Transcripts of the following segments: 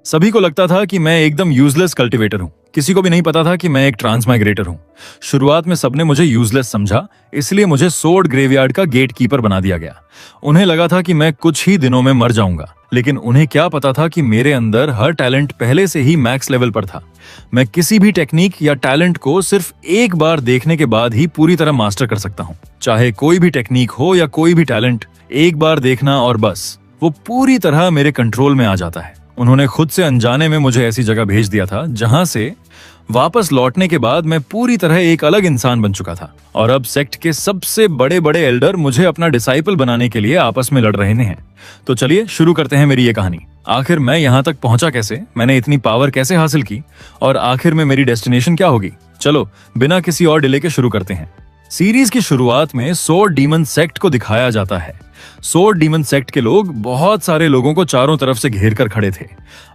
सभी को लगता था कि मैं एकदम यूजलेस कल्टीवेटर हूं। किसी को भी नहीं पता था कि मैं एक ट्रांसमाइग्रेटर हूं। शुरुआत में सबने मुझे यूजलेस समझा, इसलिए मुझे सोर्ड ग्रेवयार्ड का गेट कीपर बना दिया गया। उन्हें लगा था कि मैं कुछ ही दिनों में मर जाऊंगा, लेकिन उन्हें क्या पता था कि मेरे अंदर हर टैलेंट पहले से ही मैक्स लेवल पर था। मैं किसी भी टेक्निक या टैलेंट को सिर्फ एक बार देखने के बाद ही पूरी तरह मास्टर कर सकता हूँ। चाहे कोई भी टेक्निक हो या कोई भी टैलेंट, एक बार देखना और बस वो पूरी तरह मेरे कंट्रोल में आ जाता है। उन्होंने खुद से अनजाने में मुझे ऐसी जगह भेज दिया था जहां से वापस लौटने के बाद मैं पूरी तरह एक अलग इंसान बन चुका था। और अब सेक्ट के सबसे बड़े बड़े एल्डर मुझे अपना डिसाइपल बनाने के लिए आपस में लड़ रहे हैं। तो चलिए शुरू करते हैं मेरी ये कहानी। आखिर मैं यहाँ तक पहुंचा कैसे, मैंने इतनी पावर कैसे हासिल की, और आखिर में मेरी डेस्टिनेशन क्या होगी। चलो बिना किसी और डिले के शुरू करते हैं। सीरीज की शुरुआत में सोर्ड डीमन सेक्ट को दिखाया जाता है। सोर्ड डीमन सेक्ट के लोग बहुत सारे लोगों को चारों तरफ से घेर कर खड़े थे।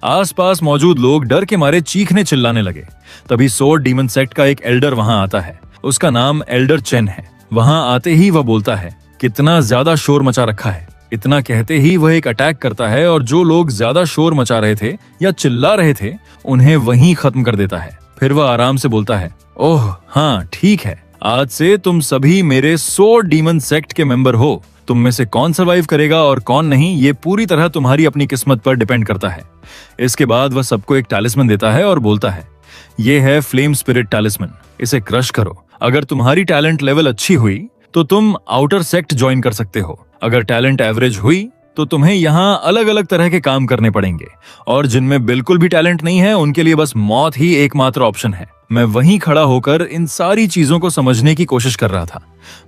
आसपास मौजूद लोग डर के मारे चीखने चिल्लाने लगे। तभी सोर्ड डीमन सेक्ट का एक एल्डर वहां आता है। उसका नाम एल्डर चेन है। वहां आते ही वह बोलता है, कितना ज्यादा शोर मचा रखा है। इतना कहते ही वह एक अटैक करता है और जो लोग ज्यादा शोर मचा रहे थे या चिल्ला रहे थे उन्हें वहीं खत्म कर देता है। फिर वह आराम से बोलता है, ओह हाँ ठीक है, आज से तुम सभी मेरे सोर्ड डीमन सेक्ट के मेंबर हो। तुम में से कौन सर्वाइव करेगा और कौन नहीं, ये पूरी तरह तुम्हारी अपनी किस्मत पर डिपेंड करता है। इसके बाद वह सबको एक टैलिस्मन देता है और बोलता है, ये है फ्लेम स्पिरिट टैलिस्मन, इसे क्रश करो। अगर तुम्हारी टैलेंट लेवल अच्छी हुई तो तुम आउटर सेक्ट ज्वाइन कर सकते हो। अगर टैलेंट एवरेज हुई तो तुम्हें यहाँ अलग अलग तरह के काम करने पड़ेंगे, और जिनमें बिल्कुल भी टैलेंट नहीं है उनके लिए बस मौत ही एकमात्र ऑप्शन है। मैं वहीं खड़ा होकर इन सारी चीजों को समझने की कोशिश कर रहा था।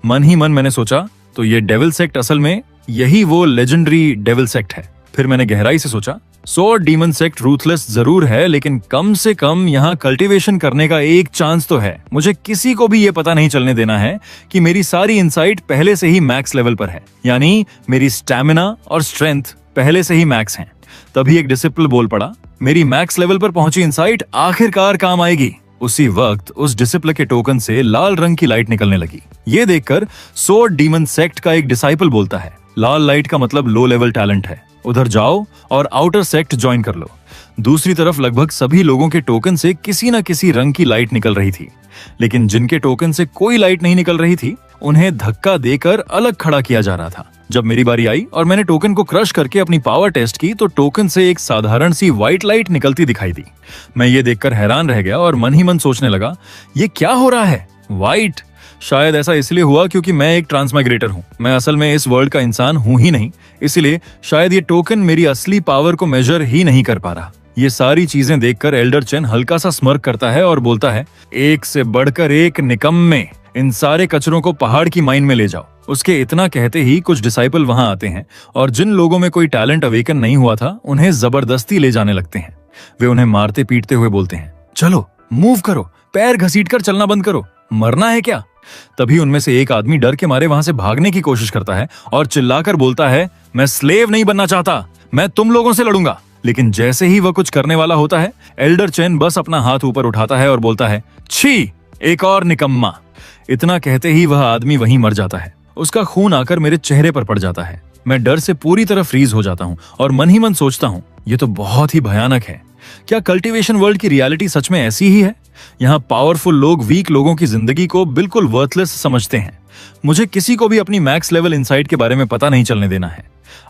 मन ही मन मैंने सोचा, तो ये डेविल सेक्ट असल में यही वो लेजेंडरी डेविल सेक्ट है। फिर मैंने गहराई से सोचा, सोर्ड डीमन सेक्ट रूथलेस जरूर है, लेकिन कम से कम यहाँ कल्टीवेशन करने का एक चांस तो है। मुझे किसी को भी ये पता नहीं चलने देना है कि मेरी सारी इनसाइट पहले से ही मैक्स लेवल पर है, यानी मेरी स्टैमिना और स्ट्रेंथ पहले से ही मैक्स हैं। तभी एक डिसिपल बोल पड़ा, मेरी मैक्स लेवल पर पहुंची इनसाइट आखिरकार काम आएगी। उसी वक्त उस डिसिपल के टोकन से लाल रंग की लाइट निकलने लगी। ये देखकर सोर्ड डीमन सेक्ट का एक डिसाइपल बोलता है, लाल लाइट का मतलब लो लेवल टैलेंट है, उधर जाओ और आउटर सेक्ट ज्वाइन कर लो। दूसरी तरफ लगभग सभी लोगों के टोकन से किसी न किसी रंग की लाइट निकल रही थी, लेकिन जिनके टोकन से कोई लाइट नहीं निकल रही थी उन्हें धक्का देकर अलग खड़ा किया जा रहा था। जब मेरी बारी आई और मैंने टोकन को क्रश करके अपनी पावर टेस्ट की तो टोकन से एक साधारण सी व्हाइट लाइट निकलती दिखाई दी। मैं ये देखकर हैरान रह गया और मन ही मन सोचने लगा, ये क्या हो रहा है? व्हाइट? शायद ऐसा इसलिए हुआ क्योंकि मैं एक ट्रांसमाइग्रेटर हूँ। मैं असल में इस वर्ल्ड का इंसान हूँ ही नहीं, इसलिए शायद ये टोकन मेरी असली पावर को मेजर ही नहीं कर पा रहा। ये सारी चीजें देखकर एल्डर चेन हल्का सा स्मर्क करता है और बोलता है, एक से बढ़कर एक निकम्मे, इन सारे कचरों को पहाड़ की माइन में ले जाओ। उसके इतना कहते ही कुछ डिसाइपल वहां आते हैं और जिन लोगों में कोई टैलेंट अवेकन नहीं हुआ था उन्हें जबरदस्ती ले जाने लगते हैं। वे उन्हें मारते पीटते हुए बोलते हैं, चलो मूव करो, पैर घसीटकर चलना बंद करो, मरना है क्या? तभी उनमें से एक आदमी डर के मारे वहां से भागने की कोशिश करता है और चिल्लाकर बोलता है, मैं स्लेव नहीं बनना चाहता, मैं तुम लोगों से लड़ूंगा। लेकिन जैसे ही वह कुछ करने वाला होता है, एल्डर चेन बस अपना हाथ ऊपर उठाता है और बोलता है, छी, एक और निकम्मा। इतना कहते ही वह आदमी वहीं मर जाता है। उसका खून आकर मेरे चेहरे पर पड़ जाता है। मैं डर से पूरी तरह फ्रीज हो जाता हूँ और मन ही मन सोचता हूँ, ये तो बहुत ही भयानक है। क्या कल्टीवेशन वर्ल्ड की रियलिटी सच में ऐसी ही है? यहाँ पावरफुल लोग वीक लोगों की जिंदगी को बिल्कुल वर्थलेस समझते हैं। मुझे किसी को भी अपनी मैक्स लेवल इनसाइट के बारे में पता नहीं चलने देना है।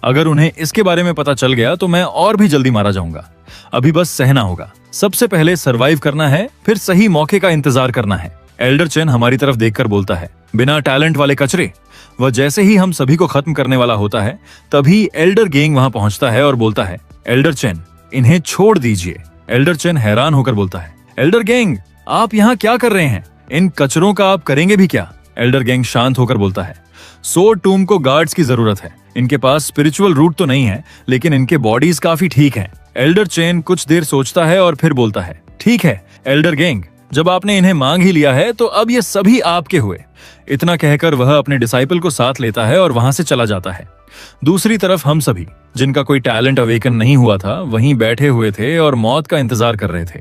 अगर उन्हें इसके बारे में पता चल गया तो मैं और भी जल्दी मारा जाऊंगा। अभी बस सहना होगा। सबसे पहले सरवाइव करना है, फिर सही मौके का इंतजार करना है। एल्डर चेन हमारी तरफ देखकर बोलता है, बिना टैलेंट वाले कचरे। वह जैसे ही हम सभी को खत्म करने वाला होता है तभी एल्डर गैंग वहां पहुंचता है और बोलता है, एल्डर चेन, इन्हें छोड़ दीजिए। एल्डर चेन हैरान होकर बोलता है, एल्डर गैंग, आप यहाँ क्या कर रहे हैं? इन कचरों का आप करेंगे भी क्या? एल्डर गैंग शांत होकर बोलता है, सोर्ड टूम को गार्ड्स की जरूरत है। इनके पास स्पिरिचुअल रूट तो नहीं है, लेकिन इनके बॉडीज काफी ठीक हैं। एल्डर चेन कुछ देर सोचता है और फिर बोलता है, ठीक है एल्डर गैंग, जब आपने इन्हें मांग ही लिया है तो अब ये सभी आपके हुए। इतना कहकर वह अपने डिसाइपल को साथ लेता है और वहां से चला जाता है। दूसरी तरफ हम सभी, जिनका कोई टैलेंट अवेकन नहीं हुआ था, वहीं बैठे हुए थे और मौत का इंतजार कर रहे थे।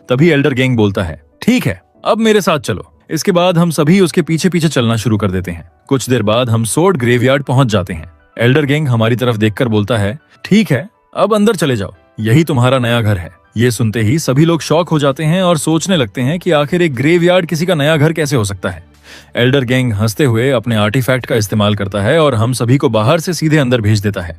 तभी एल्डर गैंग बोलता है, ठीक है, अब मेरे साथ चलो। इसके बाद हम सभी उसके पीछे पीछे चलना शुरू कर देते हैं। कुछ देर बाद हम सोर्ड ग्रेवयार्ड पहुंच जाते हैं। एल्डर गैंग हमारी तरफ देखकर बोलता है, ठीक है, अब अंदर चले जाओ, यही तुम्हारा नया घर है। ये सुनते ही सभी लोग शॉक हो जाते हैं और सोचने लगते हैं कि आखिर एक ग्रेवयार्ड किसी का नया घर कैसे हो सकता है। एल्डर गैंग हंसते हुए अपने आर्टिफैक्ट का इस्तेमाल करता है और हम सभी को बाहर से सीधे अंदर भेज देता है।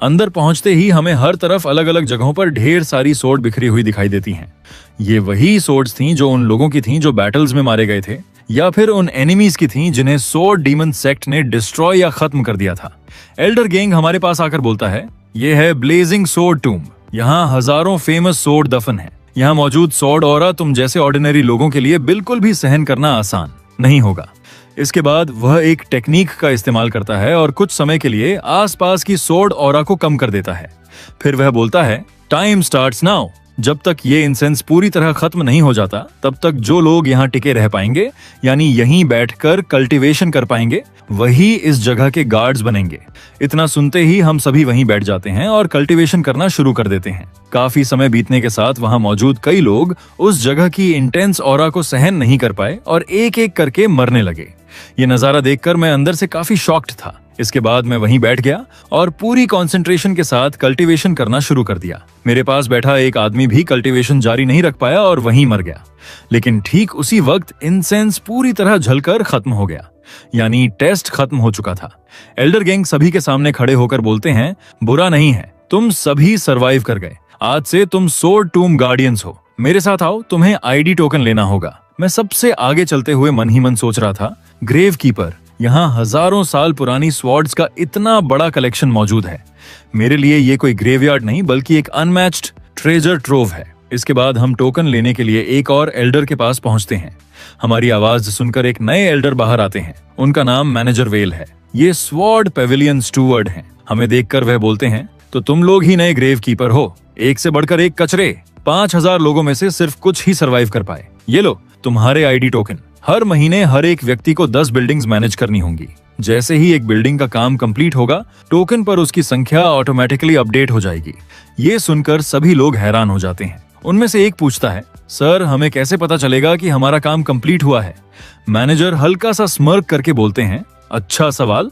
अंदर पहुंचते ही हमें हर तरफ अलग अलग जगहों पर ढेर सारी सोर्ड बिखरी हुई दिखाई देती हैं। ये वही सोर्ड्स थीं जो उन लोगों की थीं जो बैटल्स में मारे गए थे, या फिर उन एनिमीज की थीं जिन्हें सोर्ड डीमन सेक्ट ने डिस्ट्रॉय या खत्म कर दिया था। एल्डर गैंग हमारे पास आकर बोलता है, ये है ब्लेजिंग सोर्ड टूम्ब। यहाँ हजारों फेमस सोर्ड दफन है। यहाँ मौजूद सोर्ड ऑरा तुम जैसे ऑर्डिनरी लोगों के लिए बिल्कुल भी सहन करना आसान नहीं होगा। इसके बाद वह एक टेक्निक का इस्तेमाल करता है और कुछ समय के लिए आसपास की सोर्ड ऑरा को कम कर देता है। फिर वह बोलता है, टाइम स्टार्ट्स नाउ। जब तक ये इंसेंस पूरी तरह खत्म नहीं हो जाता तब तक जो लोग यहाँ टिके रह पाएंगे, यानी यहीं बैठकर कल्टीवेशन कर पाएंगे, वही इस जगह के गार्ड्स बनेंगे। इतना सुनते ही हम सभी वहीं बैठ जाते हैं और कल्टीवेशन करना शुरू कर देते हैं। काफी समय बीतने के साथ वहां मौजूद कई लोग उस जगह की इंटेंस ऑरा को सहन नहीं कर पाए और एक एक करके मरने लगे। ये नजारा देखकर मैं अंदर से काफी शॉक्ड था। इसके बाद मैं वहीं बैठ गया और पूरी कंसंट्रेशन के साथ कल्टीवेशन करना शुरू कर दिया। मेरे पास बैठा एक आदमी भी कल्टीवेशन जारी नहीं रख पाया और वहीं मर गया। लेकिन ठीक उसी वक्त इंसेंस पूरी तरह जलकर खत्म हो गया, यानी टेस्ट खत्म हो चुका था। एल्डर गैंग सभी के सामने खड़े होकर बोलते हैं, बुरा नहीं है, तुम सभी सरवाइव कर गए। आज से तुम सोर्ड टूम गार्डियंस हो। मेरे साथ आओ, तुम्हें आईडी टोकन लेना होगा। मैं सबसे आगे चलते हुए मन ही मन सोच रहा था, ग्रेव कीपर, यहाँ हजारों साल पुरानी स्वॉर्ड्स का इतना बड़ा कलेक्शन मौजूद है। मेरे लिए ये कोई ग्रेवयार्ड नहीं बल्कि एक अनमैच्ड ट्रेजर ट्रोव है। इसके बाद हम टोकन लेने के लिए एक और एल्डर के पास पहुंचते हैं। हमारी आवाज सुनकर एक नए एल्डर बाहर आते हैं। उनका नाम मैनेजर वेल है। ये स्वॉर्ड पेविलियन स्टूवर्ड हैं। हमें देखकर वह बोलते हैं, तो तुम लोग ही नए ग्रेव कीपर हो। एक से बढ़कर एक कचरे। 5000 लोगों में से सिर्फ कुछ ही सरवाइव कर पाए। ये लो तुम्हारे आईडी टोकन। हर महीने हर एक व्यक्ति को 10 बिल्डिंग्स मैनेज करनी होंगी। जैसे ही एक बिल्डिंग का काम कंप्लीट होगा, टोकन पर उसकी संख्या ऑटोमेटिकली अपडेट हो जाएगी। ये सुनकर सभी लोग हैरान हो जाते हैं। उनमें से एक पूछता है, सर हमें कैसे पता चलेगा कि हमारा काम कंप्लीट हुआ है? मैनेजर हल्का सा स्मर्क करके बोलते हैं, अच्छा सवाल।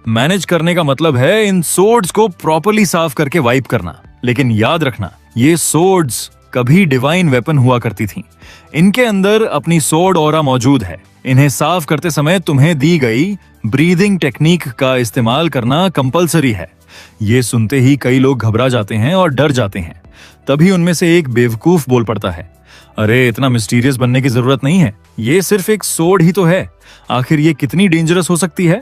मैनेज करने का मतलब है इन सोर्ड्स को प्रॉपर्ली साफ करके वाइप करना। लेकिन याद रखना, ये सोर्ड्स कभी डिवाइन वेपन हुआ करती थीं। इनके अंदर अपनी सोर्ड ऑरा मौजूद है। इन्हें साफ करते समय तुम्हें दी गई ब्रीदिंग टेक्निक का इस्तेमाल करना कंपलसरी है। ये सुनते ही कई लोग घबरा जाते हैं और डर जाते हैं। तभी उनमें से एक बेवकूफ बोल पड़ता है, अरे इतना मिस्टीरियस बनने की जरूरत नहीं है, ये सिर्फ एक सोर्ड ही तो है, आखिर ये कितनी डेंजरस हो सकती है?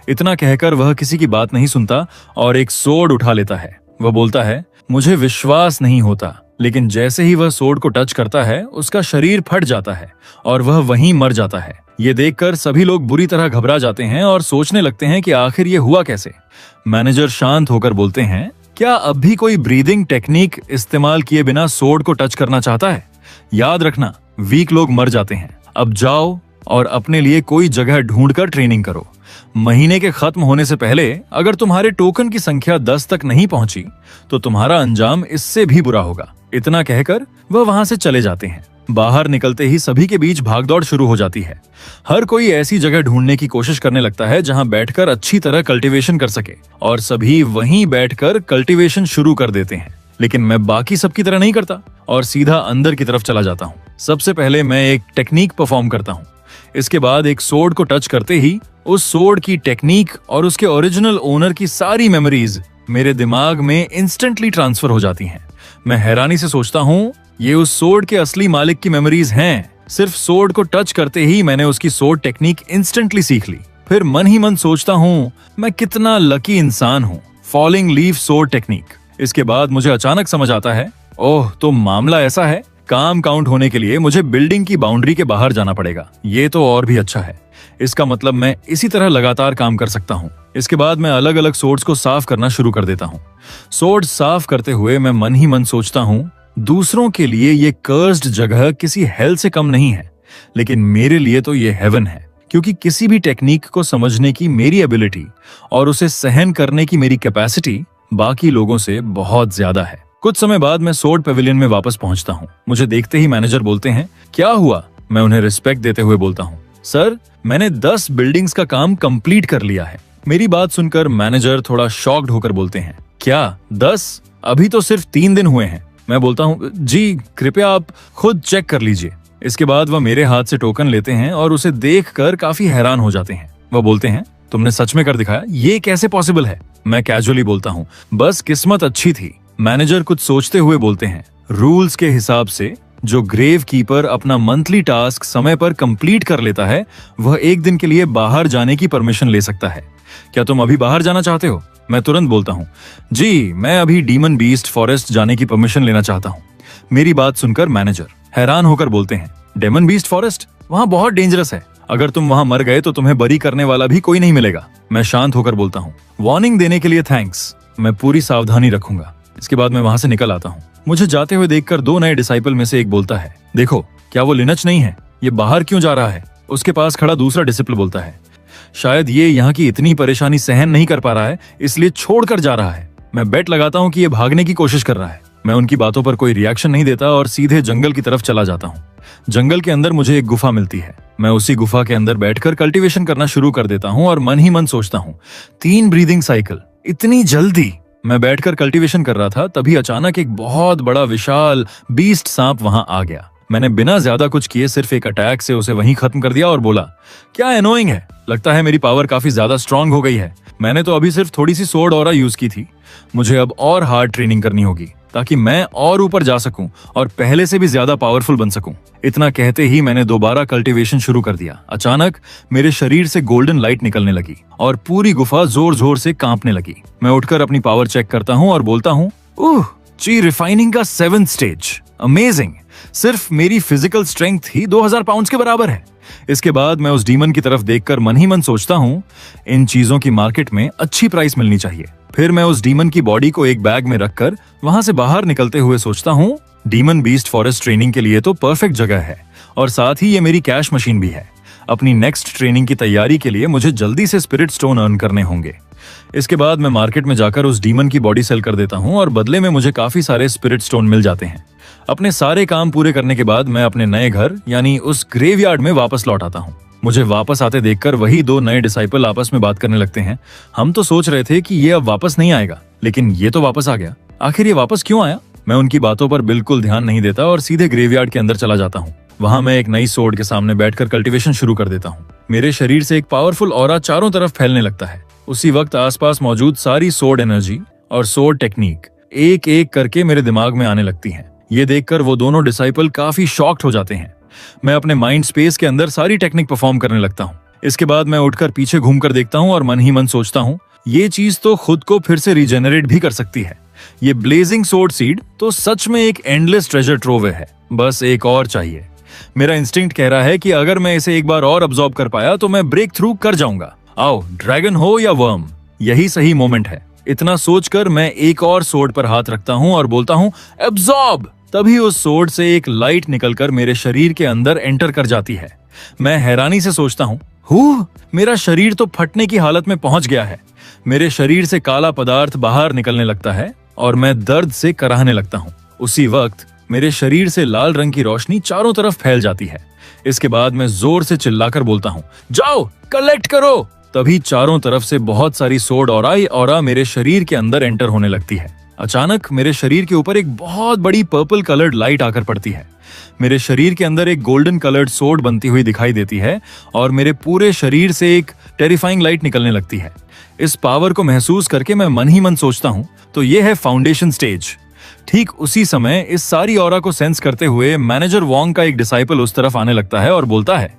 इतना कहकर वह किसी की बात नहीं सुनता और एक सोर्ड उठा लेता है। वह बोलता है, मुझे विश्वास नहीं होता। लेकिन जैसे ही वह सोर्ड को टच करता है, उसका शरीर फट जाता है और वह वहीं मर जाता है। ये देखकर सभी लोग बुरी तरह घबरा जाते हैं और सोचने लगते हैं कि आखिर ये हुआ कैसे। मैनेजर शांत होकर बोलते हैं, क्या अब भी कोई ब्रीदिंग टेक्निक इस्तेमाल किए बिना सोर्ड को टच करना चाहता है? याद रखना, वीक लोग मर जाते हैं। अब जाओ और अपने लिए कोई जगह ढूंढकर ट्रेनिंग करो। महीने के खत्म होने से पहले अगर तुम्हारे टोकन की संख्या 10 तक नहीं पहुंची तो तुम्हारा अंजाम इससे भी बुरा होगा। इतना कहकर वह वहां से चले जाते हैं। बाहर निकलते ही सभी के बीच भागदौड़ शुरू हो जाती है। हर कोई ऐसी जगह ढूंढने की कोशिश करने लगता है जहां बैठकर अच्छी तरह कल्टीवेशन कर सके, और सभी वहीं बैठकर कल्टीवेशन शुरू कर देते हैं। लेकिन मैं बाकी सबकी तरह नहीं करता और सीधा अंदर की तरफ चला जाता हूँ। सबसे पहले मैं एक टेक्निक परफॉर्म करता हूँ। इसके बाद एक सोर्ड को टच करते ही उस सोर्ड की टेक्निक और उसके ओरिजिनल ओनर की सारी मेमोरीज मेरे दिमाग में इंस्टेंटली ट्रांसफर हो जाती हैं। मैं हैरानी से सोचता हूँ, ये उस सोर्ड के असली मालिक की मेमोरीज हैं। सिर्फ सोर्ड को टच करते ही मैंने उसकी सोर्ड टेक्निक इंस्टेंटली सीख ली। फिर मन ही मन सोचता हूँ, मैं कितना लकी इंसान हूँ। Falling leaf sword technique. इसके बाद मुझे अचानक समझ आता है, ओह तो मामला ऐसा है, काम काउंट होने के लिए मुझे बिल्डिंग की बाउंड्री के बाहर जाना पड़ेगा। ये तो और भी अच्छा है। इसका मतलब मैं इसी तरह लगातार काम कर सकता हूँ। इसके बाद मैं अलग अलग सोर्ड्स को साफ करना शुरू कर देता हूँ। सोर्ड साफ करते हुए मैं मन ही मन सोचता हूँ, दूसरों के लिए ये कर्स्ड जगह किसी हेल से कम नहीं है, लेकिन मेरे लिए तो ये हेवन है, क्योंकि किसी भी टेक्निक को समझने की मेरी एबिलिटी और उसे सहन करने की मेरी कैपेसिटी बाकी लोगों से बहुत ज्यादा है। कुछ समय बाद मैं सोर्ड पेविलियन में वापस पहुंचता हूं। मुझे देखते ही मैनेजर बोलते हैं, क्या हुआ? मैं उन्हें रिस्पेक्ट देते हुए बोलता हूं, सर मैंने 10 बिल्डिंग्स का काम कंप्लीट कर लिया है। मेरी बात सुनकर मैनेजर थोड़ा शॉक्ड होकर बोलते हैं, क्या 10? अभी तो सिर्फ 3 दिन हुए हैं। मैं बोलता हूँ, जी कृपया आप खुद चेक कर लीजिए। इसके बाद वह मेरे हाथ से टोकन लेते हैं और उसे देखकर काफी हैरान हो जाते हैं। वह बोलते हैं, तुमने सच में कर दिखाया, ये कैसे पॉसिबल है? मैं कैजुअली बोलता हूँ, बस किस्मत अच्छी थी। मैनेजर कुछ सोचते हुए बोलते हैं, रूल्स के हिसाब से जो ग्रेव कीपर अपना मंथली टास्क समय पर कंप्लीट कर लेता है, वह एक दिन के लिए बाहर जाने की परमिशन ले सकता है। क्या तुम अभी बाहर जाना चाहते हो? मैं तुरंत बोलता हूँ, जी मैं अभी डीमन बीस्ट फॉरेस्ट जाने की परमिशन लेना चाहता हूँ। मेरी बात सुनकर मैनेजर हैरान होकर बोलते हैं, डेमन बीस्ट फॉरेस्ट? वहाँ बहुत डेंजरस है। अगर तुम वहाँ मर गए तो तुम्हें बरी करने वाला भी कोई नहीं मिलेगा। मैं शांत होकर बोलता हूँ, वार्निंग देने के लिए थैंक्स, मैं पूरी सावधानी रखूंगा। इसके बाद मैं वहां से निकल आता हूँ। मुझे जाते हुए देखकर 2 नए डिसाइपल में से एक बोलता है, देखो क्या वो लिनच नहीं है? ये बाहर क्यों जा रहा है? उसके पास खड़ा दूसरा डिसिपल बोलता है, शायद ये यहाँ की इतनी परेशानी सहन नहीं कर पा रहा है, इसलिए छोड़कर जा रहा है। मैं बेट लगाता हूँ कि ये भागने की कोशिश कर रहा है। मैं उनकी बातों पर कोई रिएक्शन नहीं देता और सीधे जंगल की तरफ चला जाता हूँ। जंगल के अंदर मुझे एक गुफा मिलती है। मैं उसी गुफा के अंदर बैठकर कल्टीवेशन करना शुरू कर देता हूँ और मन ही मन सोचता हूँ, 3 ब्रीदिंग साइकिल, इतनी जल्दी? मैं बैठकर कल्टीवेशन कर रहा था, तभी अचानक एक बहुत बड़ा विशाल बीस्ट सांप वहां आ गया। मैंने बिना ज्यादा कुछ किए सिर्फ एक अटैक से उसे वहीं खत्म कर दिया और बोला, क्या एनोइंग है, लगता है मेरी पावर काफी ज्यादा स्ट्रांग हो गई है। मैंने तो अभी सिर्फ थोड़ी सी सोर्ड ऑरा यूज की थी। मुझे अब और हार्ड ट्रेनिंग करनी होगी ताकि मैं और ऊपर जा सकूं और पहले से भी ज्यादा पावरफुल बन सकूं। इतना कहते ही मैंने दोबारा कल्टीवेशन शुरू कर दिया। अचानक मेरे शरीर से गोल्डन लाइट निकलने लगी और पूरी गुफा जोर जोर से कांपने लगी। मैं उठकर अपनी पावर चेक करता हूँ और बोलता हूँ, ची रिफाइनिंग का 7th स्टेज, अमेजिंग। सिर्फ मेरी फिजिकल स्ट्रेंथ ही 2000 पाउंड्स के बराबर है। इसके बाद मैं उस डीमन की तरफ देखकर मन ही मन सोचता हूँ, इन चीजों की मार्केट में अच्छी प्राइस मिलनी चाहिए। फिर मैं उस डीमन की बॉडी को एक बैग में रखकर वहां से बाहर निकलते हुए सोचता हूँ, डीमन बीस्ट फॉरेस्ट ट्रेनिंग के लिए तो परफेक्ट जगह है और साथ ही ये मेरी कैश मशीन भी है। अपनी नेक्स्ट ट्रेनिंग की तैयारी के लिए मुझे जल्दी से स्पिरिट स्टोन अर्न करने होंगे। इसके बाद मैं मार्केट में जाकर उस डीमन की बॉडी सेल कर देता हूँ और बदले में मुझे काफी सारे स्पिरिट स्टोन मिल जाते हैं। अपने सारे काम पूरे करने के बाद मैं अपने नए घर यानी उस ग्रेवयार्ड में वापस लौट आता हूँ। मुझे वापस आते देखकर वही 2 नए डिसाइपल आपस में बात करने लगते हैं। हम तो सोच रहे थे कि ये अब वापस नहीं आएगा, लेकिन ये तो वापस आ गया। आखिर ये वापस क्यों आया? मैं उनकी बातों पर बिल्कुल ध्यान नहीं देता और सीधे ग्रेवयार्ड के अंदर चला जाता हूँ। वहां मैं एक नई सोर्ड के सामने बैठकर कल्टीवेशन शुरू कर देता हूँ। मेरे शरीर से एक पावरफुल ऑरा चारों तरफ फैलने लगता है। उसी वक्त आसपास मौजूद सारी सोर्ड एनर्जी और सोर्ड टेक्निक एक एक करके मेरे दिमाग में आने लगती हैं। ये देखकर वो दोनों डिसाइपल काफी शॉक्ड हो जाते हैं। मैं अपने माइंड स्पेस के अंदर सारी टेक्निक परफॉर्म करने लगता हूँ। इसके बाद मैं उठकर पीछे घूमकर देखता हूँ और मन ही मन सोचता हूँ, ये चीज तो खुद को फिर से रिजेनरेट भी कर सकती है। ये ब्लेजिंग सोर्ड सीड तो सच में एक एंडलेस ट्रेजर ट्रोव है, बस एक और चाहिए। मेरा इंस्टिंक्ट कह रहा है कि अगर मैं इसे एक बार और अब्सॉर्ब कर पाया तो मैं ब्रेक थ्रू कर जाऊंगा। आओ, ड्रैगन हो या वर्म, यही सही मोमेंट है। इतना सोचकर मैं एक और सोर्ड पर हाथ रखता हूँ और बोलता हूँ, एब्सॉर्ब। तभी उस सोर्ड से एक लाइट निकलकर मेरे शरीर के अंदर एंटर कर जाती है। मैं हैरानी से सोचता हूँ, मेरा शरीर तो फटने की हालत में पहुंच गया है। मेरे शरीर से काला पदार्थ बाहर निकलने लगता है और मैं दर्द से कराहने लगता हूँ। उसी वक्त मेरे शरीर से लाल रंग की रोशनी चारों तरफ फैल जाती है। इसके बाद मैं जोर से चिल्लाकर बोलता हूँ, जाओ कलेक्ट करो। तभी चारों तरफ से बहुत सारी सोर्ड ऑरा मेरे शरीर के अंदर एंटर होने लगती है। अचानक मेरे शरीर के ऊपर एक बहुत बड़ी पर्पल कलर्ड लाइट आकर पड़ती है। मेरे शरीर के अंदर एक गोल्डन कलर्ड सोर्ड बनती हुई दिखाई देती है और मेरे पूरे शरीर से एक टेरिफाइंग लाइट निकलने लगती है। इस पावर को महसूस करके मैं मन ही मन सोचता हूँ, तो ये है फाउंडेशन स्टेज। ठीक उसी समय इस सारी ऑरा को सेंस करते हुए मैनेजर वोंग का एक डिसाइपल उस तरफ आने लगता है और बोलता है,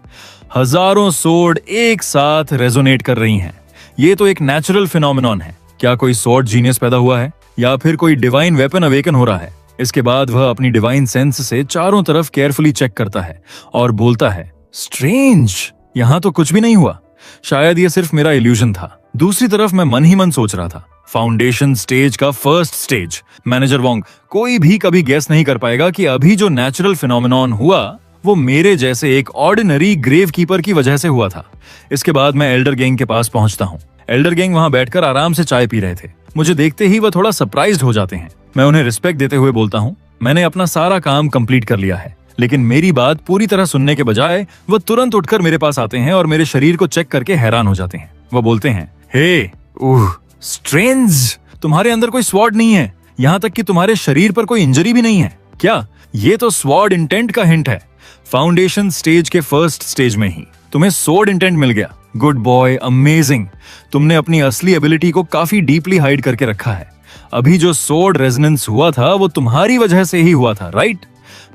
हजारों सोर्ड एक साथ रेजोनेट कर रही हैं। ये तो एक नेचुरल फिनोमेनॉन है। क्या कोई सोर्ड जीनियस पैदा हुआ है या फिर कोई डिवाइन वेपन अवेकन हो रहा है? इसके बाद वह अपनी डिवाइन सेंस से चारों तरफ केयरफुली चेक करता है और बोलता है, स्ट्रेंज, यहाँ तो कुछ भी नहीं हुआ। शायद ये सिर्फ मेरा इल्यूजन था। दूसरी तरफ मैं मन ही मन सोच रहा था, फाउंडेशन स्टेज का फर्स्ट स्टेज, मैनेजर वोंग, कोई भी कभी गेस नहीं कर पाएगा कि अभी जो नेचुरल फिनोमेनॉन हुआ वो मेरे जैसे एक ऑर्डिनरी ग्रेव कीपर की वजह से हुआ था। इसके बाद मैं एल्डर गैंग के पास पहुंचता हूँ। एल्डर गैंग वहां बैठकर आराम से चाय पी रहे थे। मुझे देखते ही वह थोड़ा सरप्राइज्ड हो जाते हैं। मैं उन्हें रिस्पेक्ट देते हुए बोलता हूँ, मैंने अपना सारा काम कंप्लीट कर लिया है। लेकिन मेरी बात पूरी तरह सुनने के बजाय वह तुरंत उठकर मेरे पास आते हैं और मेरे शरीर को चेक करके हैरान हो जाते हैं। वह बोलते हैं, हे, स्ट्रेंज, तुम्हारे अंदर कोई स्वॉर्ड नहीं है, यहाँ तक कि तुम्हारे शरीर पर कोई इंजरी भी नहीं है क्या? ये तो स्वॉर्ड इंटेंट का हिंट है। फाउंडेशन स्टेज के फर्स्ट स्टेज में ही तुम्हें स्वॉर्ड इंटेंट मिल गया। Good boy, amazing. तुमने अपनी असली एबिलिटी को काफी डीपली हाइड करके रखा है। अभी जो स्वॉर्ड रेजोनेंस हुआ था वो तुम्हारी वजह से ही हुआ था, राइट?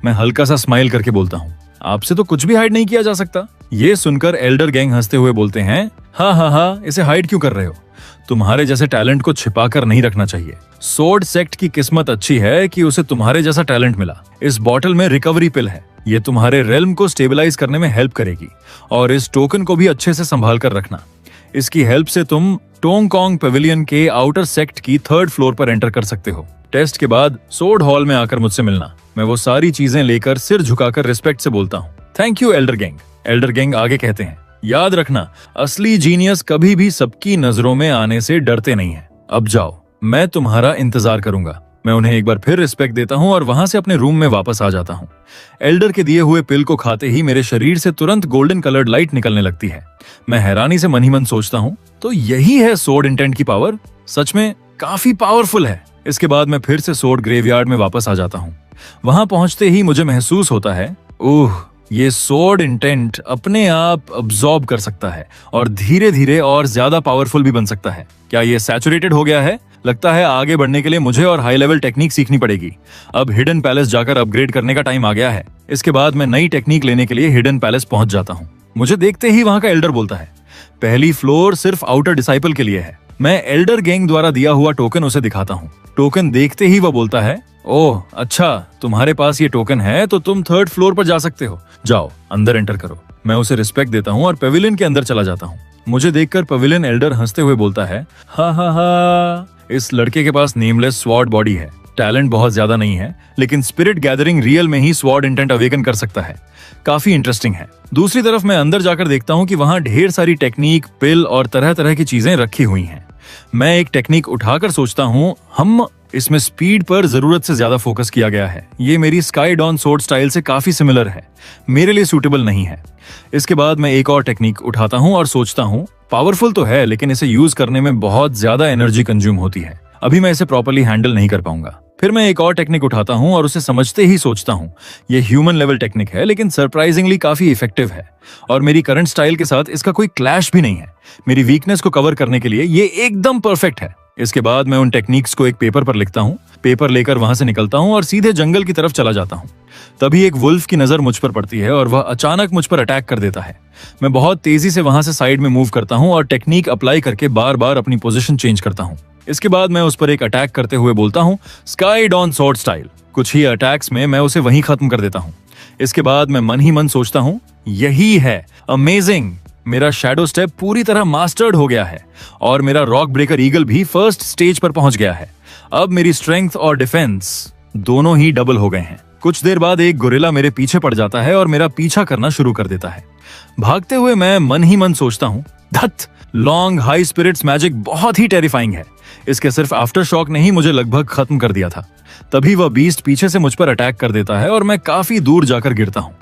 मैं हल्का सा स्माइल करके बोलता हूँ, आपसे तो कुछ भी हाइड नहीं किया जा सकता। ये सुनकर एल्डर गैंग हंसते हुए बोलते हैं, हाँ हाँ हाँ, इसे हाइड क्यों कर रहे हो? तुम्हारे जैसे टैलेंट को छिपाकर नहीं रखना चाहिए। सोर्ड सेक्ट की किस्मत अच्छी है कि उसे तुम्हारे जैसा टैलेंट मिला। इस बॉटल में रिकवरी पिल है, ये तुम्हारे रेल्म को स्टेबलाइज करने में हेल्प करेगी। और इस टोकन को भी अच्छे से संभाल कर रखना। इसकी हेल्प से तुम टोंगकोंग पेविलियन के आउटर सेक्ट की 3rd फ्लोर पर एंटर कर सकते हो। टेस्ट के बाद सोर्ड हॉल में आकर मुझसे मिलना। मैं वो सारी चीजें लेकर सिर झुकाकर रिस्पेक्ट से बोलता हूँ, thank you Elder gang. Elder gang आगे कहते हैं, याद रखना, असली जीनियस कभी भी सबकी नजरों में आने से डरते नहीं है। अब जाओ, मैं तुम्हारा इंतजार करूंगा। मैं उन्हें एक बार फिर रिस्पेक्ट देता हूं और वहां से अपने रूम में वापस आ जाता हूं। एल्डर के दिए हुए पिल को खाते ही मेरे शरीर से तुरंत गोल्डन कलर्ड लाइट निकलने लगती है। मैं हैरानी से मन ही मन सोचता हूं, तो यही है सोर्ड इंटेंट की पावर। सच में काफी पावरफुल है। इसके बाद मैं फिर से सोर्ड ग्रेवयार्ड में वापस आ जाता हूँ। वहां पहुंचते ही मुझे महसूस होता है, ये सोर्ड इंटेंट अपने आप अब्सॉर्ब कर सकता है और धीरे धीरे और ज्यादा पावरफुल भी बन सकता है। क्या ये सैचुरेटेड हो गया है? लगता है आगे बढ़ने के लिए मुझे और हाई लेवल टेक्निक सीखनी पड़ेगी। अब हिडन पैलेस जाकर अपग्रेड करने का टाइम आ गया है। इसके बाद मैं नई टेक्निक लेने के लिए हिडन पैलेस पहुंच जाता हूँ। मुझे देखते ही वहां का एल्डर बोलता है, पहली फ्लोर सिर्फ आउटर डिसाइपल के लिए है। मैं एल्डर गैंग द्वारा दिया हुआ टोकन उसे दिखाता हूँ। टोकन देखते ही वह बोलता है, ओह अच्छा, तुम्हारे पास ये टोकन है तो तुम 3rd फ्लोर पर जा सकते हो। जाओ अंदर एंटर करो। मैं उसे रिस्पेक्ट देता हूँ और पेविलियन के अंदर चला जाता हूँ। मुझे देखकर पेविलियन एल्डर हंसते हुए बोलता है, हा हा हा, इस लड़के के पास नेमलेस स्वॉर्ड बॉडी है। टैलेंट बहुत ज्यादा नहीं है, लेकिन स्पिरिट गैदरिंग रियल में ही स्वॉर्ड इंटेंट अवेकन कर सकता है। काफी इंटरेस्टिंग है। दूसरी तरफ मैं अंदर जाकर देखता हूँ कि वहाँ ढेर सारी टेक्निक, पिल और तरह तरह की चीजें रखी हुई हैं। मैं एक टेक्निक उठाकर सोचता हूँ, इसमें स्पीड पर जरूरत से ज्यादा फोकस किया गया है। ये मेरी स्काई डॉन सोर्ड स्टाइल से काफी सिमिलर है, मेरे लिए सूटेबल नहीं है। इसके बाद मैं एक और टेक्निक उठाता हूँ और सोचता हूँ, पावरफुल तो है लेकिन इसे यूज करने में बहुत ज्यादा एनर्जी कंज्यूम होती है। अभी मैं इसे प्रॉपर्ली हैंडल नहीं कर पाऊंगा। फिर मैं एक और टेक्निक उठाता हूँ और उसे समझते ही सोचता हूँ, ये ह्यूमन लेवल टेक्निक है लेकिन सरप्राइजिंगली काफी इफेक्टिव है और मेरी करंट स्टाइल के साथ इसका कोई क्लैश भी नहीं है। मेरी वीकनेस को कवर करने के लिए ये एकदम परफेक्ट है। इसके बाद मैं उन टेक्निक्स को एक पेपर पर लिखता हूँ। पेपर लेकर वहां से निकलता हूँ और सीधे जंगल की तरफ चला जाता हूँ। तभी एक वुल्फ की नजर मुझ पर पड़ती है और वह अचानक मुझ पर अटैक कर देता है। मैं बहुत तेजी से वहां से साइड में मूव करता हूँ और टेक्निक अप्लाई करके बार बार अपनी पोजीशन चेंज करता हूँ। इसके बाद मैं उस पर एक अटैक करते हुए बोलता हूँ, स्काई डॉन स्वॉर्ड स्टाइल। कुछ ही अटैक्स में मैं उसे वहीं खत्म कर देता हूँ। इसके बाद मैं मन ही मन सोचता हूँ, यही है अमेजिंग, मेरा शैडो स्टेप पूरी तरह मास्टर्ड हो गया है और मेरा रॉक ब्रेकर ईगल भी फर्स्ट स्टेज पर पहुंच गया है। अब मेरी स्ट्रेंथ और डिफेंस दोनों ही डबल हो गए हैं। कुछ देर बाद एक गोरिल्ला मेरे पीछे पड़ जाता है और मेरा पीछा करना शुरू कर देता है। भागते हुए मैं मन ही मन सोचता हूँ, धत, लॉन्ग हाई स्पिरिट्स मैजिक बहुत ही टेरिफाइंग है। इसके सिर्फ आफ्टर शॉक ने ही मुझे लगभग खत्म कर दिया था। तभी वह बीस्ट पीछे से मुझ पर अटैक कर देता है और मैं काफी दूर जाकर गिरता हूँ।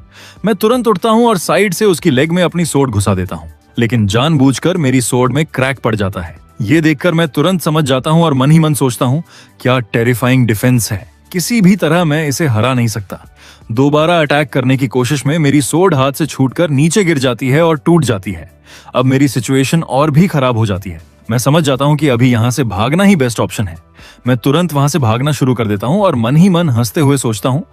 मैं तुरंत उठता हूँ और साइड से उसकी लेग में अपनी सोर्ड घुसा देता हूँ, लेकिन जानबूझकर मेरी सोर्ड में क्रैक पड़ जाता है। ये देखकर मैं तुरंत समझ जाता हूँ और मन ही मन सोचता हूँ, क्या टेरिफाइंग डिफेंस है, किसी भी तरह मैं इसे हरा नहीं सकता। दोबारा अटैक करने की कोशिश में मेरी सोर्ड हाथ से छूटकर नीचे गिर जाती है और टूट जाती है। अब मेरी सिचुएशन और भी खराब हो जाती है। मैं समझ जाता हूँ कि अभी यहाँ से भागना ही बेस्ट ऑप्शन है। मैं तुरंत वहां से भागना शुरू कर देता हूँ और मन ही मन हंसते हुए सोचता हूँ,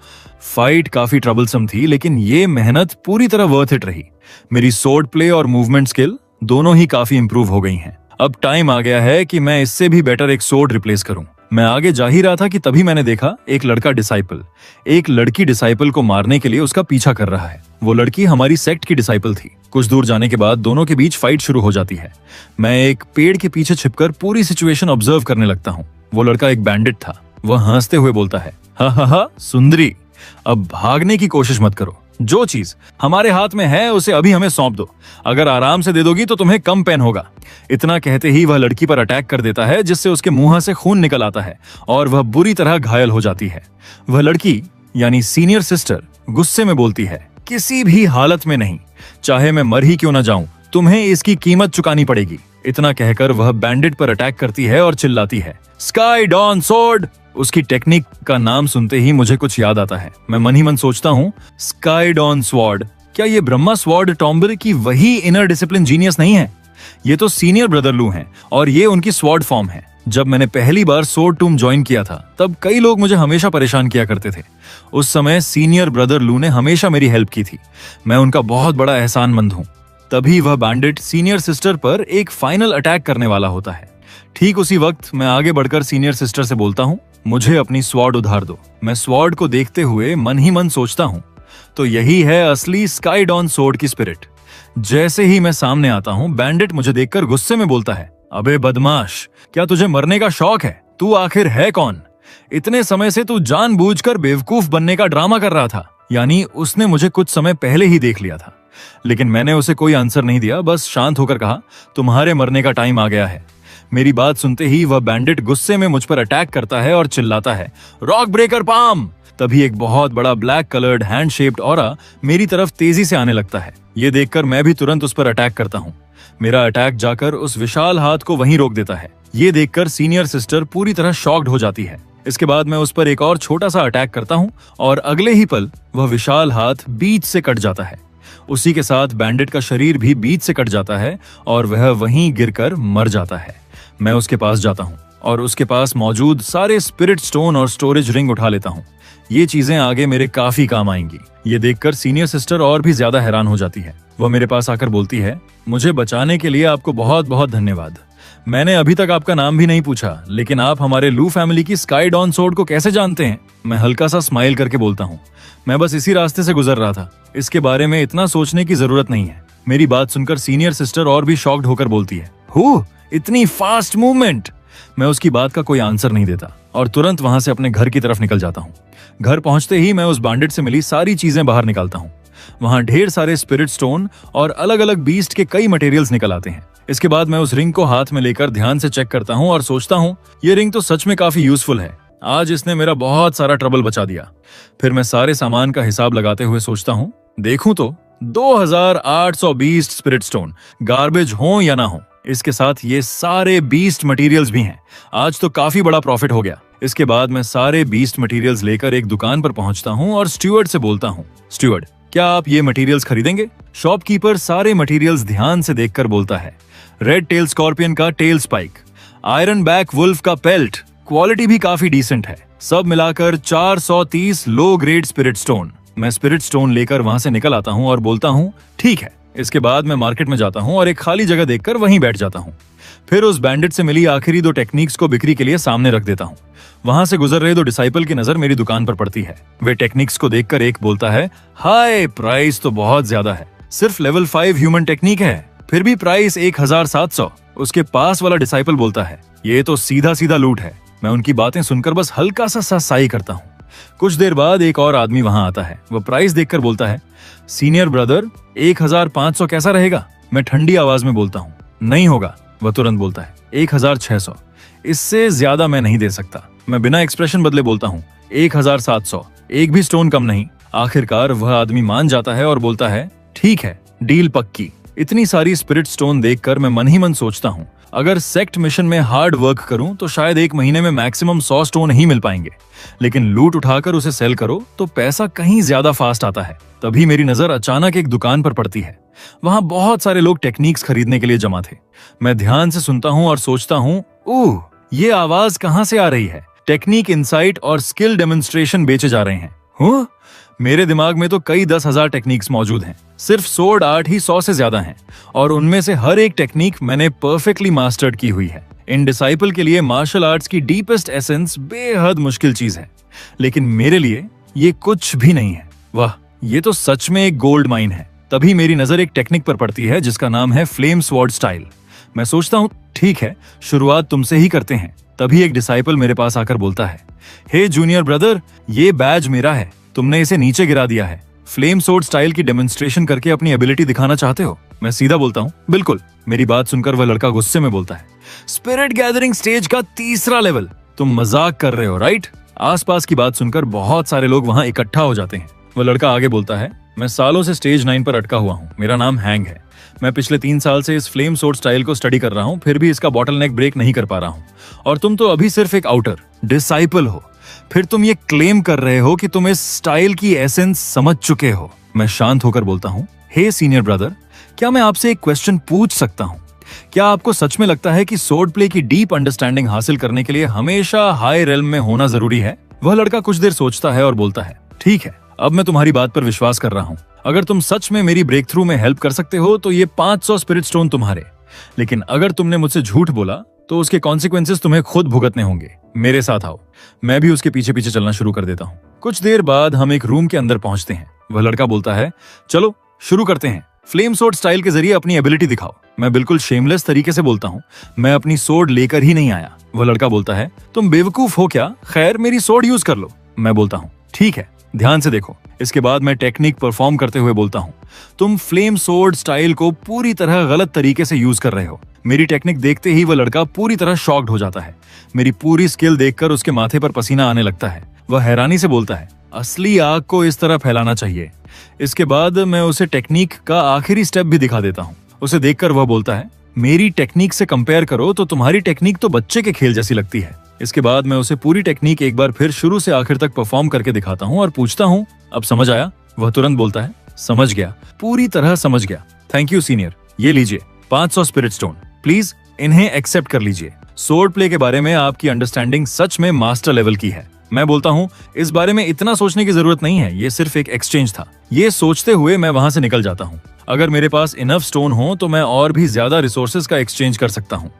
फाइट काफी ट्रबलसम थी लेकिन ये मेहनत पूरी तरह वर्थ इट रही। मेरी सोर्ड प्ले और मूवमेंट स्किल दोनों ही काफी इंप्रूव हो गई हैं। अब टाइम आ गया है कि मैं इससे भी बेटर एक सोर्ड रिप्लेस करूं। मैं आगे जा ही रहा था कि तभी मैंने देखा एक लड़की डिसाइपल को मारने के लिए उसका पीछा कर रहा है। वो लड़की हमारी सेक्ट की डिसाइपल थी। कुछ दूर जाने के बाद दोनों के बीच फाइट शुरू हो जाती है। मैं एक पेड़ के पीछे छिपकर पूरी सिचुएशन ऑब्जर्व करने लगता हूँ। वो लड़का एक बैंडिट था। वह हंसते हुए बोलता है, हा हा हा सुंदरी, अब भागने की कोशिश मत करो। जो चीज हमारे हाथ में है उसे अभी हमें सौंप दो। अगर आराम से दे दोगी तो तुम्हें कम पेन होगा। इतना कहते ही वह लड़की पर अटैक कर देता है, जिससे उसके मुंह से खून निकल आता है और वह बुरी तरह घायल हो जाती है। वह लड़की यानी सीनियर सिस्टर गुस्से में बोलती है, किसी भी हालत में नहीं, चाहे मैं मर ही क्यों ना जाऊं, तुम्हें इसकी कीमत चुकानी पड़ेगी। इतना कहकर वह बैंडिट पर अटैक करती है और चिल्लाती है, स्काई डॉन स्वॉर्ड। उसकी टेक्निक का नाम सुनते ही मुझे कुछ याद आता है। मैं मन ही मन सोचता हूँ, स्काई डॉन स्वॉर्ड, क्या ये ब्रह्मा स्वॉर्ड टॉम्बरे की वही इनर डिसिप्लिन जीनियस नहीं है? ये तो सीनियर ब्रदर लू हैं और ये उनकी स्वॉर्ड फॉर्म है। जब मैंने पहली बार स्वॉर्ड टूम ज्वाइन किया था तब कई लोग मुझे हमेशा परेशान किया करते थे। उस समय सीनियर ब्रदर लू ने हमेशा मेरी हेल्प की थी। मैं उनका बहुत बड़ा एहसानमंद हूँ। तभी वह बैंडिट सीनियर सिस्टर पर एक फाइनल अटैक करने वाला होता है। ठीक उसी वक्त मैं आगे बढ़कर सीनियर सिस्टर से बोलता हूँ, मुझे अपनी स्वॉर्ड उधार दो। मैं स्वॉर्ड को देखते हुए मन ही मन सोचता हूँ, तो यही है असली स्काई डॉन स्वॉर्ड की स्पिरिट। जैसे ही मैं सामने आता हूँ, बैंडिट मुझे देखकर गुस्से में बोलता है, अबे बदमाश, क्या तुझे मरने का शौक है? तू आखिर है कौन? इतने समय से तू जानबूझकर बेवकूफ बनने का ड्रामा कर रहा था। यानी उसने मुझे कुछ समय पहले ही देख लिया था। लेकिन मैंने उसे कोई आंसर नहीं दिया, बस शांत होकर कहा, तुम्हारे मरने का टाइम आ गया है। मेरी बात सुनते ही वह बैंडिट गुस्से में मुझ पर अटैक करता है और चिल्लाता है, रॉक ब्रेकर पाम। तभी एक बहुत बड़ा black coloured hand shaped aura मेरी तरफ तेजी से आने लगता है। ये देखकर मैं भी तुरंत उस पर अटैक करता हूँ। मेरा अटैक जाकर उस विशाल हाथ को वहीं रोक देता है। ये देखकर सीनियर सिस्टर पूरी तरह शॉक्ड हो जाती है। इसके बाद मैं उस पर एक और छोटा सा अटैक करता हूँ और अगले ही पल वह विशाल हाथ बीच से कट जाता है। उसी के साथ बैंडिट का शरीर भी बीच से कट जाता है और वह वहीं गिरकर मर जाता है। मैं उसके पास जाता हूँ और उसके पास मौजूद सारे स्पिरिट स्टोन और स्टोरेज रिंग उठा लेता हूँ। ये चीजें आगे मेरे काफी काम आएंगी। ये देखकर सीनियर सिस्टर और भी ज्यादा हैरान हो जाती है। वह मेरे पास आकर बोलती है, मुझे बचाने के लिए आपको बहुत बहुत धन्यवाद। मैंने अभी तक आपका नाम भी नहीं पूछा, लेकिन आप हमारे लू फैमिली की स्काई डॉन स्वॉर्ड को कैसे जानते हैं? मैं हल्का सा स्माइल करके बोलता हूँ, मैं बस इसी रास्ते से गुजर रहा था। इसके बारे में इतना सोचने की जरूरत नहीं है। मेरी बात सुनकर सीनियर सिस्टर और भी शॉक्ड होकर बोलती है, हो इतनी फास्ट मूवमेंट। मैं उसकी बात का कोई आंसर नहीं देता और तुरंत वहां से अपने घर की तरफ निकल जाता हूँ। घर पहुंचते ही मैं उस बैंडिट से मिली सारी चीजें बाहर निकालता हूँ। वहां ढेर सारे स्पिरिट स्टोन और अलग अलग बीस्ट के कई मटेरियल्स निकल आते हैं। इसके बाद मैं उस रिंग को हाथ में लेकर ध्यान से चेक करता हूँ और सोचता हूँ, ये रिंग तो सच में काफी यूजफुल है। आज इसने मेरा बहुत सारा ट्रबल बचा दिया। फिर मैं सारे सामान का हिसाब लगाते हुए सोचता हूँ, देखूं तो 2820 स्पिरिट स्टोन, गार्बेज हो या ना हो, इसके साथ ये सारे बीस्ट मटेरियल्स भी हैं। आज तो काफी बड़ा प्रॉफिट हो गया। इसके बाद मैं सारे बीस्ट मटेरियल्स लेकर एक दुकान पर पहुंचता हूं और स्टूवर्ड से बोलता हूं, स्टूवर्ड, क्या आप ये मटेरियल्स खरीदेंगे? शॉपकीपर सारे मटेरियल्स ध्यान से देखकर बोलता है, रेड टेल स्कॉर्पियन का tail spike, iron back wolf का पेल्ट, क्वालिटी भी काफी डिसेंट है, सब मिलाकर 430 लो ग्रेड स्पिरिट स्टोन। मैं स्पिरिट स्टोन लेकर वहां से निकल आता हूं और बोलता हूं, ठीक है। इसके बाद मैं मार्केट में जाता हूं और एक खाली जगह देखकर वहीं बैठ जाता हूं। फिर उस बैंडिट से मिली आखिरी 2 टेक्निक्स को बिक्री के लिए सामने रख देता हूं। वहां से गुजर रहे 2 डिसाइपल की नजर मेरी दुकान पर पड़ती है। वे टेक्निक्स को देखकर एक बोलता है, हाय, प्राइस तो बहुत ज्यादा है, सिर्फ लेवल 5 ह्यूमन टेक्निक है, फिर भी प्राइस 1700। उसके पास वाला डिसाइपल बोलता है, ये तो सीधा सीधा लूट है। मैं उनकी बातें सुनकर बस हल्का सा साई करता हूँ। कुछ देर बाद एक और आदमी वहां आता है। वह प्राइस देखकर बोलता है, सीनियर ब्रदर, 1500 कैसा रहेगा? मैं ठंडी आवाज में बोलता हूँ, नहीं होगा। वह तुरंत बोलता है, 1600, इससे ज्यादा मैं नहीं दे सकता। मैं बिना एक्सप्रेशन बदले बोलता हूँ, 1700, एक भी स्टोन कम नहीं। आखिरकार वह आदमी मान जाता है और बोलता है, ठीक है, डील पक्की। इतनी सारी स्पिरिट स्टोन देखकर मैं मन ही मन सोचता हूँ, अगर सेक्ट मिशन में हार्ड वर्क करूं तो शायद 1 महीने में मैक्सिमम 100 स्टोन ही मिल पाएंगे, लेकिन लूट उठाकर उसे सेल करो तो पैसा कहीं ज्यादा फास्ट आता है। तभी मेरी नजर अचानक एक दुकान पर पड़ती है। वहां बहुत सारे लोग टेक्निक्स खरीदने के लिए जमा थे। मैं ध्यान से सुनता हूं और सोचता हूं, ओह, ये आवाज कहां से आ रही है? टेक्निक इंसाइट और स्किल डेमोन्स्ट्रेशन बेचे जा रहे हैं। मेरे दिमाग में तो कई 10,000 टेक्निक्स मौजूद हैं। सिर्फ स्वॉर्ड आर्ट ही 100 से ज्यादा हैं और उनमें से हर एक टेक्निक मैंने परफेक्टली मास्टर्ड की हुई है। इन डिसाइपल के लिए मार्शल आर्ट्स की डीपेस्ट एसेंस बेहद मुश्किल चीज है, लेकिन मेरे लिए ये कुछ भी नहीं है। वाह, ये तो सच में एक गोल्ड माइन है। तभी मेरी नजर एक टेक्निक पर पड़ती है जिसका नाम है फ्लेम स्वॉर्ड स्टाइल। मैं सोचता हूँ, ठीक है, शुरुआत तुमसे ही करते हैं। तभी एक डिसाइपल मेरे पास आकर बोलता है, हे जूनियर ब्रदर, ये बैज मेरा है, तुमने इसे नीचे गिरा दिया है। फ्लेम स्वॉर्ड स्टाइल की डेमोन्स्ट्रेशन करके अपनी एबिलिटी दिखाना चाहते हो? मैं सीधा बोलता हूँ, बिल्कुल। मेरी बात सुनकर वह लड़का गुस्से में बोलता है, स्पिरिट गैदरिंग स्टेज का 3रा लेवल, तुम मजाक कर रहे हो, राइट? आसपास की बात सुनकर बहुत सारे लोग वहां इकट्ठा हो जाते हैं। वह लड़का आगे बोलता है, मैं सालों से स्टेज 9 पर अटका हुआ हूँ। मेरा नाम हैंग है। मैं पिछले 3 साल से इस फ्लेम सोर्ड स्टाइल को स्टडी कर रहा हूँ, फिर भी इसका बॉटलनेक ब्रेक नहीं कर पा रहा हूँ। और तुम तो अभी सिर्फ एक आउटर डिसाइपल हो, फिर तुम ये क्लेम कर रहे हो कि तुम इस स्टाइल की एसेंस समझ चुके हो। मैं शांत होकर बोलता हूँ, हे सीनियर ब्रदर, क्या मैं आपसे एक क्वेश्चन पूछ सकता हूँ? क्या आपको सच में लगता है कि सोर्ड प्ले की डीप अंडरस्टैंडिंग हासिल करने के लिए हमेशा हाई रेल्म में होना जरूरी है? वह लड़का कुछ देर सोचता है और बोलता है, ठीक है, अब मैं तुम्हारी बात पर विश्वास कर रहा हूँ। अगर तुम सच में मेरी ब्रेक थ्रू में हेल्प कर सकते हो तो ये 500 स्पिरिट स्टोन तुम्हारे। लेकिन अगर तुमने मुझसे झूठ बोला तो उसके कॉन्सिक्वेंसेस तुम्हें खुद भुगतने होंगे। मेरे साथ आओ। मैं भी उसके पीछे पीछे चलना शुरू कर देता हूँ। कुछ देर बाद हम एक रूम के अंदर पहुंचते हैं। वह लड़का बोलता है, चलो शुरू करते हैं। फ्लेम सोर्ड स्टाइल के जरिए अपनी एबिलिटी दिखाओ। मैं बिल्कुल शेमलेस तरीके से बोलता हूँ, मैं अपनी सोर्ड लेकर ही नहीं आया। वह लड़का बोलता है, तुम बेवकूफ हो क्या? खैर, मेरी सोर्ड यूज कर लो। मैं बोलता हूँ, ठीक है, ध्यान से देखो। इसके बाद मैं टेक्निक परफॉर्म करते हुए बोलता हूँ, तुम फ्लेम सोर्ड स्टाइल को पूरी तरह गलत तरीके से यूज कर रहे हो। मेरी टेक्निक देखते ही वह लड़का पूरी तरह शॉक्ड हो जाता है। मेरी पूरी स्किल देखकर उसके माथे पर पसीना आने लगता है। वह हैरानी से बोलता है, असली आग को इस तरह फैलाना चाहिए। इसके बाद मैं उसे टेक्निक का आखिरी स्टेप भी दिखा देता हूँ। उसे देखकर वह बोलता है, मेरी टेक्निक से कंपेयर करो तो तुम्हारी टेक्निक तो बच्चे के खेल जैसी लगती है। इसके बाद मैं उसे पूरी टेक्निक एक बार फिर शुरू से आखिर तक परफॉर्म करके दिखाता हूँ और पूछता हूँ, अब समझ आया? वह तुरंत बोलता है, समझ गया, पूरी तरह समझ गया। Thank you senior. ये लीजिए 500 स्पिरिट स्टोन, प्लीज इन्हें एक्सेप्ट कर लीजिए। सोर्ड प्ले के बारे में आपकी अंडरस्टैंडिंग सच में मास्टर लेवल की है। मैं बोलता हूँ, इस बारे में इतना सोचने की जरूरत नहीं है, ये सिर्फ एक एक्सचेंज था। ये सोचते हुए मैं वहां से निकल जाता हूँ। अगर मेरे पास इनफ स्टोन हो तो मैं और भी ज्यादा रिसोर्सेज का एक्सचेंज कर सकता हूँ।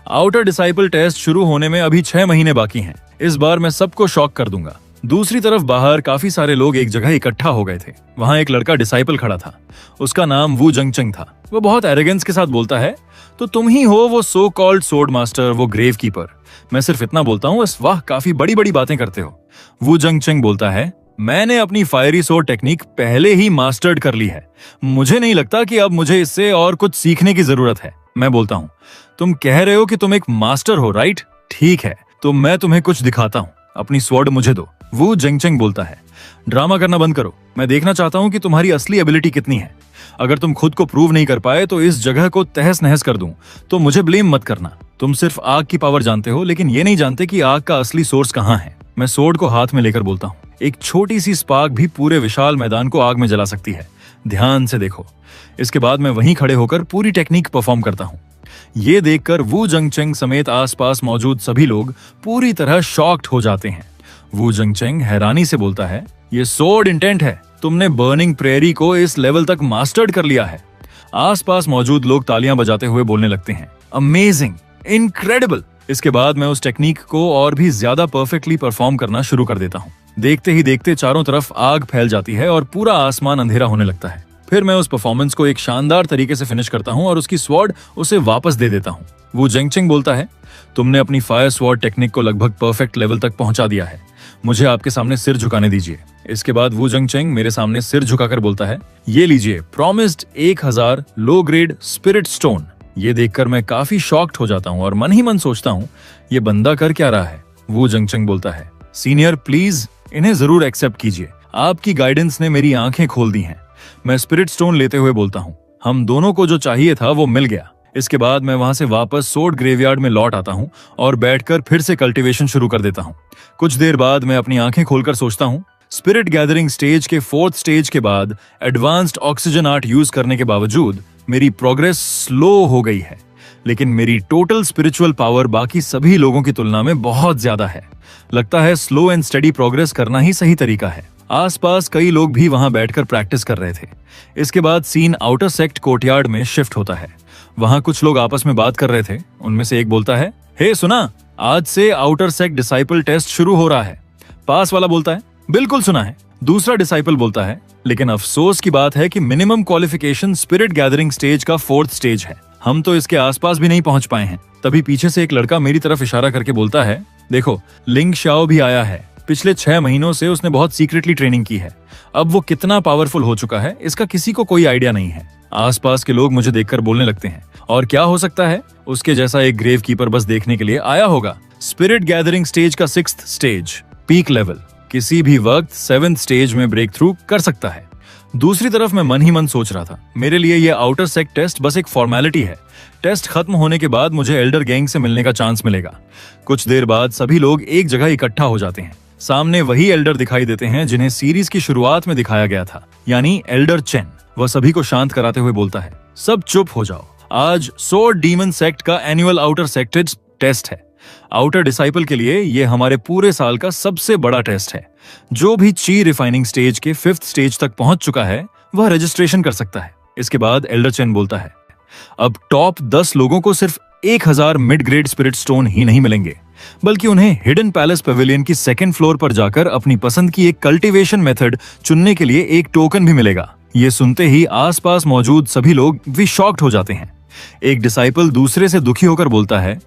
आउटर डिसाइपल टेस्ट शुरू होने में अभी 6 महीने बाकी हैं। इस बार मैं सबको शॉक कर दूंगा। दूसरी तरफ बाहर काफी सारे लोग एक जगह इकट्ठा हो गए थे। वहां एक लड़का डिसाइपल खड़ा था। उसका नाम वू जंगचंग था। वो बहुत एरोगेंस के साथ बोलता है, तो तुम ही हो वो सो कॉल्ड सोर्ड मास्टर, वो ग्रेव कीपर। मैं सिर्फ इतना बोलता हूँ, वाह, काफी बड़ी बड़ी बातें करते हो। वू जंगचंग बोलता है, मैंने अपनी फायरी सोर्ड टेक्निक पहले ही मास्टर्ड कर ली है। मुझे नहीं लगता कि अब मुझे इससे और कुछ सीखने की जरूरत है। मैं बोलता हूँ, तुम कह रहे हो कि तुम एक मास्टर हो, राइट? ठीक है, तो मैं तुम्हें कुछ दिखाता हूँ। अपनी स्वॉर्ड मुझे दो। वू जंगचंग बोलता है, ड्रामा करना बंद करो। मैं देखना चाहता हूँ कि तुम्हारी असली एबिलिटी कितनी है। अगर तुम खुद को प्रूव नहीं कर पाए तो इस जगह को तहस नहस कर दूं, तो मुझे ब्लेम मत करना। तुम सिर्फ आग की पावर जानते हो, लेकिन ये नहीं जानते कि आग का असली सोर्स कहाँ है। मैं सोर्ड को हाथ में लेकर बोलता हूँ, एक छोटी सी स्पार्क भी पूरे विशाल मैदान को आग में जला सकती है। ध्यान से देखो। इसके बाद मैं वहीं खड़े होकर पूरी टेक्निक परफॉर्म करता हूँ। ये देखकर वू जंगचंग समेत आसपास मौजूद सभी लोग पूरी तरह शॉक्ड हो जाते हैं। वू जंगचंग हैरानी से बोलता है, ये सोर्ड इंटेंट है। तुमने बर्निंग प्रेरी को इस लेवल तक मास्टर्ड कर लिया है। आसपास मौजूद लोग तालियां बजाते हुए बोलने लगते हैं, अमेजिंग, इनक्रेडिबल। इसके बाद मैं उस टेक्निक को और भी ज्यादा परफेक्टली परफॉर्म करना शुरू कर देता हूँ। देखते ही देखते चारों तरफ आग फैल जाती है और पूरा आसमान अंधेरा होने लगता है। फिर मैं उस परफॉर्मेंस को एक शानदार तरीके से फिनिश करता हूँ और उसकी स्वॉर्ड उसे वापस दे देता हूँ। वो जंगचंग बोलता है, तुमने अपनी फायर स्वॉर्ड टेक्निक को लगभग परफेक्ट लेवल तक पहुंचा दिया है। मुझे आपके सामने सिर झुकाने दीजिए। इसके बाद वू जंगचंग मेरे सामने सिर झुकाकर बोलता है, ये लीजिए प्रॉमिस्ड 1000 लो ग्रेड स्पिरिट स्टोन। ये देखकर मैं काफी शॉक्ड हो जाता हूँ और मन ही मन सोचता हूँ, ये बंदा कर क्या रहा है? वू जंगचंग बोलता है, सीनियर प्लीज इन्हें जरूर एक्सेप्ट कीजिए। आपकी गाइडेंस ने मेरी आंखें खोल दी हैं। मैं स्पिरिट स्टोन लेते हुए बोलता हूँ, हम दोनों को जो चाहिए था वो मिल गया। इसके बाद मैं वहां से वापस सोर्ड ग्रेवयार्ड में लौट आता हूँ और बैठकर फिर से कल्टीवेशन शुरू कर देता हूँ। कुछ देर बाद मैं अपनी आंखें खोलकर सोचता हूँ, स्पिरिट गैदरिंग स्टेज के 4th स्टेज के बाद एडवांस्ड ऑक्सीजन आर्ट यूज करने के बावजूद मेरी प्रोग्रेस स्लो हो गई है, लेकिन मेरी टोटल स्पिरिचुअल पावर बाकी सभी लोगों की तुलना में बहुत ज्यादा है। लगता है स्लो एंड स्टडी प्रोग्रेस करना ही सही तरीका है। आसपास कई लोग भी वहां बैठकर प्रैक्टिस कर रहे थे। इसके बाद सीन आउटर सेक्ट कोर्टयार्ड में शिफ्ट होता है। वहां कुछ लोग आपस में बात कर रहे थे। उनमें से एक बोलता है, हे सुना, आज से आउटर सेक्ट डिसाइपल टेस्ट शुरू हो रहा है। पास वाला बोलता है, बिल्कुल सुना है। दूसरा डिसाइपल बोलता है, लेकिन अफसोस की बात है कि minimum qualification spirit gathering stage का 4th स्टेज है। हम तो इसके आसपास भी नहीं पहुंच पाए हैं। तभी पीछे से एक लड़का मेरी तरफ इशारा करके बोलता है, देखो लिंग शाओ भी आया है। पिछले 6 महीनों से उसने बहुत सीक्रेटली ट्रेनिंग की है। अब वो कितना पावरफुल हो चुका है इसका किसी को कोई आइडिया नहीं है। आसपास के लोग मुझे देखकर बोलने लगते हैं, और क्या हो सकता है, उसके जैसा एक ग्रेव कीपर बस देखने के लिए आया होगा। स्पिरिट गैदरिंग स्टेज का 6th स्टेज, पीक लेवल, किसी भी वक्त 7th स्टेज में ब्रेक थ्रू कर सकता है। दूसरी तरफ मैं मन ही मन सोच रहा था, मेरे लिए ये आउटर सेक्ट टेस्ट बस एक फॉर्मेलिटी है। टेस्ट खत्म होने के बाद मुझे एल्डर गैंग से मिलने का चांस मिलेगा। कुछ देर बाद सभी लोग एक जगह इकट्ठा हो जाते हैं। सामने वही एल्डर दिखाई देते हैं जिन्हें सीरीज की शुरुआत में दिखाया गया था, यानी एल्डर चेन। वह सभी को शांत कराते हुए बोलता है, सब चुप हो जाओ, आज सोर्ड डीमन सेक्ट का एनुअल आउटर सेक्टेड टेस्ट है। आउटर डिसाइपल के लिए ये हमारे पूरे साल का सबसे बड़ा टेस्ट है। जो भी ची रिफाइनिंग स्टेज के 5th स्टेज तक पहुंच चुका है वह रजिस्ट्रेशन कर सकता है। इसके बाद एल्डर चेन बोलता है, अब टॉप 10 लोगों को सिर्फ 1000 मिड ग्रेड स्पिरिट स्टोन ही नहीं मिलेंगे, बल्कि उन्हें हिडन पैलेस पेविलियन की 2nd फ्लोर पर जाकर अपनी पसंद की एक कल्टीवेशन मेथड चुनने के लिए एक टोकन भी मिलेगा। ये सुनते ही आसपास मौजूद सभी लोग भी शॉक्ड हो जाते हैं। एक डिसाइपल दूसरे से दुखी होकर बोलता है,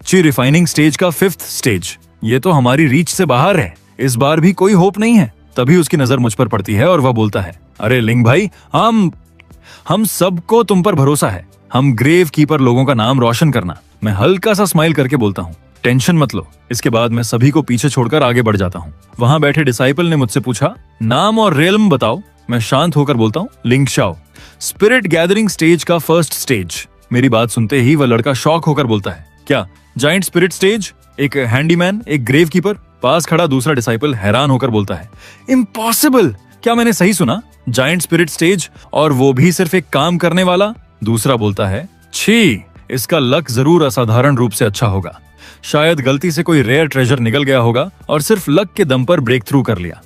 ची रिफाइनिंग स्टेज का 5th स्टेज, ये तो हमारी रीच से बाहर है, इस बार भी कोई होप नहीं है। तभी उसकी नजर मुझ पर पड़ती है और वह बोलता है, अरे लिंग भाई, हम सबको तुम पर भरोसा है, हम ग्रेव कीपर लोगों का नाम रोशन करना। मैं हल्का सा स्माइल करके बोलता हूँ, टेंशन मत लो। इसके बाद मैं सभी को पीछे छोड़कर आगे बढ़ जाता हूँ। वहां बैठे डिसाइपल ने मुझसे पूछा, नाम और रेल्म बताओ। मैं शांत होकर बोलता हूँ, लिंग शाओ, स्पिरिट गैदरिंग स्टेज का 1st स्टेज। मेरी बात सुनते ही वह लड़का शॉक होकर बोलता है, क्या जाइंट स्पिरिट स्टेज? एक हैंडीमैन, एक ग्रेव कीपर? पास खड़ा दूसरा डिसाइपल हैरान होकर बोलता है, इम्पॉसिबल, क्या मैंने सही सुना? जाइंट स्पिरिट स्टेज, और वो भी सिर्फ एक काम करने वाला? दूसरा बोलता है, छी, इसका लक जरूर असाधारण रूप से अच्छा होगा। शायद गलती से कोई रेयर ट्रेजर निकल गया होगा और सिर्फ लक के दम पर ब्रेक थ्रू कर लिया।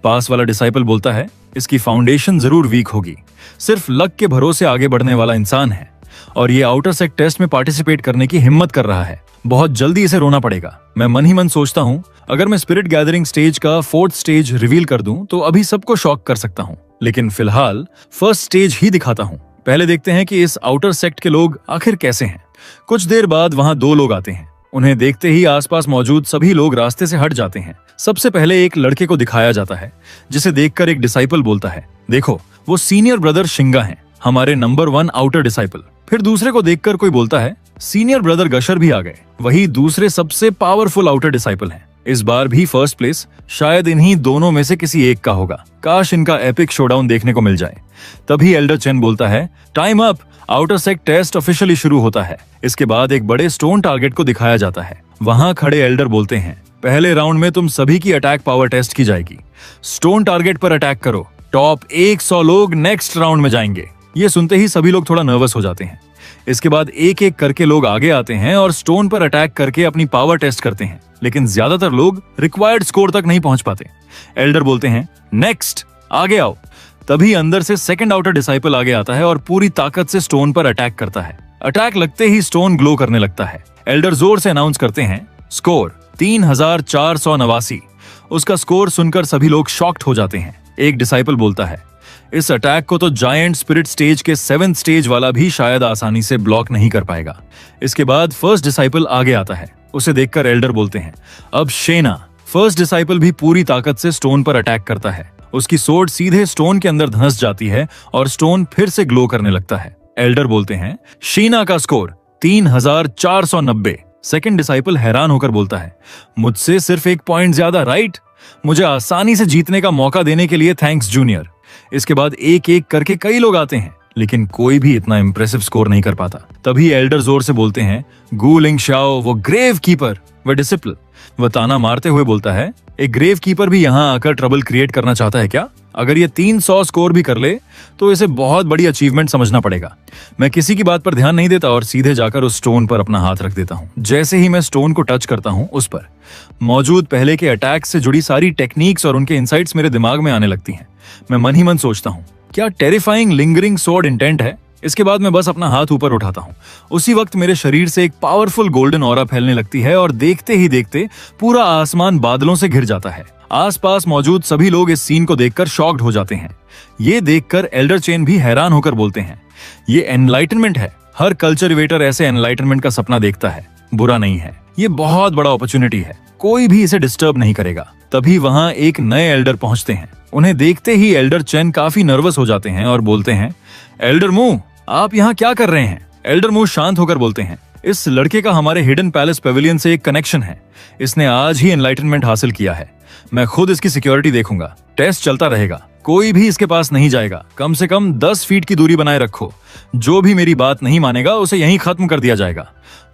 पास वाला डिसाइपल बोलता है, इसकी फाउंडेशन जरूर वीक होगी, सिर्फ लक के भरोसे आगे बढ़ने वाला इंसान है और ये आउटर सेक्ट टेस्ट में पार्टिसिपेट करने की हिम्मत कर रहा है, बहुत जल्दी इसे रोना पड़ेगा। मैं मन ही मन सोचता हूँ, अगर मैं स्पिरिट गैदरिंग स्टेज का 4th स्टेज रिवील कर दूं तो अभी सबको शॉक कर सकता हूँ, लेकिन फिलहाल 1st स्टेज ही दिखाता हूँ। पहले देखते हैं कि इस आउटर सेक्ट के लोग आखिर कैसे हैं। कुछ देर बाद वहां 2 लोग आते हैं। उन्हें देखते ही आसपास मौजूद सभी लोग रास्ते से हट जाते हैं। सबसे पहले एक लड़के को दिखाया जाता है, जिसे देखकर एक डिसाइपल बोलता है, देखो वो सीनियर ब्रदर शिंगा हैं, हमारे नंबर 1 आउटर डिसाइपल। फिर दूसरे को देखकर कोई बोलता है, सीनियर ब्रदर गशर भी आ गए, वही दूसरे सबसे पावरफुल आउटर डिसाइपल हैं। इस बार भी 1st प्लेस शायद इन्हीं दोनों में से किसी एक का होगा। काश इनका एपिक शोडाउन देखने को मिल जाए। तभी एल्डर चेन बोलता है, time up, outer sect test officially शुरू होता है। इसके बाद एक बड़े स्टोन टारगेट को दिखाया जाता है। वहां खड़े एल्डर बोलते हैं, पहले राउंड में तुम सभी की अटैक पावर टेस्ट की जाएगी, स्टोन टारगेट पर अटैक करो, टॉप 100 लोग नेक्स्ट राउंड में जाएंगे। ये सुनते ही सभी लोग थोड़ा नर्वस हो जाते हैं। इसके बाद एक एक करके लोग आगे आते हैं और स्टोन पर अटैक करके अपनी पावर टेस्ट करते हैं, लेकिन ज्यादातर लोग रिक्वायर्ड स्कोर तक नहीं पहुंच पाते। एल्डर बोलते हैं, नेक्स्ट, आगे आओ। तभी अंदर से 2nd आउटर डिसाइपल आगे आता है और पूरी ताकत से स्टोन पर अटैक करता है। अटैक लगते ही स्टोन ग्लो करने लगता है। एल्डर जोर से अनाउंस करते हैं, स्कोर 3489। उसका स्कोर सुनकर सभी लोग शॉक्ड हो जाते हैं। एक डिसाइपल बोलता है, इस अटैक को तो जायंट स्पिरिट स्टेज के 7th स्टेज वाला भी शायद आसानी से ब्लॉक नहीं कर पाएगा। इसके बाद 1st डिसाइपल आगे आता है। उसे देखकर एल्डर बोलते हैं, अब शेना। 1st डिसाइपल भी पूरी ताकत से स्टोन पर अटैक करता है। उसकी सोर्ड सीधे स्टोन के अंदर धंस जाती है और स्टोन फिर से ग्लो करने लगता है। एल्डर बोलते हैं, शीना का स्कोर 3490। 2nd डिसाइपल हैरान होकर बोलता है, मुझसे सिर्फ 1 पॉइंट ज्यादा, राइट? मुझे आसानी से जीतने का मौका देने के लिए थैंक्स जूनियर। इसके बाद एक एक करके कई लोग आते हैं, लेकिन कोई भी इतना इंप्रेसिव स्कोर नहीं कर पाता। तभी एल्डर जोर से बोलते हैं, गू लिंग शाओ, वो ग्रेव कीपर, वो डिसिप्लिन। वह ताना मारते हुए बोलता है, एक ग्रेव कीपर भी यहाँ आकर ट्रबल क्रिएट करना चाहता है क्या? अगर ये 300 स्कोर भी कर ले तो इसे बहुत बड़ी अचीवमेंट समझना पड़ेगा। मैं किसी की बात पर ध्यान नहीं देता और सीधे जाकर उस स्टोन पर अपना हाथ रख देता हूँ। जैसे ही मैं स्टोन को टच करता हूँ, उस पर मौजूद पहले के अटैक से जुड़ी सारी टेक्निक्स और उनके इंसाइट्स मेरे दिमाग में आने लगती हैं। मैं मन ही मन सोचता हूँ, क्या टेरिफाइंग लिंगरिंग स्वॉर्ड इंटेंट है? इसके बाद मैं बस अपना हाथ ऊपर उठाता हूँ। उसी वक्त मेरे शरीर से एक पावरफुल गोल्डन ऑरा फैलने लगती है और देखते ही देखते पूरा आसमान बादलों से घिर जाता है। आसपास मौजूद सभी लोग इस सीन को देखकर शॉक्ड हो जाते हैं। ये देखकर एल्डर चेन भी हैरान होकर बोलते हैं, ये एनलाइटनमेंट है। हर कल्चरिवेटर ऐसे एनलाइटनमेंट का सपना देखता है। बुरा नहीं है, ये बहुत बड़ा अपॉर्चुनिटी है, कोई भी इसे डिस्टर्ब नहीं करेगा। तभी वहां एक नए एल्डर पहुंचते हैं। उन्हें देखते ही एल्डर चेन काफी नर्वस हो जाते हैं और बोलते हैं, एल्डर मू, आप यहाँ क्या कर रहे हैं? एल्डर मू शांत होकर बोलते हैं, इस लड़के का हमारे हिडन पैलेस पेविलियन से एक कनेक्शन है। इसने आज ही एनलाइटनमेंट हासिल किया है। मैं खुद इसकी सिक्योरिटी देखूंगा। टेस्ट चलता रहेगा, कोई भी इसके पास नहीं जाएगा। कम से कम 10 फीट की दूरी बनाए रखो। जो भी मेरी बात नहीं मानेगा उसे यहीं खत्म कर दिया जाएगा।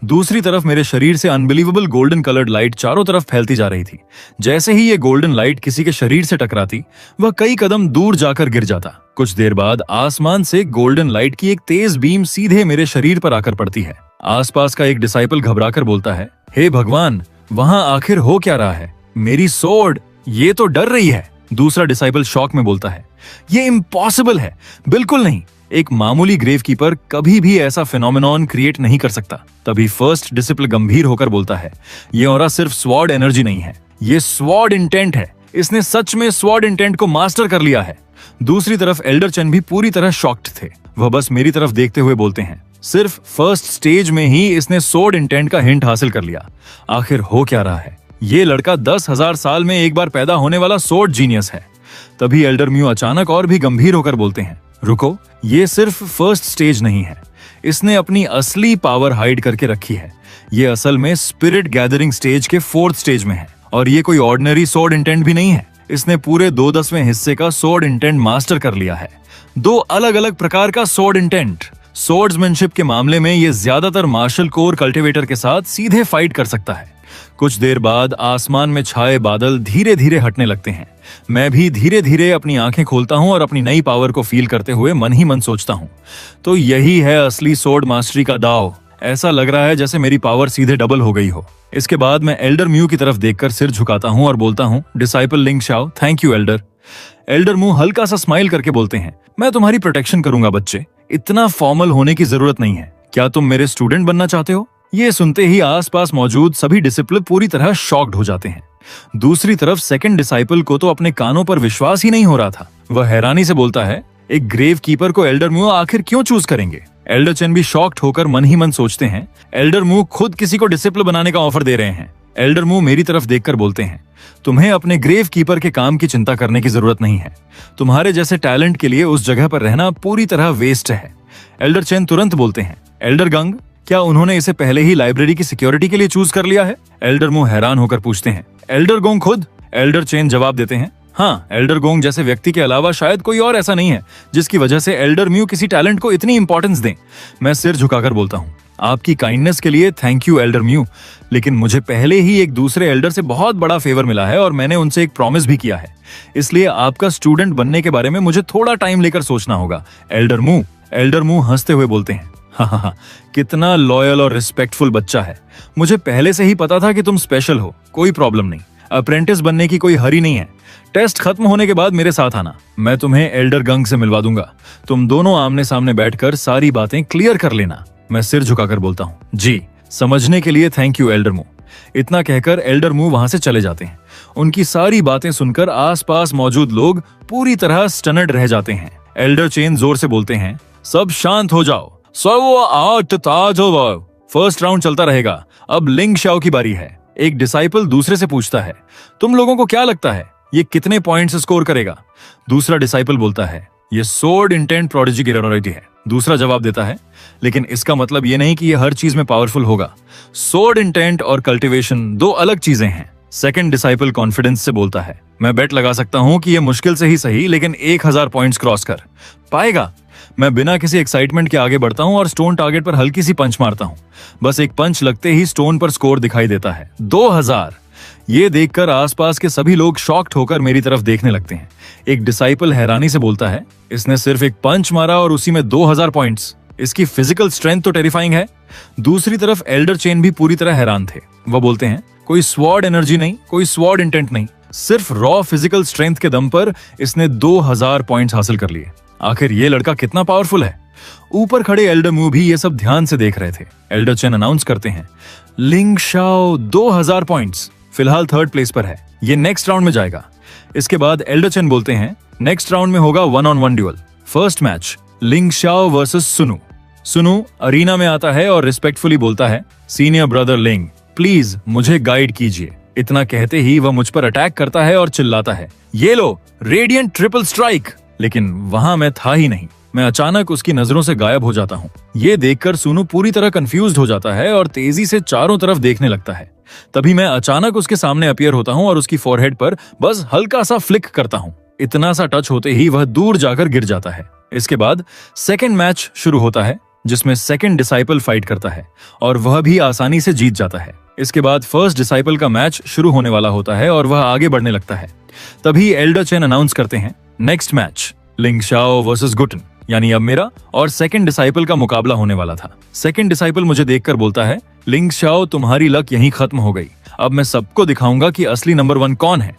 दूसरी तरफ मेरे शरीर से अनबिलीवेबल गोल्डन कलर्ड लाइट चारों तरफ फैलती जा रही थी। जैसे ही ये गोल्डन लाइट किसी के शरीर से टकराती, वह कई कदम दूर जाकर गिर जाता। कुछ देर बाद आसमान से गोल्डन लाइट की एक तेज बीम सीधे मेरे शरीर पर आकर पड़ती है। आसपास का एक डिसाइपल घबराकर बोलता है, हे भगवान, वहां आखिर हो क्या रहा है? मेरी सोर्ड, ये तो डर रही है। दूसरा डिसाइपल शॉक में बोलता है, ये इम्पॉसिबल है, बिल्कुल नहीं। एक मामूली ग्रेव कीपर कभी भी ऐसा फिनोमेनॉन क्रिएट नहीं कर सकता। तभी फर्स्ट डिसिपल गंभीर होकर बोलता है, ये ऑरा सिर्फ स्वॉर्ड एनर्जी नहीं है, ये स्वॉर्ड इंटेंट है। इसने सच में स्वॉर्ड इंटेंट को मास्टर कर लिया है। दूसरी तरफ एल्डर चेन भी पूरी तरह शॉक्ड थे। वह बस मेरी तरफ देखते हुए बोलते हैं, सिर्फ फर्स्ट स्टेज में ही इसने स्वॉर्ड इंटेंट का हिंट हासिल कर लिया। आखिर हो क्या रहा है? ये लड़का 10,000 साल में एक बार पैदा होने वाला स्वॉर्ड जीनियस है। तभी एल्डर म्यू अचानक और भी गंभीर होकर बोलते हैं, रुको, ये सिर्फ फर्स्ट स्टेज नहीं है, इसने अपनी असली पावर हाइड करके रखी है। ये असल में स्पिरिट गैदरिंग स्टेज के 4th स्टेज में है। और ये कोई ऑर्डिनरी स्वॉर्ड इंटेंट भी नहीं है। इसने पूरे 2/10वें हिस्से का स्वॉर्ड इंटेंट मास्टर कर लिया है। 2 अलग अलग प्रकार का स्वॉर्ड इंटेंट। स्वॉर्ड्समैनशिप के मामले में ये ज्यादातर मार्शल कोर कल्टिवेटर के साथ सीधे फाइट कर सकता है। कुछ देर बाद आसमान में छाए बादल धीरे धीरे हटने लगते हैं। मैं भी धीरे धीरे अपनी आंखें खोलता हूं और अपनी नई पावर को फील करते हुए मन ही मन सोचता हूं, तो यही है असली स्वॉर्ड मास्टरी का दाव। ऐसा लग रहा है जैसे मेरी पावर सीधे डबल हो गई हो। इसके बाद मैं एल्डर म्यू की तरफ देखकर सिर झुकाता हूं और बोलता हूं, disciple Ling Shao, thank you Elder. Elder mu हल्का सा स्माइल करके बोलते हैं, मैं तुम्हारी प्रोटेक्शन करूंगा बच्चे, इतना फॉर्मल होने की जरूरत नहीं है। क्या तुम मेरे स्टूडेंट बनना चाहते हो? ये सुनते ही आसपास मौजूद सभी डिसिपल पूरी तरह शॉक्ड हो जाते हैं। दूसरी तरफ सेकंड डिसाइपल को तो अपने कानों पर विश्वास ही नहीं हो रहा था। वह हैरानी से बोलता है, एक ग्रेव कीपर को एल्डर म्यू आखिर क्यों चूज करेंगे? एल्डर चेन भी शॉक्ड होकर मन ही मन सोचते हैं, एल्डर म्यू खुद किसी को डिसिपल बनाने का ऑफर दे रहे हैं। एल्डर म्यू मेरी तरफ देखकर बोलते हैं, तुम्हें अपने ग्रेव कीपर के काम की चिंता करने की जरूरत नहीं है। तुम्हारे जैसे टैलेंट के लिए उस जगह पर रहना पूरी तरह वेस्ट है। एल्डर चेन तुरंत बोलते हैं, एल्डर गंग, क्या उन्होंने इसे पहले ही लाइब्रेरी की सिक्योरिटी के लिए चूज कर लिया है? एल्डर म्यू हैरान होकर पूछते हैं, एल्डर गोंग खुद? एल्डर चेन जवाब देते हैं, हाँ, एल्डर गोंग जैसे व्यक्ति के अलावा शायद कोई और ऐसा नहीं है जिसकी वजह से एल्डर म्यू किसी टैलेंट को इतनी इंपॉर्टेंस दें। मैं सिर झुकाकर बोलता हूँ, आपकी काइंडनेस के लिए थैंक यू एल्डर म्यू, लेकिन मुझे पहले ही एक दूसरे एल्डर से बहुत बड़ा फेवर मिला है और मैंने उनसे एक प्रॉमिस भी किया है, इसलिए आपका स्टूडेंट बनने के बारे में मुझे थोड़ा टाइम लेकर सोचना होगा एल्डर म्यू। एल्डर म्यू हंसते हुए बोलते हैं, हाँ, कितना लॉयल और रिस्पेक्टफुल बच्चा है। मुझे पहले से ही पता था कि तुम स्पेशल हो, कोई प्रॉब्लम नहीं। अप्रेंटिस बनने की कोई हरी नहीं है। टेस्ट खत्म होने के बाद मेरे साथ आना, मैं तुम्हें एल्डर गंग से मिलवा दूंगा। तुम दोनों आमने सामने बैठकर सारी बातें क्लियर कर लेना। मैं सिर झुकाकर बोलता हूँ, जी, समझने के लिए थैंक यू एल्डर म्यू। इतना कहकर एल्डर म्यू वहां से चले जाते हैं। उनकी सारी बातें सुनकर आसपास मौजूद लोग पूरी तरह स्टनड रह जाते हैं। एल्डर चेन जोर से बोलते हैं, सब शांत हो जाओ, फर्स्ट राउंड चलता रहेगा। अब लिंग शाओ की बारी है। एक डिसाइपल दूसरे से पूछता है, तुम लोगों को क्या लगता है ये कितने पॉइंट्स स्कोर करेगा? दूसरा डिसाइपल बोलता है, ये स्वॉर्ड इंटेंट प्रोडिजी की रेनोरिटी है। दूसरा जवाब देता है, लेकिन इसका मतलब ये नहीं कि ये हर चीज में पावरफुल होगा। स्वॉर्ड इंटेंट और कल्टिवेशन 2 अलग चीजें हैं। सेकंड डिसाइपल कॉन्फिडेंस से बोलता है, मैं बेट लगा सकता हूं कि ये मुश्किल से ही सही लेकिन 1000 पॉइंट्स क्रॉस कर पाएगा। मैं बिना किसी एक्साइटमेंट के आगे बढ़ता हूं और स्टोन टारगेट पर हल्की सी पंच मारता हूं। बस एक पंच लगते ही स्टोन पर स्कोर दिखाई देता है 2000। ये देखकर आसपास के सभी लोग शॉक्ड होकर मेरी तरफ देखने लगते हैं। एक डिसाइपल हैरानी से बोलता है, इसने सिर्फ एक पंच मारा और उसी में 2000 पॉइंट्स। इसकी फिजिकल स्ट्रेंथ तो टेरिफाइंग है। दूसरी तरफ एल्डर चेन भी पूरी तरह हैरान थे। वह बोलते हैं, कोई स्वॉर्ड एनर्जी नहीं, कोई स्वॉर्ड इंटेंट नहीं, सिर्फ रॉ फिजिकल स्ट्रेंथ के दम पर इसने 2000 पॉइंट्स हासिल कर लिए। आखिर ये लड़का कितना पावरफुल है। ऊपर खड़े एल्डर म्यू भी ये सब ध्यान से देख रहे थे। एल्डर चेन अनाउंस करते हैं, लिंग शाओ 2000 पॉइंट्स, फिलहाल 3rd प्लेस पर है, ये नेक्स्ट राउंड में जाएगा। इसके बाद एल्डर चेन बोलते हैं, नेक्स्ट राउंड में होगा 1-on-1 ड्यूअल। फर्स्ट मैच लिंग शाओ वर्सेस सुनु। सुनु अरीना में आता है और रिस्पेक्टफुली बोलता है, सीनियर ब्रदर लिंग, प्लीज मुझे गाइड कीजिए। इतना कहते ही वह मुझ पर अटैक करता है और चिल्लाता है, ये लो रेडिएंट ट्रिपल स्ट्राइक। लेकिन वहां मैं था ही नहीं। मैं अचानक उसकी नजरों से गायब हो जाता हूँ। ये देखकर सुनु पूरी तरह कंफ्यूज्ड हो जाता है और तेजी से चारों तरफ देखने लगता है। तभी मैं अचानक उसके सामने अपीयर होता हूँ और उसकी फोरहेड पर बस हल्का सा फ्लिक करता हूँ। इतना सा टच होते ही वह दूर जाकर गिर जाता है। इसके बाद सेकंड मैच शुरू होता है जिसमें सेकंड डिसाइपल फाइट करता है और वह भी आसानी से जीत जाता है। इसके बाद फर्स्ट डिसाइपल का मैच शुरू होने वाला होता है और वह आगे बढ़ने लगता है। तभी एल्डर चेन अनाउंस करते हैं, नेक्स्ट मैच लिंग शाओ वर्सेस गुटन, यानी अब मेरा और सेकंड डिसाइपल का मुकाबला होने वाला था। सेकंड डिसाइपल मुझे देखकर बोलता है, लिंग शाओ तुम्हारी लक यहीं खत्म हो गई, अब मैं सबको दिखाऊंगा कि असली नंबर 1 कौन है।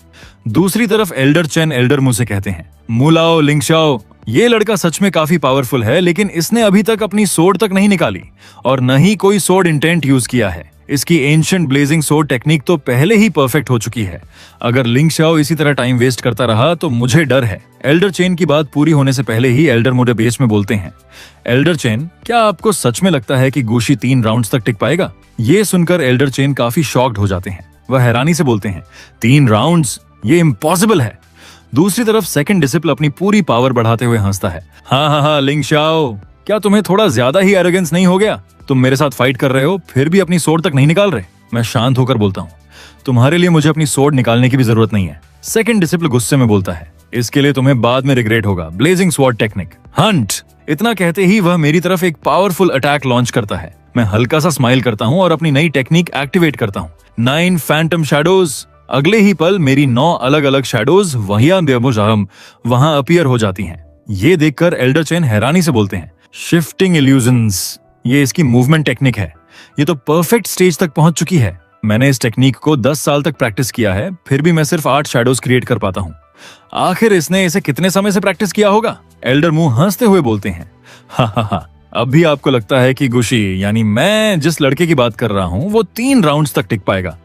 दूसरी तरफ एल्डर चेन एल्डर मुंह से कहते हैं, मुलाओ लिंग शाओ, ये लड़का सच में काफी पावरफुल है, लेकिन इसने अभी तक अपनी सोर्ड तक नहीं निकाली और न ही कोई सोर्ड इंटेंट यूज किया है। इसकी एंशिएंट ब्लेजिंग सोर्ड टेक्निक तो पहले ही परफेक्ट हो चुकी है। अगर लिंग शाओ इसी तरह टाइम वेस्ट करता रहा तो मुझे डर है। एल्डर चेन की बात पूरी होने से पहले ही एल्डर मुझे बेस में बोलते हैं, एल्डर चेन, क्या आपको सच में लगता है कि गुशी 3 राउंड्स तक टिक पाएगा? ये सुनकर एल्डर चेन काफी शॉक्ड हो जाते हैं। वह हैरानी से बोलते हैं, 3 राउंड्स? ये इम्पॉसिबल है। दूसरी तरफ सेकंड डिसिपल अपनी पूरी पावर बढ़ाते हुए हंसता है, हाँ, लिंग शाओ, क्या तुम्हें थोड़ा ज्यादा ही एरोगेंस नहीं हो गया? तुम मेरे साथ फाइट कर रहे हो फिर भी अपनी सोर्ड तक नहीं निकाल रहे। मैं शांत होकर बोलता हूँ, तुम्हारे लिए मुझे अपनी सोर्ड निकालने की भी जरूरत नहीं है। सेकंड डिसिपल गुस्से में बोलता है, इसके लिए तुम्हें बाद में रिग्रेट होगा, ब्लेजिंग स्वॉर्ड टेक्निक हंट। इतना कहते ही वह मेरी तरफ एक पावरफुल अटैक लॉन्च करता है। मैं हल्का सा स्माइल करता हूँ और अपनी नई टेक्निक एक्टिवेट करता हूँ, 9 फैंटम शैडोज। अगले ही पल मेरी 9 अलग अलग शैडोज वहां अपीयर हो जाती हैं। ये देखकर एल्डर चेन हैरानी से बोलते हैं, शिफ्टिंग इल्यूजन्स, ये इसकी मूवमेंट टेक्निक है। ये तो परफेक्ट स्टेज तक पहुंच चुकी है। मैंने इस टेक्निक को 10 साल तक प्रैक्टिस किया है, फिर भी मैं सिर्फ 8 शैडोज क्रिएट कर पाता हूँ। आखिर इसने इसे कितने समय से प्रैक्टिस किया होगा? एल्डर मुंह हंसते हुए बोलते हैं, हा, अब भी आपको लगता है कि गुशी, यानी मैं जिस लड़के की बात कर रहा हूँ, वो 3 राउंड्स तक टिक पाएगा।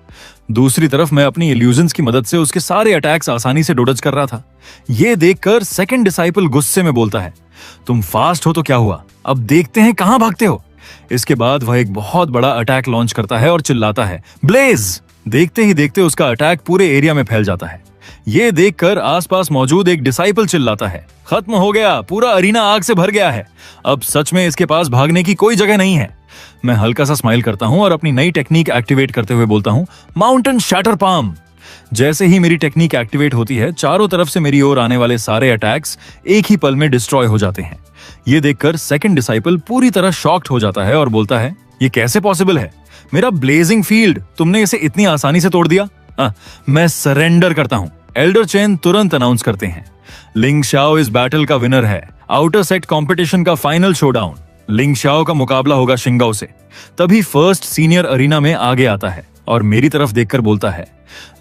दूसरी तरफ मैं अपनी इल्यूजन्स की मदद से उसके सारे अटैक्स आसानी से डोडज कर रहा था। ये देखकर सेकंड डिसाइपल गुस्से में बोलता है, तुम फास्ट हो तो क्या हुआ, अब देखते हैं कहां भागते हो। इसके बाद वह एक बहुत बड़ा अटैक लॉन्च करता है और चिल्लाता है, ब्लेज। देखते ही देखते उसका अटैक पूरे एरिया में फैल जाता है। ये देखकर आसपास मौजूद एक डिसाइपल चिल्लाता है, खत्म हो गया, पूरा अरीना आग से भर गया है, अब सच में इसके पास भागने की कोई जगह नहीं है। मैं हल्का सा स्माइल करता हूं और अपनी नई टेक्निक एक्टिवेट करते हुए बोलता हूं, माउंटेन शैटर पाम। जैसे ही मेरी टेक्निक एक्टिवेट होती है, चारों तरफ से मेरी ओर आने वाले सारे अटैक्स एक ही पल में डिस्ट्रॉय हो जाते हैं। ये देखकर सेकंड डिसाइपल पूरी तरह शॉक्ड हो जाता है और बोलता है, ये कैसे पॉसिबल है? मेरा ब्लेजिंग फील्ड, तुमने इसे इतनी आसानी से तोड़ दिया? मैं सरेंडर करता हूं। एल्डर चेन तुरंत अनाउंस करते हैं, लिंग शाओ इस बैटल का विनर है। आउटर सेट कंपटीशन का फाइनल शोडाउन, लिंग शाओ का मुकाबला होगा शिंगाओ से। तभी फर्स्ट सीनियर अरीना में आगे आता है और मेरी तरफ देखकर बोलता है,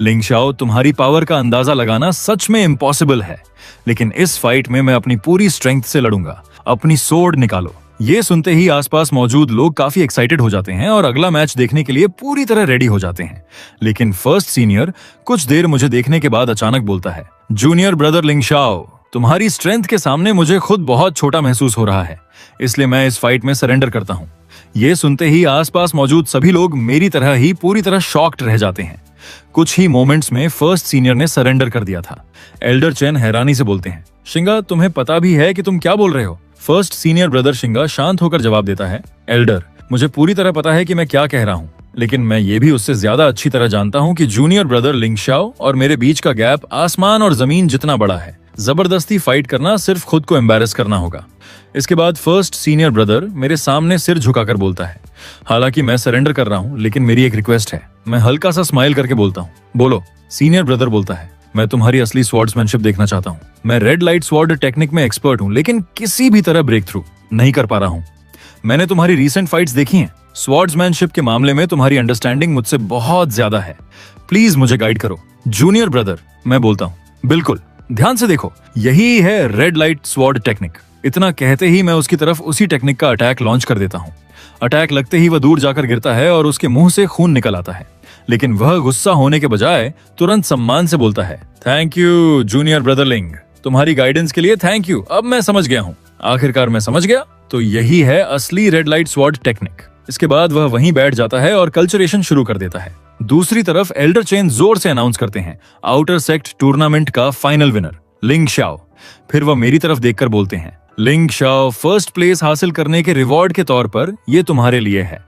लिंग शाओ, तुम्हारी पावर का अंदाजा लगाना सच में इम्पॉसिबल है, लेकिन इस फाइट में मैं अपनी पूरी स्ट्रेंथ से लड़ूंगा, अपनी सोर्ड निकालो। ये सुनते ही आसपास मौजूद लोग काफी एक्साइटेड हो जाते हैं और अगला मैच देखने के लिए पूरी तरह रेडी हो जाते हैं। लेकिन फर्स्ट सीनियर कुछ देर मुझे देखने के बाद अचानक बोलता है, जूनियर ब्रदर लिंग शाओ, तुम्हारी स्ट्रेंथ के सामने मुझे खुद बहुत छोटा महसूस हो रहा है, इसलिए मैं इस फाइट में सरेंडर करता हूँ। ये सुनते ही आसपास मौजूद सभी लोग मेरी तरह ही पूरी तरह शॉक्ड रह जाते हैं। कुछ ही मोमेंट्स में फर्स्ट सीनियर ने सरेंडर कर दिया था। एल्डर चेन हैरानी से बोलते हैं, शिंगा, तुम्हें पता भी है कि तुम क्या बोल रहे हो? फर्स्ट सीनियर ब्रदर शिंगा शांत होकर जवाब देता है, एल्डर, मुझे पूरी तरह पता है कि मैं क्या कह रहा हूँ, लेकिन मैं ये भी उससे ज्यादा अच्छी तरह जानता हूँ कि जूनियर ब्रदर लिंग शाओ और मेरे बीच का गैप आसमान और जमीन जितना बड़ा है। जबरदस्ती फाइट करना सिर्फ खुद को एम्बैरेस करना होगा। इसके बाद फर्स्ट सीनियर ब्रदर मेरे सामने सिर झुकाकर बोलता है, हालांकि मैं सरेंडर कर रहा हूँ, लेकिन मेरी एक रिक्वेस्ट है। मैं हल्का सा स्माइल करके बोलता हूँ, बोलो। सीनियर ब्रदर बोलता है, मैं तुम्हारी असली स्वॉर्ड्समैनशिप देखना चाहता हूँ। मैं रेड लाइट स्वॉर्ड टेक्निक में एक्सपर्ट हूँ, लेकिन किसी भी तरह ब्रेक थ्रू नहीं कर पा रहा हूँ। मैंने तुम्हारी रीसेंट फाइट्स देखी हैं। स्वॉर्ड्समैनशिप के मामले में तुम्हारी अंडरस्टैंडिंग मुझसे बहुत ज्यादा है, प्लीज मुझे गाइड करो। जूनियर ब्रदर, मैं बोलता हूँ, बिल्कुल, ध्यान से देखो, यही है रेड लाइट स्वॉर्ड टेक्निक। इतना कहते ही मैं उसकी तरफ उसी टेक्निक का अटैक लॉन्च कर देता हूँ। अटैक लगते ही वह दूर जाकर गिरता है और उसके मुंह से खून निकल आता है, लेकिन वह गुस्सा होने के बजाय तुरंत सम्मान से बोलता है, थैंक यू जूनियर ब्रदर लिंग, तुम्हारी गाइडेंस के लिए थैंक यू। अब मैं समझ गया हूँ, आखिरकार मैं समझ गया। तो यही है असली रेड लाइट स्वॉर्ड टेक्निक। इसके बाद वह वहीं बैठ जाता है और कल्चरेशन शुरू कर देता है। दूसरी तरफ एल्डर चेन जोर से अनाउंस करते हैं, आउटर सेक्ट टूर्नामेंट का फाइनल विनर लिंग शाओ। फिर वह मेरी तरफ देखकर बोलते हैं, लिंग शाओ, फर्स्ट प्लेस हासिल करने के रिवॉर्ड के तौर पर ये तुम्हारे लिए है,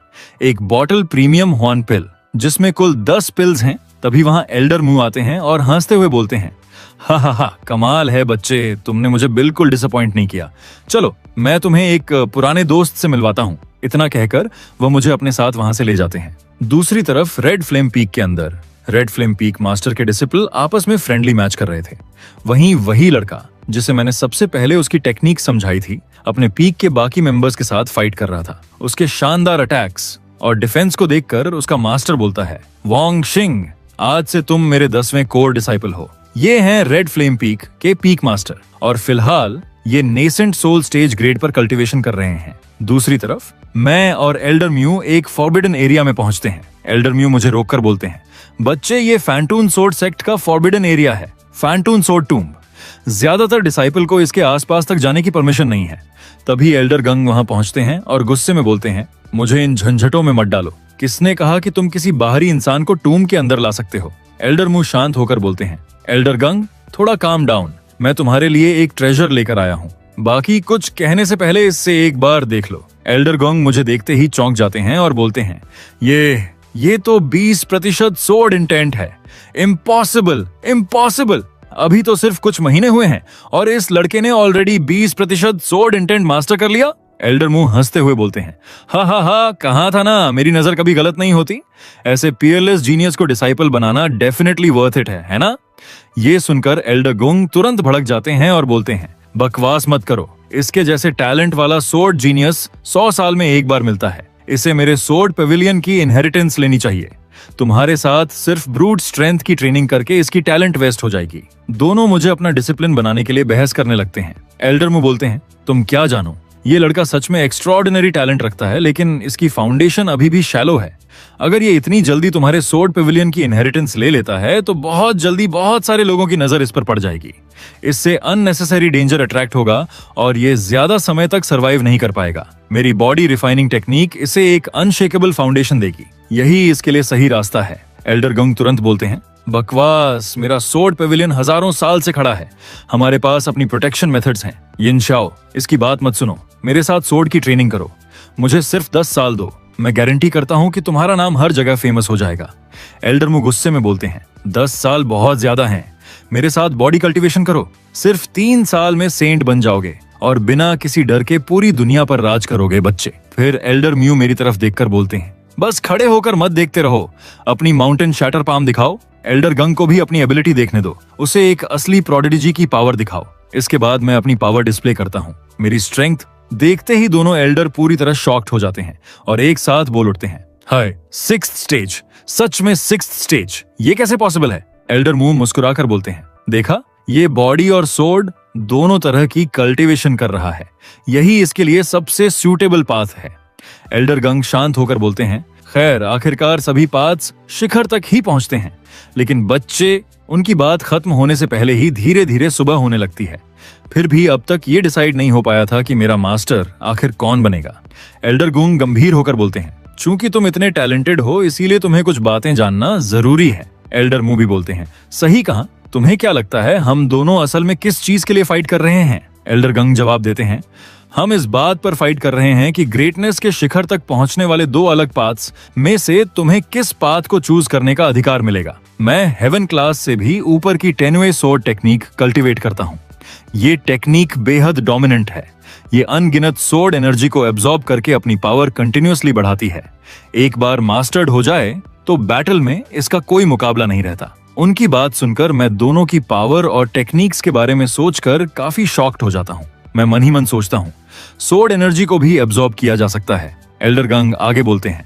एक बॉटल प्रीमियम हॉर्न पिल जिसमें कुल 10 पिल्स हैं। तभी वहां एल्डर मुंह आते हैं और हंसते हुए बोलते हैं, हा हा हा, कमाल है बच्चे, तुमने मुझे बिल्कुल डिसअपॉइंट नहीं किया। चलो मैं तुम्हें एक पुराने दोस्त से मिलवाता हूँ। इतना कहकर वह मुझे अपने साथ वहां से ले जाते हैं। दूसरी तरफ रेड फ्लेम पीक के अंदर रेड फ्लेम पीक मास्टर के डिसिपल आपस में फ्रेंडली मैच कर रहे थे। वहीं वही लड़का जिसे मैंने सबसे पहले उसकी टेक्निक समझाई थी, अपने पीक के बाकी मेंबर्स के साथ फाइट कर रहा था। उसके शानदार अटैक्स और डिफेंस को देखकर उसका मास्टर बोलता है, वांग शिंग, आज से तुम मेरे 10वें कोर डिसाइपल हो। ये हैं रेड फ्लेम पीक के पीक मास्टर और फिलहाल ये नेसेंट सोल स्टेज ग्रेड पर कल्टीवेशन कर रहे हैं। दूसरी तरफ मैं और एल्डर म्यू एक फॉरबिडन एरिया में पहुंचते हैं। एल्डर म्यू मुझे रोककर बोलते हैं, बच्चे ये फैंटून सोर्ड सेक्ट का फॉरबिडन एरिया है, फैंटून सोर्ड टूम्ब। ज्यादातर डिसाइपल को इसके आसपास तक जाने की परमिशन नहीं है। तभी एल्डर गंग वहां पहुंचते हैं और गुस्से में बोलते हैं, मुझे इन झंझटों में मत डालो। किसने कहा कि तुम किसी बाहरी इंसान को टूम्ब के अंदर ला सकते हो? एल्डर म्यू शांत होकर बोलते हैं, एल्डर गंग थोड़ा काम डाउन, मैं तुम्हारे लिए एक ट्रेजर लेकर आया हूँ। बाकी कुछ कहने से पहले इससे एक बार देख लो। एल्डर गंग मुझे देखते ही चौंक जाते हैं और बोलते हैं, ये तो 20% सोर्ड इंटेंट है। Impossible, impossible. अभी तो सिर्फ कुछ महीने हुए हैं और इस लड़के ने ऑलरेडी 20% सोर्ड इंटेंट मास्टर कर लिया। एल्डर मुंह हंसते हुए बोलते हैं, हा हा हा, कहा था ना मेरी नजर कभी गलत नहीं होती। ऐसे पियरलेस जीनियस को disciple banana definitely worth it है ना? ये सुनकर एल्डर गुंग तुरंत भड़क जाते हैं और बोलते हैं, बकवास मत करो, इसके जैसे टैलेंट वाला सोर्ड जीनियस 100 साल में एक बार मिलता है। इसे मेरे सोर्ड पेविलियन की इनहेरिटेंस लेनी चाहिए। तुम्हारे साथ सिर्फ ब्रूट स्ट्रेंथ की ट्रेनिंग करके इसकी टैलेंट वेस्ट हो जाएगी। दोनों मुझे अपना डिसिप्लिन बनाने के लिए बहस करने लगते हैं। एल्डर मुंह बोलते हैं, तुम क्या जानो, ये लड़का सच में एक्स्ट्रॉर्डिनरी टैलेंट रखता है, लेकिन इसकी फाउंडेशन अभी भी शैलो है। अगर ये इतनी जल्दी तुम्हारे सोर्ड पेविलियन की इनहेरिटेंस ले लेता है तो बहुत जल्दी बहुत सारे लोगों की नजर इस पर पड़ जाएगी। इससे अननेसेसरी डेंजर अट्रैक्ट होगा और ये ज्यादा समय तक सरवाइव नहीं कर पाएगा। मेरी बॉडी रिफाइनिंग टेक्निक इसे एक अनशेकेबल फाउंडेशन देगी। यही इसके लिए सही रास्ता है। एल्डर गंग तुरंत बोलते हैं, बकवास, मेरा सोर्ड पेविलियन हजारों साल से खड़ा है। हमारे पास अपनी प्रोटेक्शन मेथड्स हैं। यिनशाओ, इसकी बात मत सुनो, मेरे साथ सोर्ड की ट्रेनिंग करो। मुझे सिर्फ 10 साल दो, मैं गारंटी करता हूं कि तुम्हारा नाम हर जगह फेमस हो जाएगा। एल्डर मुंह गुस्से में बोलते हैं, 10 साल बहुत ज्यादा हैं। मेरे साथ बॉडी कल्टीवेशन करो, सिर्फ 3 साल में सेंट बन जाओगे और बिना किसी डर के पूरी दुनिया पर राज करोगे बच्चे। फिर एल्डर म्यू मेरी तरफ देखकर बोलते हैं, बस खड़े होकर मत देखते रहो, अपनी माउंटेन शैटर पाम दिखाओ। एल्डर गंग को भी अपनी एबिलिटी देखने दो, उसे एक असली प्रोडिजी की पावर दिखाओ। इसके बाद मैं अपनी पावर डिस्प्ले करता हूँ। मेरी स्ट्रेंथ देखते ही दोनों एल्डर पूरी तरह शॉक्ड हो जाते हैं और एक साथ बोल उठते हैं, हाय, 6th स्टेज, सच में 6th स्टेज, ये कैसे पॉसिबल है? एल्डर मुंह मुस्कुराकर बोलते हैं, देखा, ये बॉडी और सोर्ड दोनों तरह की कल्टीवेशन कर रहा है। यही इसके लिए सबसे सूटेबल पाथ है। एल्डर गंग शांत होकर बोलते हैं, खैर आखिरकार सभी पाथ्स शिखर तक ही पहुंचते हैं, लेकिन बच्चे, उनकी बात खत्म होने से पहले ही धीरे धीरे सुबह होने लगती है। फिर भी अब तक ये डिसाइड नहीं हो पाया था कि मेरा मास्टर आखिर कौन बनेगा। एल्डर गुंग गंभीर होकर बोलते हैं, चूंकि तुम इतने टैलेंटेड हो इसीलिए तुम्हें कुछ बातें जानना जरूरी है। एल्डर मुंह भी बोलते हैं, सही कहा, तुम्हें क्या लगता है हम दोनों असल में किस चीज के लिए फाइट कर रहे हैं? एल्डर गंग जवाब देते हैं, हम इस बात पर फाइट कर रहे हैं कि ग्रेटनेस के शिखर तक पहुंचने वाले 2 अलग पाथ्स में से तुम्हें किस पाथ को चूज करने का अधिकार मिलेगा। मैं हेवन क्लास से भी ऊपर की 10वे सोर्ड टेक्निक कल्टीवेट करता हूं। ये टेक्निक बेहद डोमिनेंट है। ये अनगिनत सोर्ड एनर्जी को एब्जॉर्ब करके अपनी पावर कंटिन्यूअसली बढ़ाती है। एक बार मास्टर्ड हो जाए तो बैटल में इसका कोई मुकाबला नहीं रहता। उनकी बात सुनकर मैं दोनों की पावर और टेक्निक्स के बारे में सोचकर काफी शॉक्ड हो जाता हूँ। मैं मन ही मन सोचता हूँ, सोर्ड एनर्जी को भी एब्जॉर्ब किया जा सकता है। एल्डर गंग आगे बोलते हैं,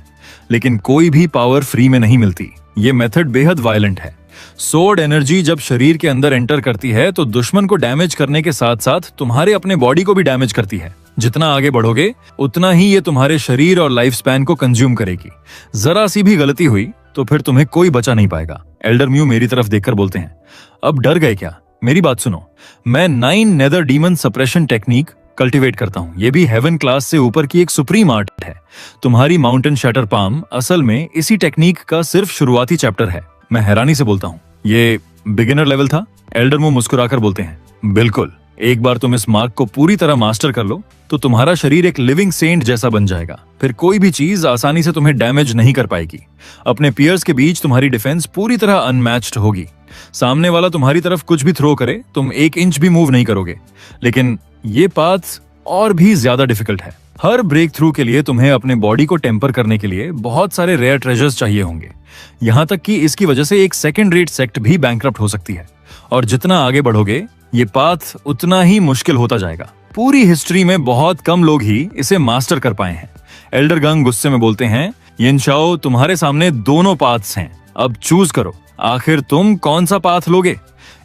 लेकिन कोई भी पावर फ्री में नहीं मिलती। ये मेथड बेहद वायलेंट है। सोर्ड एनर्जी जब शरीर के अंदर एंटर करती है तो दुश्मन को डैमेज करने के साथ साथ तुम्हारे अपने बॉडी को भी डैमेज करती है। जितना आगे बढ़ोगे उतना ही ये तुम्हारे शरीर और लाइफ स्पैन को कंज्यूम करेगी। जरा सी भी गलती हुई तो फिर तुम्हें कोई बचा नहीं पाएगा। एल्डर म्यू मेरी तरफ देखकर बोलते हैं, अब डर गए क्या? मेरी बात सुनो, मैं 9 nether demon suppression technique cultivate करता हूँ। ये भी हेवन क्लास से ऊपर की एक सुप्रीम आर्ट है। तुम्हारी माउंटेन शैटर पाम असल में इसी टेक्निक का सिर्फ शुरुआती चैप्टर है। मैं हैरानी से बोलता हूँ, ये बिगिनर लेवल था? एल्डर मुंह मुस्कुराकर बोलते हैं, बिल्कुल। एक बार तुम इस मार्क को पूरी तरह मास्टर कर लो तो तुम्हारा शरीर एक लिविंग सेंट जैसा बन जाएगा। फिर कोई भी चीज आसानी से तुम्हें डैमेज नहीं कर पाएगी। अपने पियर्स के बीच तुम्हारी डिफेंस पूरी तरह अनमैच्ड होगी। सामने वाला तुम्हारी तरफ कुछ भी थ्रो करे, तुम 1 इंच भी मूव नहीं करोगे। लेकिन ये पाथ और भी ज्यादा डिफिकल्ट है। हर ब्रेक थ्रू के लिए तुम्हें अपने बॉडी को टेम्पर करने के लिए बहुत सारे रेयर ट्रेजर्स चाहिए होंगे। यहाँ तक कि इसकी वजह से एक सेकंड रेट सेक्ट भी बैंकरप्ट हो सकती है। और जितना आगे बढ़ोगे ये पाथ उतना ही मुश्किल होता जाएगा। पूरी हिस्ट्री में बहुत कम लोग ही इसे मास्टर कर पाए हैं। एल्डर गंग गुस्से में बोलते हैं, यिन शाओ, तुम्हारे सामने दोनों पाथ्स हैं, अब चूज करो, आखिर तुम कौन सा पाथ लोगे।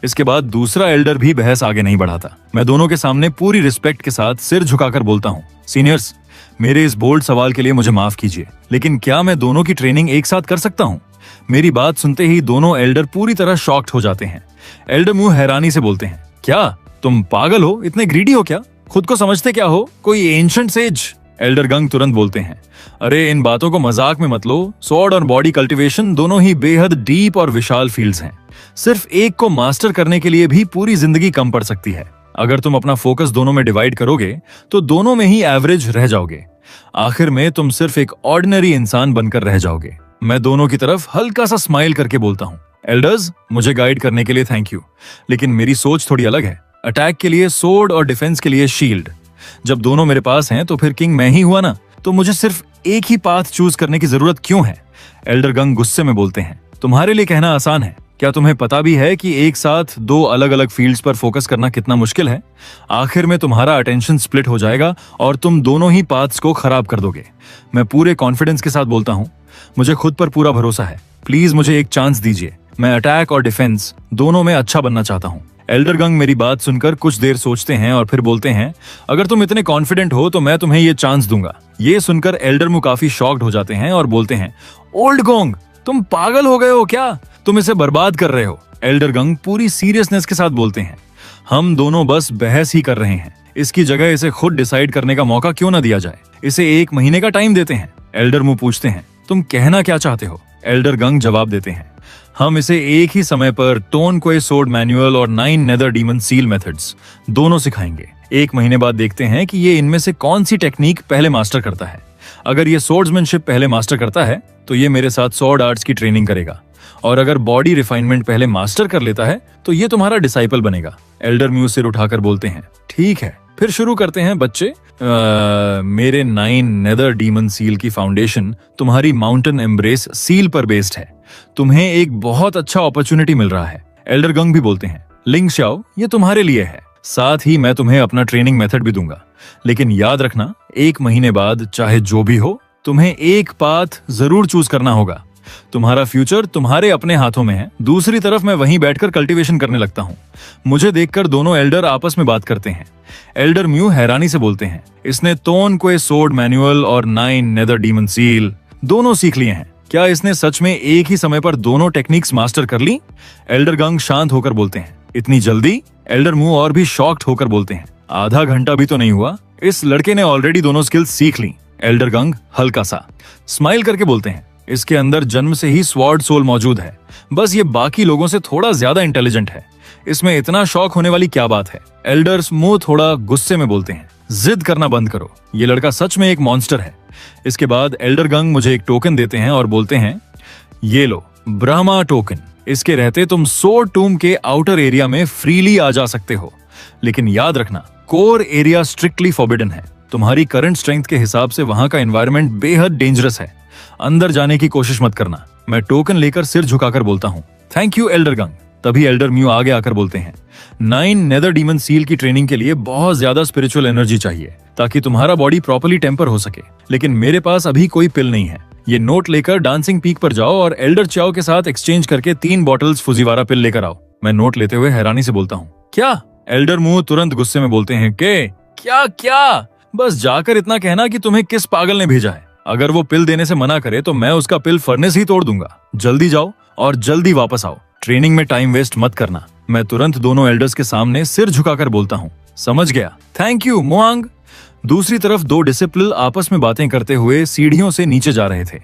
इसके बाद दूसरा एल्डर भी बहस आगे नहीं बढ़ाता। मैं दोनों के सामने पूरी रिस्पेक्ट के साथ सिर झुकाकर बोलता हूँ, सीनियर्स, मेरे इस बोल्ड सवाल के लिए मुझे माफ कीजिए, लेकिन क्या मैं दोनों की ट्रेनिंग एक साथ कर सकता हूँ। मेरी बात सुनते ही दोनों एल्डर पूरी तरह शॉक्ड हो जाते हैं। एल्डर मुंह हैरानी से बोलते हैं, क्या तुम पागल हो, इतने ग्रीडी हो क्या, खुद को समझते क्या हो, कोई एंशिएंट सेज। एल्डर गंग तुरंत बोलते हैं, अरे इन बातों को मजाक में मत लो, स्वॉर्ड और बॉडी कल्टीवेशन दोनों ही बेहद डीप और विशाल फील्ड्स हैं। सिर्फ एक को मास्टर करने के लिए भी पूरी जिंदगी कम पड़ सकती है। अगर तुम अपना फोकस दोनों में डिवाइड करोगे तो दोनों में ही एवरेज रह जाओगे। आखिर में तुम सिर्फ एक ऑर्डिनरी इंसान बनकर रह जाओगे। मैं दोनों की तरफ हल्का सा स्माइल करके बोलता हूँ, एल्डर्स, मुझे गाइड करने के लिए थैंक यू, लेकिन मेरी सोच थोड़ी अलग है। अटैक के लिए सोर्ड और डिफेंस के लिए शील्ड। जब दोनों मेरे पास हैं तो फिर किंग मैं ही हुआ ना, तो मुझे सिर्फ एक ही पाथ चूज करने की जरूरत क्यों है। एल्डर गंग गुस्से में बोलते हैं, तुम्हारे लिए कहना आसान है, क्या तुम्हें पता भी है कि एक साथ 2 अलग अलग फील्ड्स पर फोकस करना कितना मुश्किल है। आखिर में तुम्हारा अटेंशन स्प्लिट हो जाएगा और तुम दोनों ही पाथ्स को खराब कर दोगे। मैं पूरे कॉन्फिडेंस के साथ बोलता हूँ, मुझे खुद पर पूरा भरोसा है, प्लीज मुझे एक चांस दीजिए, मैं अटैक और डिफेंस दोनों में अच्छा बनना चाहता हूँ। एल्डर गंग मेरी बात सुनकर कुछ देर सोचते हैं और फिर बोलते हैं, अगर तुम इतने कॉन्फिडेंट हो तो मैं तुम्हें ये चांस दूंगा। ये सुनकर एल्डर मु काफी शॉक्ड हो जाते हैं और बोलते हैं, ओल्ड गोंग, तुम पागल हो गए हो क्या, तुम इसे बर्बाद कर रहे हो। एल्डर गंग पूरी सीरियसनेस के साथ बोलते हैं, हम दोनों बस बहस ही कर रहे हैं, इसकी जगह इसे खुद डिसाइड करने का मौका क्यों ना दिया जाए, इसे 1 महीने का टाइम देते हैं। एल्डर मु पूछते हैं, तुम कहना क्या चाहते हो। एल्डर गंग जवाब देते हैं, हम इसे एक ही समय पर टोन क्वे सोर्ड मैनुअल और 9 नेदर डीमन सील मेथड्स दोनों सिखाएंगे। 1 महीने बाद देखते हैं कि ये इनमें से कौन सी टेक्निक पहले मास्टर करता है। अगर ये सोर्ड्समैनशिप पहले मास्टर करता है तो ये मेरे साथ स्वॉर्ड आर्ट्स की ट्रेनिंग करेगा, और अगर बॉडी रिफाइनमेंट पहले मास्टर कर लेता है तो ये तुम्हारा डिसाइपल बनेगा। एल्डर म्यू सिर उठाकर बोलते हैं, ठीक है, फिर शुरू करते हैं बच्चे। मेरे 9 नेदर डीमन सील की फाउंडेशन तुम्हारी माउंटेन एम्ब्रेस सील पर बेस्ड है। तुम्हें एक बहुत अच्छा अपॉर्चुनिटी मिल रहा है। एल्डर गंग भी बोलते हैं, लिंग शाओ, ये तुम्हारे लिए है, साथ ही मैं तुम्हें अपना ट्रेनिंग मेथड भी दूंगा, लेकिन याद रखना 1 महीने बाद चाहे जो भी हो तुम्हें एक पाथ जरूर चूज करना होगा। तुम्हारा फ्यूचर तुम्हारे अपने हाथों में है। दूसरी तरफ मैं वहीं बैठकर कल्टीवेशन करने लगता हूँ। मुझे देखकर दोनों एल्डर आपस में बात करते हैं। एल्डर म्यू हैरानी से बोलते हैं, इसने टोन क्वे सोर्ड मैनुअल और 9 नेदर डीमन सील दोनों सीख लिए हैं। क्या इसने सच में एक ही समय पर दोनों टेक्निक्स मास्टर कर ली। एल्डर गंग शांत होकर बोलते हैं, इतनी जल्दी। एल्डर म्यू और भी शॉक्ड होकर बोलते हैं, आधा घंटा भी तो नहीं हुआ, इस लड़के ने ऑलरेडी दोनों स्किल्स सीख ली। एल्डर गंग हल्का सा स्माइल करके बोलते हैं, इसके अंदर जन्म से ही स्वॉर्ड सोल मौजूद है, बस ये बाकी लोगों से थोड़ा ज्यादा इंटेलिजेंट है। इसमें इतना शौक होने वाली क्या बात है। एल्डर्स मुंह थोड़ा गुस्से में बोलते हैं, जिद करना बंद करो, ये लड़का सच में एक मॉन्स्टर है। इसके बाद एल्डर गंग मुझे एक टोकन देते हैं और बोलते हैं, ये लो ब्रह्मा टोकन, इसके रहते तुम सोर्ड टूम के आउटर एरिया में फ्रीली आ जा सकते हो, लेकिन याद रखना कोर एरिया स्ट्रिक्टली फॉरबिडन है। तुम्हारी करंट स्ट्रेंथ के हिसाब से वहां का एनवायरनमेंट बेहद डेंजरस है, अंदर जाने की कोशिश मत करना। मैं टोकन लेकर सिर झुकाकर बोलता हूँ, थैंक यू एल्डर गंग। तभी एल्डर म्यू आगे आकर बोलते हैं, 9 नेदर डीमन सील की ट्रेनिंग के लिए बहुत ज्यादा स्पिरिचुअल एनर्जी चाहिए ताकि तुम्हारा बॉडी प्रॉपर्ली टेम्पर हो सके, लेकिन मेरे पास अभी कोई पिल नहीं है। ये नोट लेकर डांसिंग पीक पर जाओ और एल्डर चाओ के साथ एक्सचेंज करके 3 बॉटल्स फुजीवारा पिल लेकर आओ। मैं नोट लेते हुए हैरानी से बोलता हूँ, क्या। एल्डर म्यू तुरंत गुस्से में बोलते हैं, के क्या क्या, बस जाकर इतना कहना कि तुम्हें किस पागल ने भेजा है। अगर वो पिल देने से मना करे तो मैं उसका पिल फर्नेस ही तोड़ दूंगा। जल्दी जाओ और जल्दी वापस आओ, ट्रेनिंग में टाइम वेस्ट मत करना। मैं तुरंत दोनों एल्डर्स के सामने सिर झुकाकर बोलता हूँ, समझ गया, थैंक यू मोआंग। दूसरी तरफ 2 डिसिप्लिन आपस में बातें करते हुए सीढ़ियों से नीचे जा रहे थे।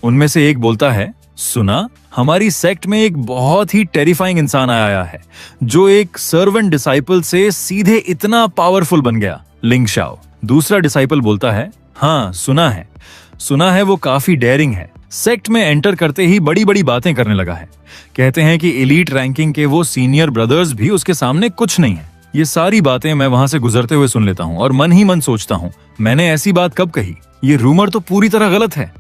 उनमें से एक बोलता है, सुना, हमारी सेक्ट में एक बहुत ही टेरिफाइंग इंसान आया है जो एक सर्वेंट डिसाइपल से सीधे इतना पावरफुल बन गया, लिंग शाओ। दूसरा डिसाइपल बोलता है, हाँ सुना है वो काफी डेयरिंग है, सेक्ट में एंटर करते ही बड़ी बड़ी बातें करने लगा है। कहते हैं कि एलीट रैंकिंग के वो सीनियर ब्रदर्स भी उसके सामने कुछ नहीं है। ये सारी बातें मैं वहां से गुजरते हुए सुन लेता हूँ और मन ही मन सोचता हूँ, मैंने ऐसी बात कब कही? ये रूमर तो पूरी तरह गलत है।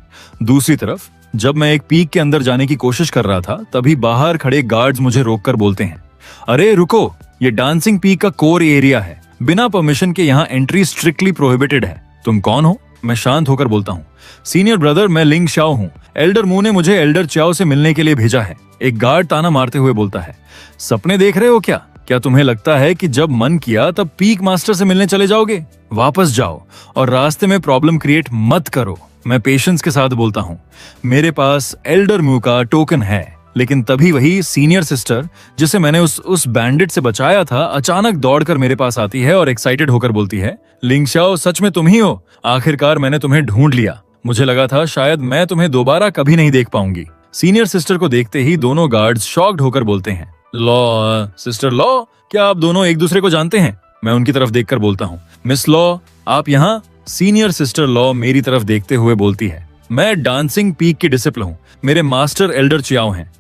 दूसरी तरफ जब मैं एक पीक के अंदर जाने की कोशिश कर रहा था, तभी बाहर खड़े गार्ड्स मुझे रोककर बोलते हैं, अरे रुको, ये डांसिंग पीक का कोर एरिया है, बिना परमिशन के यहाँ एंट्री स्ट्रिक्टली प्रोहिबिटेड है। तुम कौन हो? मैं शांत होकर बोलता हूँ, सीनियर ब्रदर, मैं लिंग शाओ हूँ। एल्डर मू ने मुझे एल्डर चाओ से मिलने के लिए भेजा है। एक गार्ड ताना मारते हुए बोलता है, सपने देख रहे हो क्या? क्या तुम्हें लगता है कि जब मन किया तब पीक मास्टर से मिलने चले जाओगे? वापस जाओ और रास्ते में प्रॉब्लम क्रिएट मत करो। मैं पेशेंस के साथ बोलता हूँ, मेरे पास एल्डर मू का टोकन है। लेकिन तभी वही सीनियर सिस्टर जिसे मैंने उस बैंडिट से बचाया था, अचानक दौड़कर मेरे पास आती है और एक्साइटेड होकर बोलती है, लिंग शाओ, सच में तुम ही हो? आखिरकार मैंने तुम्हें ढूंढ लिया। मुझे लगा था शायद मैं तुम्हें दोबारा कभी नहीं देख पाऊंगी। सीनियर सिस्टर को देखते ही दोनों गार्ड्स शॉक्ड होकर बोलते हैं, लॉ, सिस्टर लॉ, क्या आप दोनों एक दूसरे को जानते हैं? मैं उनकी तरफ देखकर बोलता हूँ, मिस लॉ, आप यहाँ? सीनियर सिस्टर लॉ मेरी तरफ देखते हुए बोलती है, मैं डांसिंग पीक की डिसिपल हूँ, मेरे मास्टर एल्डर चियाओ हैं।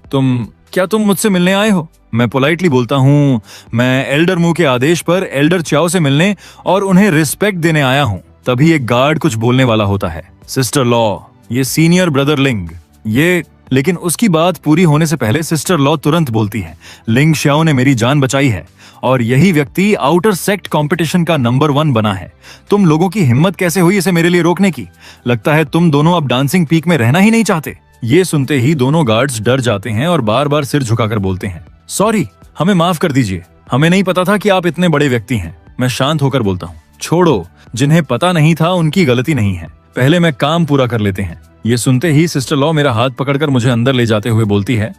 क्या तुम मुझसे मिलने आए हो? मैं पोलाइटली बोलता हूँ, मैं एल्डर मू के आदेश पर एल्डर चियाओ से मिलने और उन्हें रिस्पेक्ट देने आया हूँ। तभी एक गार्ड कुछ बोलने वाला होता है, सिस्टर लॉ, ये सीनियर ब्रदर लिंग, ये। लेकिन उसकी बात पूरी होने से पहले सिस्टर लॉ तुरंत बोलती है, लिंग शाओ ने मेरी जान बचाई है और यही व्यक्ति आउटर सेक्ट कंपटीशन का नंबर 1 बना है। तुम लोगों की हिम्मत कैसे हुई इसे मेरे लिए रोकने की? लगता है तुम दोनों अब डांसिंग पीक में रहना ही नहीं चाहते। ये सुनते ही दोनों गार्ड्स डर जाते हैं और बार बार सिर झुकाकर बोलते हैं, सॉरी, हमें माफ कर दीजिए, हमें नहीं पता था कि आप इतने बड़े व्यक्ति हैं। मैं शांत होकर बोलता हूँ, छोड़ो, जिन्हें पता नहीं था उनकी गलती नहीं है, पहले मैं काम पूरा कर लेते हैं। ये सुनते ही सिस्टर लॉ मेरा हाथ पकड़कर मुझे अंदर ले जाते हुए बोलती है,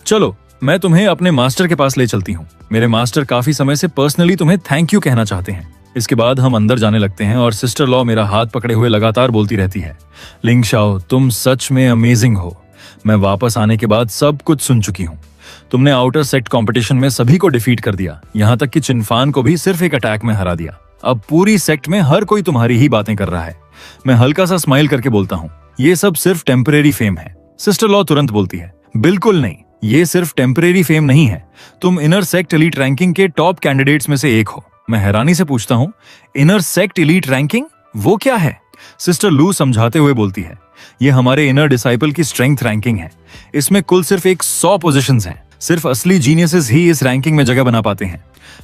चलो मैं तुम्हें अपने मास्टर के पास ले चलती हूँ। मेरे मास्टर काफी समय से पर्सनली तुम्हें थैंक यू कहना चाहते हैं। इसके बाद हम अंदर जाने लगते हैं और सिस्टर लॉ मेरा हाथ पकड़े हुए लगातार बोलती रहती है, लिंग शाओ, तुम सच में अमेजिंग हो। मैं वापस आने के बाद सब कुछ सुन चुकी हूँ। तुमने आउटर सेक्ट कंपटीशन में सभी को डिफीट कर दिया, यहाँ तक कि चिनफान को भी सिर्फ एक अटैक में हरा दिया। अब पूरी सेक्ट में हर कोई तुम्हारी ही बातें कर रहा है। मैं हल्का सा स्माइल करके बोलता हूँ, ये सब सिर्फ टेम्परेरी फेम है। सिस्टर लॉ तुरंत बोलती है, बिल्कुल नहीं, ये सिर्फ टेम्परेरी फेम नहीं है, तुम इनर सेक्ट एलीट रैंकिंग के टॉप कैंडिडेट्स में से एक हो। मैं हैरानी से पूछता हूँ, इनर सेक्ट एलीट रैंकिंग, वो क्या है? सिस्टर लू समझाते हुए बोलती है, ये हमारे इनर डिसाइपल की स्ट्रेंथ रैंकिंग है। इसमें कुल सिर्फ 100 पोजीशंस हैं। सिर्फ असली जीनियसेस ही इस रैंकिंग में जगह बना पाते हैं।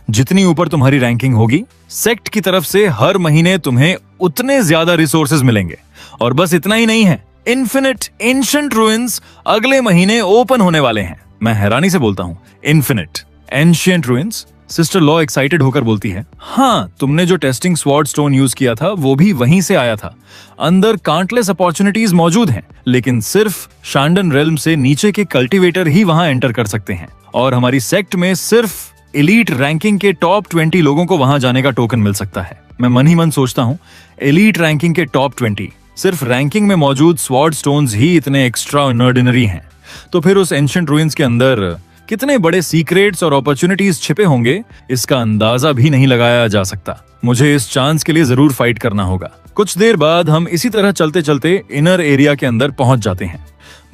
जितनी ऊपर तुम्हारी रैंकिंग होगी, सेक्ट की तरफ से हर महीने तुम्हें उतने ज्यादा रिसोर्सेज मिलेंगे। और बस इतना ही नहीं है, इन्फिनिट एंशिएंट रूइंस अगले महीने ओपन होने वाले हैं। मैं हैरानी से बोलता हूँ, infinite ancient ruins? Sister law excited होकर बोलती है, हाँ, तुमने जो टेस्टिंग स्वॉर्ड स्टोन यूज किया था वो भी वहीं से आया था। अंदर काउंटलेस अपॉर्चुनिटीज मौजूद हैं, लेकिन सिर्फ शांडन रेल्म से नीचे के कल्टीवेटर ही वहां एंटर कर सकते हैं। और हमारी सेक्ट में सिर्फ एलीट रैंकिंग के टॉप 20 लोगों को वहां जाने का टोकन मिल सकता है। मैं मन ही मन सोचता हूँ, एलीट रैंकिंग के टॉप 20, सिर्फ रैंकिंग में मौजूद स्वॉर्ड स्टोन्स ही इतने एक्स्ट्रा ऑर्डिनरी हैं। तो फिर उस एंशिएंट रूइंस के अंदर कितने बड़े सीक्रेट्स और अपॉर्चुनिटीज छिपे होंगे, इसका अंदाजा भी नहीं लगाया जा सकता। मुझे इस चांस के लिए जरूर फाइट करना होगा। कुछ देर बाद हम इसी तरह चलते चलते इनर एरिया के अंदर पहुंच जाते हैं।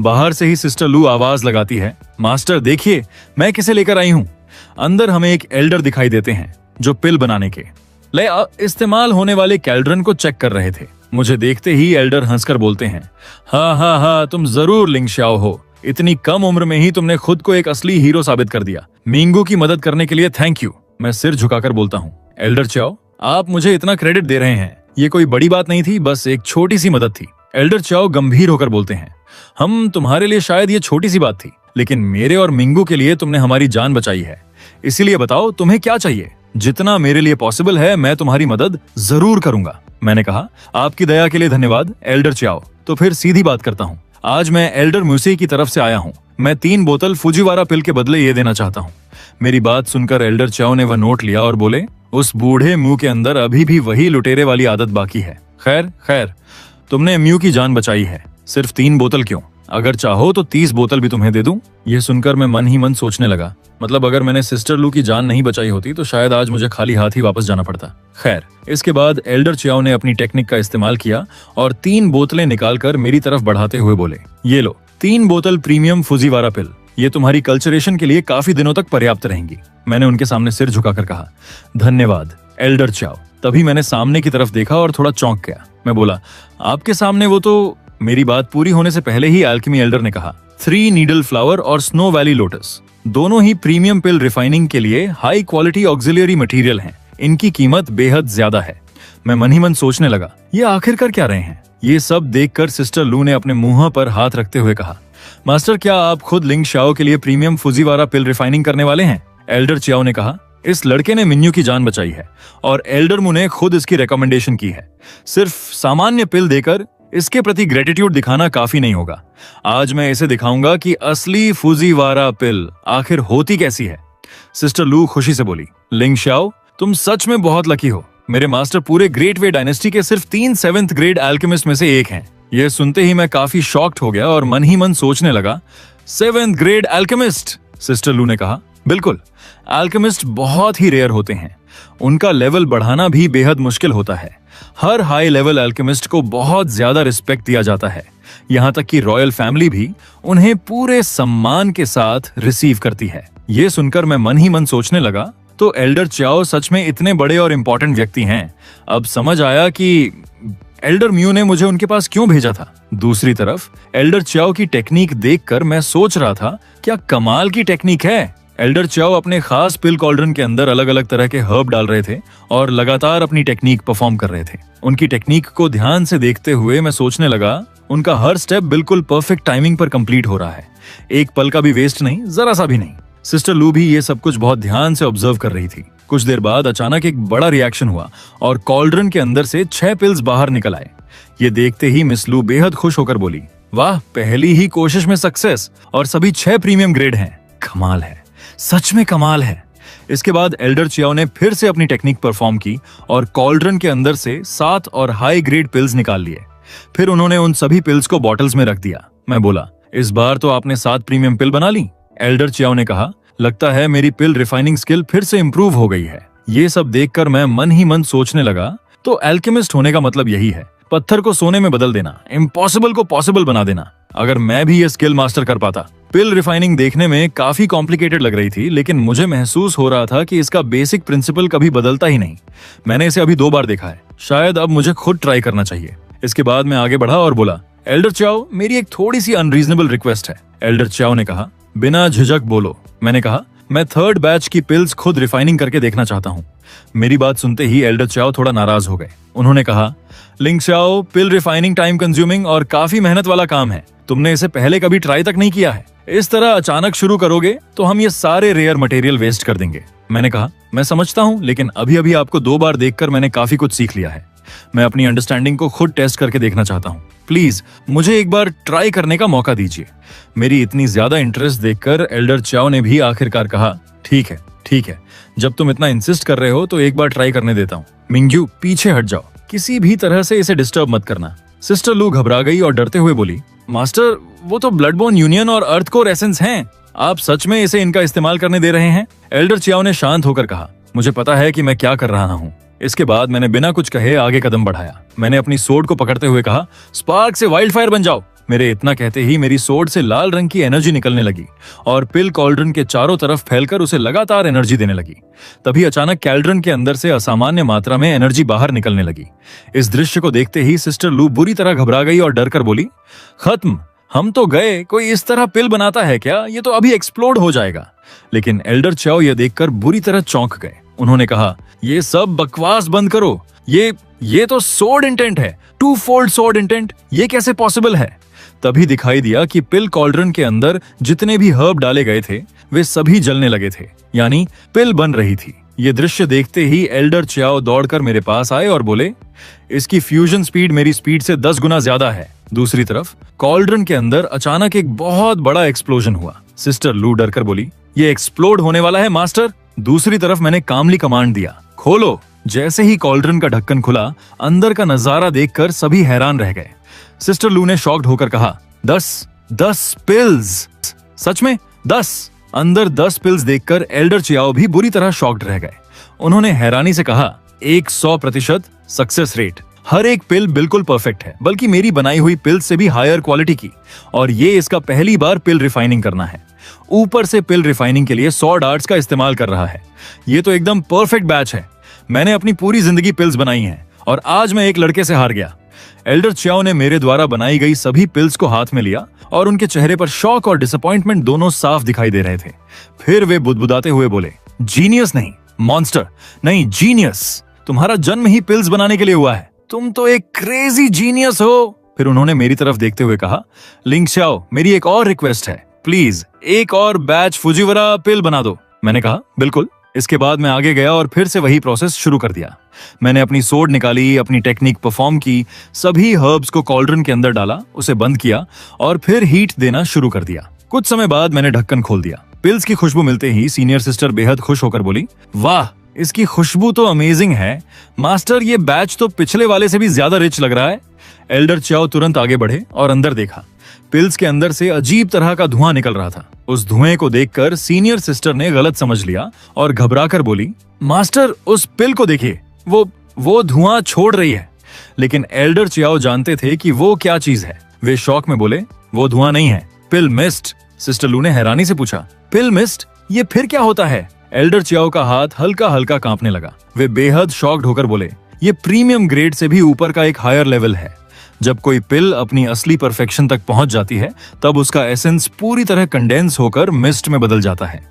बाहर से ही सिस्टर लू आवाज लगाती है, मास्टर देखिए, मैं किसे लेकर आई हूँ। अंदर हमें एक एल्डर दिखाई देते हैं जो पिल बनाने के लिए इस्तेमाल होने वाले कैल्ड्रन को चेक कर रहे थे। मुझे देखते ही एल्डर हंसकर बोलते हैं, हाँ हाँ हाँ, तुम जरूर लिंग शाओ हो। इतनी कम उम्र में ही तुमने खुद को एक असली हीरो साबित कर दिया। मिंगू की मदद करने के लिए थैंक यू। मैं सिर झुकाकर बोलता हूँ, एल्डर चाओ, आप मुझे इतना क्रेडिट दे रहे हैं, ये कोई बड़ी बात नहीं थी, बस एक छोटी सी मदद थी। एल्डर चाओ गंभीर होकर बोलते हैं, हम तुम्हारे लिए शायद ये छोटी सी बात थी, लेकिन मेरे और मिंगू के लिए तुमने हमारी जान बचाई है। इसीलिए बताओ तुम्हें क्या चाहिए? जितना मेरे लिए पॉसिबल है मैं तुम्हारी मदद जरूर करूंगा। मैंने कहा, आपकी दया के लिए धन्यवाद एल्डर चाओ। तो फिर सीधी बात करता हूँ, आज मैं एल्डर म्यूसे की तरफ से आया हूँ। मैं 3 बोतल फुजीवारा पिल के बदले ये देना चाहता हूँ। मेरी बात सुनकर एल्डर चाओ ने वह नोट लिया और बोले, उस बूढ़े मुंह के अंदर अभी भी वही लुटेरे वाली आदत बाकी है। खैर, तुमने म्यू की जान बचाई है, सिर्फ 3 बोतल क्यों? अगर चाहो तो 30 बोतल भी तुम्हें दे दूं। यह सुनकर मैं मन ही मन सोचने लगा, मतलब अगर मैंने सिस्टर लू की जान नहीं बचाई होती तो शायद आज मुझे खाली हाथ ही वापस जाना पड़ता। खैर, इसके बाद एल्डर चियाओ ने अपनी टेक्निक का इस्तेमाल किया और 3 बोतलें निकालकर मेरी तरफ बढ़ाते हुए बोले, ये लो 3 बोतल प्रीमियम फुजीवारा पिल, ये तुम्हारी कल्चरेशन के लिए काफी दिनों तक पर्याप्त रहेंगी। मैंने उनके सामने सिर झुकाकर कहा, धन्यवाद एल्डर चियाओ। तभी मैंने सामने की तरफ देखा और थोड़ा चौंक गया। मैं बोला, आपके सामने वो तो। मेरी बात पूरी होने से पहले ही अल्केमी एल्डर ने कहा, 3 नीडल फ्लावर और स्नो वैली लोटस दोनों ही प्रीमियम पिल रिफाइनिंग के लिए हाई क्वालिटी ऑक्सिलरी मटेरियल हैं। इनकी कीमत बेहद ज्यादा है। मैं मन ही मन सोचने लगा, ये आखिर कर क्या रहे हैं। ये सब देखकर सिस्टर लू ने अपने मुंह पर हाथ रखते हुए कहा, मास्टर क्या आप खुद लिंग शाओ के लिए प्रीमियम फुजीवारा पिल रिफाइनिंग करने वाले हैं? एल्डर चियाओ ने कहा, इस लड़के ने मिन्यू की जान बचाई है और एल्डर मु ने खुद इसकी रिकमेंडेशन की है। सिर्फ सामान्य पिल देकर इसके प्रति ग्रेटिट्यूड दिखाना काफी नहीं होगा। आज मैं इसे दिखाऊंगा कि असली फुजीवारा पिल आखिर होती कैसी है। सिस्टर लू खुशी से बोली, लिंग शाओ तुम सच में बहुत लकी हो। मेरे मास्टर पूरे ग्रेट वे डायनेस्टी के सिर्फ 3 7th ग्रेड एल्केमिस्ट में से एक हैं। यह सुनते ही मैं काफी शॉक्ड हो गया और मन ही मन सोचने लगा, 7th ग्रेड एल्केमिस्ट? सिस्टर लू ने कहा, बिल्कुल, एल्केमिस्ट बहुत ही रेयर होते हैं। उनका लेवल बढ़ाना भी बेहद मुश्किल होता है। हर हाई लेवल एल्केमिस्ट को बहुत ज्यादा रिस्पेक्ट दिया जाता है। यहाँ तक कि रॉयल फैमिली भी उन्हें पूरे सम्मान के साथ रिसीव करती है। ये सुनकर मैं मन ही मन सोचने लगा, तो एल्डर चियाओ सच में इतने बड़े और इम्पोर्टेंट व्यक्ति हैं। अब समझ आया कि एल्डर म्यू ने मुझे उनके पास क्यों भेजा था। दूसरी तरफ एल्डर चियाओ की टेक्निक देखकर मैं सोच रहा था, क्या कमाल की टेक्निक है। एल्डर चियाओ अपने खास पिल कॉल्ड्रन के अंदर अलग अलग तरह के हर्ब डाल रहे थे और लगातार अपनी टेक्निक परफॉर्म कर रहे थे। उनकी टेक्निक को ध्यान से देखते हुए मैं सोचने लगा, उनका हर स्टेप बिल्कुल परफेक्ट टाइमिंग पर कंप्लीट हो रहा है। एक पल का भी वेस्ट नहीं, जरा सा भी नहीं। सिस्टर लू भी ये सब कुछ बहुत ध्यान से ऑब्जर्व कर रही थी। कुछ देर बाद अचानक एक बड़ा रिएक्शन हुआ और कॉल्ड्रन के अंदर से 6 पिल्स बाहर निकल आए। ये देखते ही मिस लू बेहद खुश होकर बोली, वाह, पहली ही कोशिश में सक्सेस, और सभी 6 प्रीमियम ग्रेड हैं। कमाल है, सच में कमाल है। इसके बाद एल्डर चियाओ ने फिर से अपनी टेक्निक परफॉर्म की और कॉल्ड्रन के अंदर से 7 और हाई ग्रेड पिल्स निकाल लिए। फिर उन्होंने उन सभी पिल्स को बॉटल्स में रख दिया। मैं बोला, इस बार तो आपने 7 प्रीमियम पिल बना ली। एल्डर चियाओ ने कहा, लगता है मेरी पिल रिफाइनिंग स्किल फिर से इंप्रूव हो गई है। ये सब देखकर मैं मन ही मन सोचने लगा, तो एल्केमिस्ट होने का मतलब यही है, पत्थर को सोने में बदल देना, इम्पॉसिबल को पॉसिबल बना देना। अगर मैं भी ये स्किल मास्टर कर पाता। पिल रिफाइनिंग देखने में काफी कॉम्प्लिकेटेड लग रही थी, लेकिन मुझे महसूस हो रहा था कि इसका बेसिक प्रिंसिपल कभी बदलता ही नहीं। मैंने इसे अभी 2 बार देखा है, शायद अब मुझे खुद ट्राई करना चाहिए। इसके बाद मैं आगे बढ़ा और बोला, एल्डर चियाओ मेरी एक थोड़ी सी अनरीजनेबल रिक्वेस्ट है। एल्डर चियाओ ने कहा, बिना झिझक बोलो। मैंने कहा, मैं 3rd बैच की पिल्स खुद रिफाइनिंग करके देखना चाहता हूँ। मेरी बात सुनते ही एल्डर चियाओ थोड़ा नाराज हो गए। उन्होंने कहा, लिंग शाओ, पिल रिफाइनिंग टाइम कंज्यूमिंग और काफी मेहनत वाला काम है। तुमने इसे पहले कभी ट्राई तक नहीं किया है। इस तरह अचानक शुरू करोगे तो हम ये सारे रेयर मटेरियल वेस्ट कर देंगे। मैंने कहा, मैं समझता हूँ, लेकिन अभी अभी आपको 2 बार देखकर मैंने काफी कुछ सीख लिया है। मैं अपनी अंडरस्टैंडिंग को खुद टेस्ट करके देखना चाहता हूँ। प्लीज मुझे एक बार ट्राई करने का मौका दीजिए। मेरी इतनी ज्यादा इंटरेस्ट देखकर एल्डर चियाओ ने भी आखिरकार कहा, ठीक है, ठीक है, जब तुम इतना इंसिस्ट कर रहे हो तो एक बार ट्राई करने देता हूँ। मिंग्यू, पीछे हट जाओ, किसी भी तरह से इसे डिस्टर्ब मत करना। सिस्टर लू घबरा गई और डरते हुए बोली, मास्टर, वो तो ब्लडबोन यूनियन और अर्थ कोर एसेंस हैं। आप सच में इसे इनका इस्तेमाल करने दे रहे हैं? एल्डर चियाओ ने शांत होकर कहा, मुझे पता है कि मैं क्या कर रहा हूँ। इसके बाद मैंने बिना कुछ कहे आगे कदम बढ़ाया। मैंने अपनी सोर्ड को पकड़ते हुए कहा, स्पार्क से वाइल्ड फायर बन जाओ। मेरे इतना कहते ही मेरी सोर्ड से लाल रंग की एनर्जी निकलने लगी और पिल कॉल्ड्रन के चारों तरफ फैलकर उसे लगातार एनर्जी देने लगी। तभी अचानक कैल्ड्रन के अंदर से असामान्य मात्रा में एनर्जी बाहर निकलने लगी। इस दृश्य को देखते ही सिस्टर लू बुरी तरह घबरा गई और डर कर बोली, खत्म, हम तो गए। कोई इस तरह पिल बनाता है क्या? ये तो अभी एक्सप्लोड हो जाएगा। लेकिन एल्डर चियाओ यह देखकर बुरी तरह चौंक गए। उन्होंने कहा, ये सब बकवास बंद करो। ये तो सोर्ड इंटेंट है, 2-fold सोर्ड इंटेंट। ये कैसे पॉसिबल है? तभी दिखाई दिया कि पिल कॉल्ड्रन के अंदर जितने भी हर्ब डाले गए थे वे सभी जलने लगे थे, यानी पिल बन रही थी। ये दृश्य देखते ही एल्डर चियाओ दौड़कर मेरे पास आए और बोले, इसकी फ्यूजन स्पीड मेरी स्पीड से 10 गुना ज्यादा है। दूसरी तरफ कॉल्ड्रन के अंदर अचानक एक बहुत बड़ा एक्सप्लोजन हुआ। सिस्टर लू डरकर बोली, ये एक्सप्लोड होने वाला है मास्टर। दूसरी तरफ मैंने कामली कमांड दिया, खोलो। जैसे ही कॉल्ड्रन का ढक्कन खुला, अंदर का नजारा देखकर सभी हैरान रह गए। सिस्टर लू ने शॉक्ड होकर कहा, 10, 10 पिल्स! सच में 10! अंदर 10 पिल्स देखकर एल्डर चियाओ भी बुरी तरह शॉक्ड रह गए। उन्होंने हैरानी से कहा, 100% सक्सेस रेट। हर एक पिल बिल्कुल परफेक्ट है, बल्कि मेरी बनाई हुई पिल से भी हायर क्वालिटी की। और ये इसका पहली बार पिल रिफाइनिंग करना है। ऊपर से पिल रिफाइनिंग के लिए 100 डार्ट्स का इस्तेमाल कर रहा है। ये तो एकदम परफेक्ट बैच है। मैंने अपनी पूरी जिंदगी पिल्स बनाई हैं और आज मैं एक लड़के से हार गया। एल्डर चियाओ ने मेरे द्वारा बनाई गई सभी पिल्स को हाथ में लिया और उनके चेहरे पर शॉक और डिसअपॉइंटमेंट दोनों साफ दिखाई दे रहे थे। फिर वे बुदबुदाते हुए बोले, जीनियस नहीं, मॉन्स्टर नहीं, जीनियस। तुम्हारा जन्म ही पिल्स बनाने के लिए हुआ है। तुम तो एक क्रेजी जीनियस हो। फिर उन्होंने मेरी तरफ देखते हुए कहा, लिंग शाओ, मेरी एक और रिक्वेस्ट है, प्लीज एक और बैच फुजीवरा पिल बना दो। मैंने कहा, बिल्कुल। इसके बाद मैं आगे गया और फिर से वही प्रोसेस शुरू कर दिया। मैंने अपनी सोड निकाली, अपनी टेक्निक परफॉर्म की, सभी हर्ब्स को कॉल्ड्रन के अंदर डाला, उसे बंद किया और फिर हीट देना शुरू कर दिया। कुछ समय बाद मैंने ढक्कन खोल दिया। पिल्स की खुशबू मिलते ही सीनियर सिस्टर बेहद खुश होकर बोली, वाह, इसकी खुशबू तो अमेजिंग है मास्टर, ये बैच तो पिछले वाले से भी ज्यादा रिच लग रहा है। एल्डर चियाओ तुरंत आगे बढ़े और अंदर देखा। पिल्स के अंदर से अजीब तरह का धुआं निकल रहा था। उस धुएं को देखकर सीनियर सिस्टर ने गलत समझ लिया और घबराकर बोली, मास्टर, उस पिल को देखिए, वो धुआं छोड़ रही है। लेकिन एल्डर चियाओ जानते थे कि वो क्या चीज है। वे शौक में बोले, वो धुआं नहीं है, पिल मिस्ट। सिस्टर लू ने हैरानी से पूछा, पिल मिस्ट? ये फिर क्या होता है? एल्डर चियाओ का हाथ हल्का हल्का कांपने लगा। वे बेहद शॉक्ड होकर बोले, ये प्रीमियम ग्रेड से भी ऊपर का एक हायर लेवल है। जब कोई पिल अपनी असली परफेक्शन तक पहुंच जाती है, तब उसका एसेंस पूरी तरह कंडेंस होकर मिस्ट में बदल जाता है।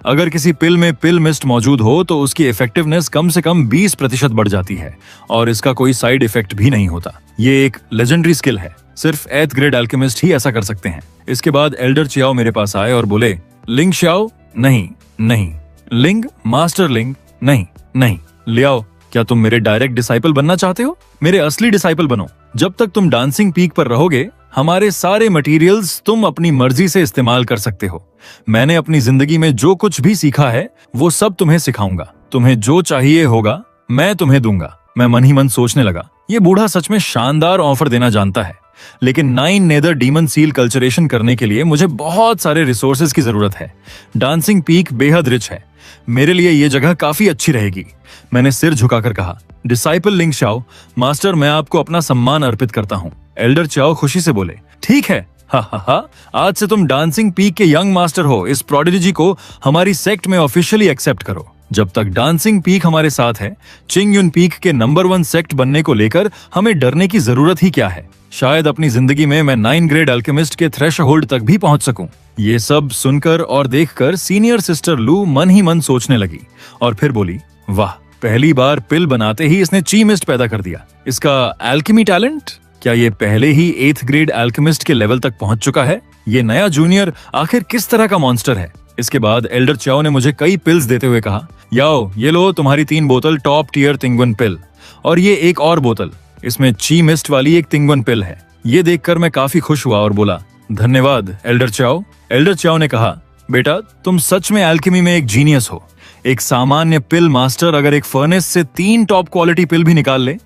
अगर किसी पिल में पिल मिस्ट मौजूद हो तो उसकी इफेक्टिवनेस कम से कम 20% बढ़ जाती है और इसका कोई साइड इफेक्ट भी नहीं होता। ये एक लेजेंडरी स्किल है, सिर्फ 8th ग्रेड एल्केमिस्ट ही ऐसा कर सकते हैं। इसके बाद एल्डर चियाओ मेरे पास आए और बोले, लिंग शाओ, नहीं नहीं, लिंग, मास्टर लिंग, नहीं नहीं, लियाओ, क्या तुम मेरे डायरेक्ट डिसाइपल बनना चाहते हो? मेरे असली डिसाइपल बनो। जब तक तुम डांसिंग पीक पर रहोगे, हमारे सारे मटेरियल्स तुम अपनी मर्जी से इस्तेमाल कर सकते हो। मैंने अपनी जिंदगी में जो कुछ भी सीखा है वो सब तुम्हें सिखाऊंगा। तुम्हें जो चाहिए होगा मैं तुम्हें दूंगा। मैं मन ही मन सोचने लगा, ये बूढ़ा सच में शानदार ऑफर देना जानता है, लेकिन 9 नेदर डीमन सील कल्चरेशन करने के लिए मुझे बहुत सारे रिसोर्सेज की जरूरत है। डांसिंग पीक बेहद रिच है, मेरे लिए ये जगह काफी अच्छी रहेगी। मैंने सिर झुकाकर कहा, डिसाइपल लिंग शाओ, मास्टर, मैं आपको अपना सम्मान अर्पित करता हूँ। एल्डर चियाओ खुशी से बोले, ठीक है, हा हा हा, आज से तुम डांसिंग पीक के यंग मास्टर हो। इस प्रोडिजी को हमारी सेक्ट में ऑफिशियली एक्सेप्ट करो। जब तक डांसिंग पीक हमारे साथ है, चिंग युन पीक के नंबर 1 सेक्ट बनने को लेकर हमें डरने की जरूरत ही क्या है। शायद अपनी जिंदगी में मैं 9 ग्रेड अल्केमिस्ट के थ्रेशहोल्ड तक भी पहुंच सकूं। ये सब सुनकर और देखकर सीनियर सिस्टर लू मन ही मन सोचने लगी और फिर बोली, वाह, पहली बार पिल बनाते ही इसने ची मिस्ट पैदा कर दिया। इसका एल्केमी टैलेंट, क्या ये पहले ही 8th ग्रेड एल्केमिस्ट के लेवल तक पहुंच चुका है? ये नया जूनियर आखिर किस तरह का मॉन्स्टर है? इसके बाद एल्डर चियाओ ने मुझे कई पिल्स देते हुए कहा, याओ, ये लो तुम्हारी 3 बोतल टॉप टियर तिंगवन पिल, और ये एक और बोतल, इसमें ची मिस्ट वाली एक तिंगवन पिल है। ये देखकर मैं काफी खुश हुआ और बोला, धन्यवाद एल्डर चियाओ। एल्डर चियाओ ने कहा, बेटा, तुम सच में एल्केमी में एक जीनियस हो। एक सामान्य पिल मास्टर अगर एक फर्नेस से 3 टॉप क्वालिटी पिल भी निकाल ले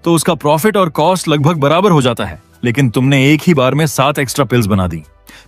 तो उसका प्रॉफिट और कॉस्ट लगभग बराबर हो जाता है, लेकिन तुमने एक ही बार में 7 एक्स्ट्रा पिल्स बना दी।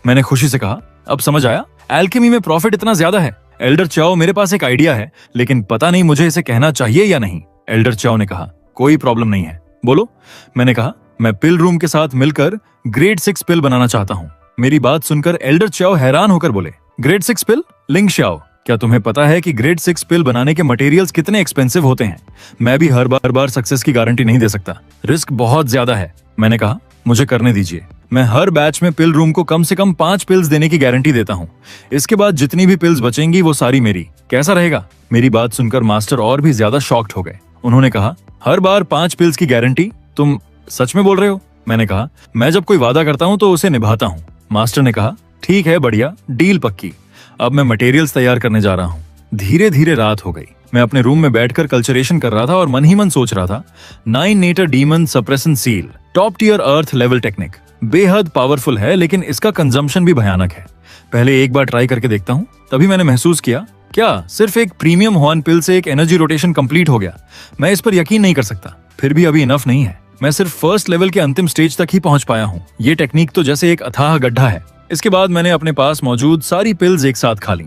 मैंने खुशी से कहा, अब समझ आया, एल्केमी में प्रॉफिट इतना ज्यादा है। एल्डर चियाओ, मेरे पास एक आइडिया है, लेकिन पता नहीं मुझे इसे कहना चाहिए या नहीं। एल्डर चियाओ ने कहा, कोई प्रॉब्लम नहीं है, बोलो। मैंने कहा, मैं पिल रूम के साथ मिलकर ग्रेड 6 पिल बनाना चाहता हूँ। मेरी बात सुनकर एल्डर चियाओ हैरान होकर बोले, ग्रेड 6 पिल? लिंग शाओ, क्या तुम्हें पता है कि ग्रेड 6 पिल बनाने के मटेरियल्स कितने एक्सपेंसिव होते हैं? मैं भी हर बार सक्सेस की गारंटी नहीं दे सकता, रिस्क बहुत ज्यादा है। मैंने कहा, मुझे करने दीजिए, मैं हर बैच में पिल रूम को कम से कम 5 पिल्स देने की गारंटी देता हूँ। इसके बाद जितनी भी पिल्स बचेंगी वो सारी मेरी। कैसा रहेगा? मेरी बात सुनकर मास्टर और भी ज्यादा शॉक्ड हो गए। उन्होंने कहा, हर बार 5 पिल्स की गारंटी? तुम सच में बोल रहे हो? मैंने कहा, मैं जब कोई वादा करता हूँ तो उसे निभाता हूँ। मास्टर ने कहा, ठीक है, बढ़िया, डील पक्की। अब मैं मटेरियल्स तैयार करने जा रहा हूँ। धीरे धीरे रात हो गई। मैं अपने रूम में बैठकर कल्चरेशन कर रहा था और मन ही मन सोच रहा था, 9 nether demon suppression seal, top tier earth level technique, बेहद पावरफुल है, लेकिन इसका कंजम्पशन भी भयानक है। पहले एक बार ट्राई करके देखता हूँ। तभी मैंने महसूस किया, क्या सिर्फ एक प्रीमियम हॉर्न पिल से एक एनर्जी रोटेशन कंप्लीट हो गया? मैं इस पर यकीन नहीं कर सकता। फिर भी अभी इनफ नहीं है। मैं सिर्फ फर्स्ट लेवल के अंतिम स्टेज तक ही पहुंच पाया हूँ। ये टेक्निक तो जैसे एक अथाह गड्ढा है। इसके बाद मैंने अपने पास मौजूद सारी पिल्स एक साथ खा ली।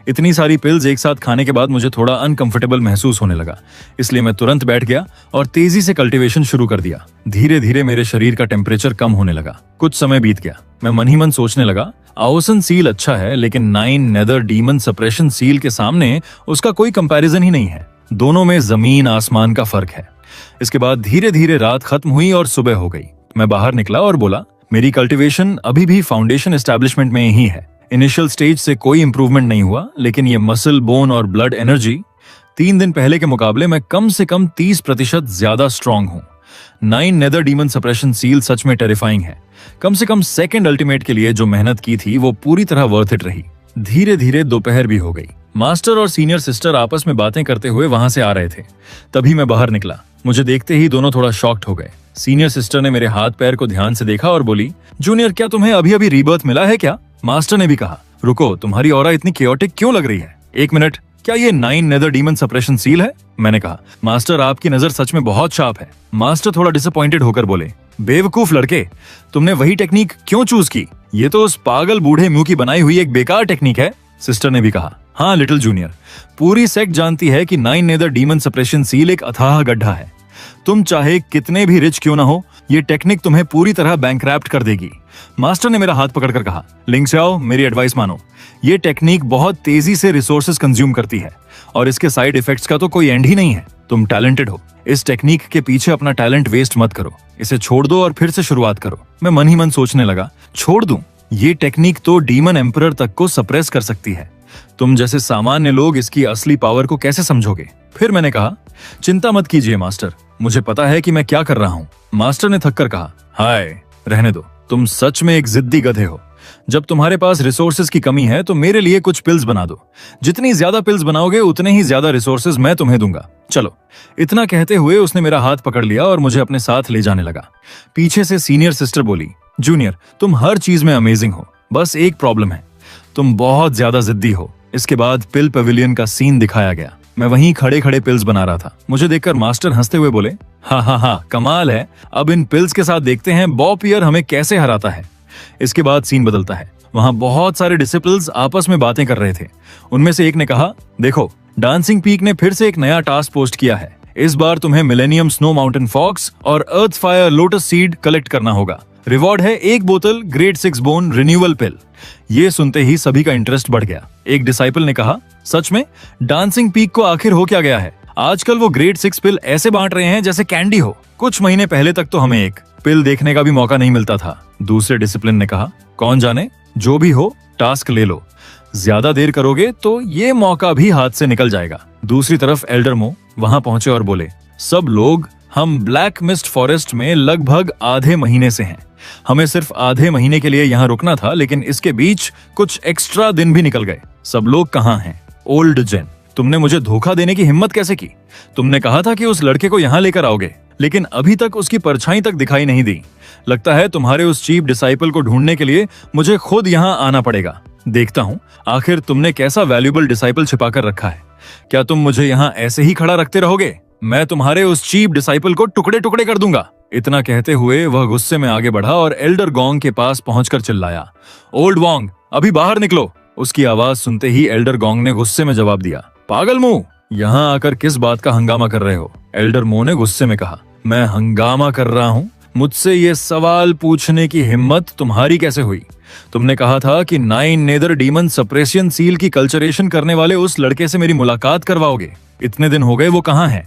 इतनी सारी पिल्स एक साथ खाने के बाद मुझे थोड़ा अनकंफर्टेबल महसूस होने लगा, इसलिए मैं तुरंत बैठ गया और तेजी से कल्टीवेशन शुरू कर दिया। धीरे धीरे मेरे शरीर का टेम्परेचर कम होने लगा। कुछ समय बीत गया। मैं मन ही मन सोचने लगा, आओसन सील अच्छा है, लेकिन 9 नेदर डीमन सप्रेशन सील के सामने उसका कोई कंपैरिजन ही नहीं है। दोनों में जमीन आसमान का फर्क है। इसके बाद धीरे धीरे रात खत्म हुई और सुबह हो गई। मैं बाहर निकला और बोला, मेरी कल्टीवेशन अभी भी फाउंडेशन एस्टैब्लिशमेंट में ही है। इनिशियल स्टेज से कोई इंप्रूवमेंट नहीं हुआ, लेकिन ये मसल, बोन और ब्लड एनर्जी 3 दिन पहले के मुकाबले में कम से कम 30% ज्यादा स्ट्रांग हूँ। 9 नेदर डीमन सप्रेशन सील सच में टेरिफाइंग है। कम से कम सेकंड अल्टीमेट के लिए जो मेहनत की थी वो पूरी तरह वर्थ इट रही। धीरे धीरे दोपहर भी हो गई। मास्टर और सीनियर सिस्टर आपस में बातें करते हुए वहां से आ रहे थे। तभी मैं बाहर निकला। मुझे देखते ही दोनों थोड़ा शॉक्ड हो गए। सीनियर सिस्टर ने मेरे हाथ पैर को ध्यान से देखा और बोली, जूनियर, क्या तुम्हें अभी अभी रीबर्थ मिला है क्या? मास्टर ने भी कहा, रुको, तुम्हारी ऑरा इतनी केओटिक क्यों लग रही है? एक मिनट, क्या ये 9 नेदर डीमन सप्रेशन सील है? मैंने कहा, मास्टर, आपकी नजर सच में बहुत शार्प है। मास्टर थोड़ा डिसअपॉइंटेड होकर बोले, बेवकूफ लड़के, तुमने वही टेक्निक क्यों चूज की? ये तो उस पागल बूढ़े मुंह की बनाई हुई एक बेकार टेक्निक है। सिस्टर ने भी कहा, हाँ लिटिल जूनियर, पूरी सेक्ट जानती है कि 9 नेदर डीमन सप्रेशन सील एक अथाह गड्ढा है। तुम चाहे कितने भी रिच क्यों ना हो, ये टेक्निक तुम्हें पूरी तरह बैंकक्रप्ट कर देगी। मास्टर ने मेरा हाथ पकड़कर कहा, लिंग शाओ, मेरी एडवाइस मानो। ये टेक्निक बहुत तेजी से रिसोर्सेज कंज्यूम करती है और इसके साइड इफेक्ट्स का तो कोई एंड ही नहीं है। तुम टैलेंटेड हो, इस टेक्निक के पीछे अपना टैलेंट वेस्ट मत करो। इसे छोड़ दो और फिर से शुरुआत करो। मैं मन ही मन सोचने लगा, छोड़ दूं? ये टेक्निक तो डीमन एम्परर तक को सप्रेस कर सकती है। तुम जैसे सामान्य लोग इसकी असली पावर को कैसे समझोगे? फिर मैंने कहा, चिंता मत कीजिए मास्टर, मुझे पता है कि मैं क्या कर रहा हूँ। मास्टर ने थककर कहा, हाय, रहने दो, तुम सच में एक जिद्दी गधे हो। जब तुम्हारे पास रिसोर्सेज की कमी है तो मेरे लिए कुछ पिल्स बना दो। जितनी ज्यादा पिल्स बनाओगे उतने ही ज्यादा रिसोर्सेज मैं तुम्हें दूंगा। चलो। इतना कहते हुए उसने मेरा हाथ पकड़ लिया और मुझे अपने साथ ले जाने लगा। पीछे से सीनियर सिस्टर बोली, जूनियर, तुम हर चीज में अमेजिंग हो, बस एक प्रॉब्लम है, तुम बहुत ज्यादा जिद्दी हो। इसके बाद पिल पवेलियन का सीन दिखाया गया। मैं वहीं खड़े खड़े पिल्स बना रहा था। मुझे देखकर मास्टर हंसते हुए बोले, हाँ, कमाल है, अब इन पिल्स के साथ देखते हैं बॉब पियर हमें कैसे हराता है। इसके बाद सीन बदलता है। वहां बहुत सारे डिसिपल्स आपस में बातें कर रहे थे। उनमें से एक ने कहा, देखो, डांसिंग पीक ने फिर से एक नया टास्क पोस्ट किया है। इस बार तुम्हें मिलेनियम स्नो माउंटेन फॉक्स और अर्थ फायर लोटस सीड कलेक्ट करना होगा। रिवॉर्ड है 1 बोतल ग्रेड 6 बोन रिन्यूअल पिल। ये सुनते ही सभी का इंटरेस्ट बढ़ गया। एक डिसाइपल ने कहा, सच में? डांसिंग पीक को आखिर हो क्या गया है? आजकल वो ग्रेड 6 पिल ऐसे बांट रहे हैं जैसे कैंडी हो। कुछ महीने पहले तक तो हमें एक पिल देखने का भी मौका नहीं मिलता था। दूसरे डिसिप्लिन ने कहा, कौन जाने, जो भी हो, टास्क ले लो। ज्यादा देर करोगे तो ये मौका भी हाथ से निकल जाएगा। दूसरी तरफ एल्डर मो वहां पहुंचे और बोले, सब लोग, हम ब्लैक मिस्ट फॉरेस्ट में लगभग आधे महीने से हैं। हमें सिर्फ आधे महीने के लिए यहाँ रुकना था, लेकिन इसके बीच कुछ एक्स्ट्रा दिन भी निकल गए। सब लोग कहाँ हैं? ओल्ड जेन, तुमने मुझे धोखा देने की हिम्मत कैसे की? तुमने कहा था कि उस लड़के को यहाँ लेकर आओगे, लेकिन अभी तक उसकी परछाई तक दिखाई नहीं दी। लगता है तुम्हारे उस चीप डिसाइपल को ढूंढने के लिए मुझे खुद यहाँ आना पड़ेगा। देखता हूँ आखिर तुमने कैसा वैल्यूएबल डिसाइपल छिपा कर रखा है। क्या तुम मुझे यहाँ ऐसे ही खड़ा रखते रहोगे? मैं तुम्हारे उस चीप डिसाइपल को टुकड़े टुकड़े कर दूंगा। इतना कहते हुए वह गुस्से में आगे बढ़ा और एल्डर गोंग के पास पहुंचकर चिल्लाया, ओल्ड वोंग, अभी बाहर निकलो। उसकी आवाज सुनते ही एल्डर गोंग ने गुस्से में जवाब दिया, पागल मुंह, यहाँ आकर किस बात का हंगामा कर रहे हो? एल्डर मो ने गुस्से में कहा, मैं हंगामा कर रहा हूँ? मुझसे ये सवाल पूछने की हिम्मत तुम्हारी कैसे हुई? तुमने कहा था कि 9 नेदर डीमन सप्रेशन सील की कल्चरेशन करने वाले उस लड़के से मेरी मुलाकात करवाओगे। इतने दिन हो गए, वो कहाँ है?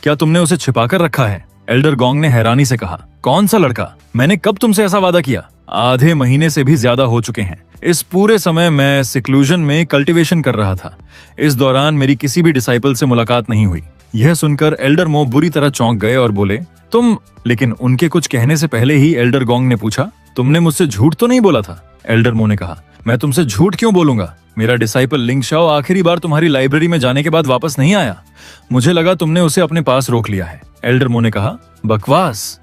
क्या तुमने उसे छिपा कर रखा है? एल्डर गोंग ने हैरानी से कहा, कौन सा लड़का? मैंने कब तुमसे ऐसा वादा किया? आधे महीने से भी ज्यादा हो चुके हैं। इस पूरे समय मैं सिक्लूजन में कल्टीवेशन कर रहा था। इस दौरान मेरी किसी भी डिसाइपल से मुलाकात नहीं हुई। यह सुनकर एल्डर मो बुरी तरह चौंक गए और बोले, तुम? लेकिन उनके कुछ कहने से पहले ही एल्डर गोंग ने पूछा, तुमने मुझसे झूठ तो नहीं बोला था? एल्डर मो ने कहा, मैं तुमसे झूठ क्यों बोलूंगा? मेरा डिसाइपल लिंग शाओ आखिरी बार तुम्हारी लाइब्रेरी में जाने के बाद वापस नहीं आया। मुझे लगा तुमने उसे अपने पास रोक लिया है। एल्डर मो ने कहा, बकवास।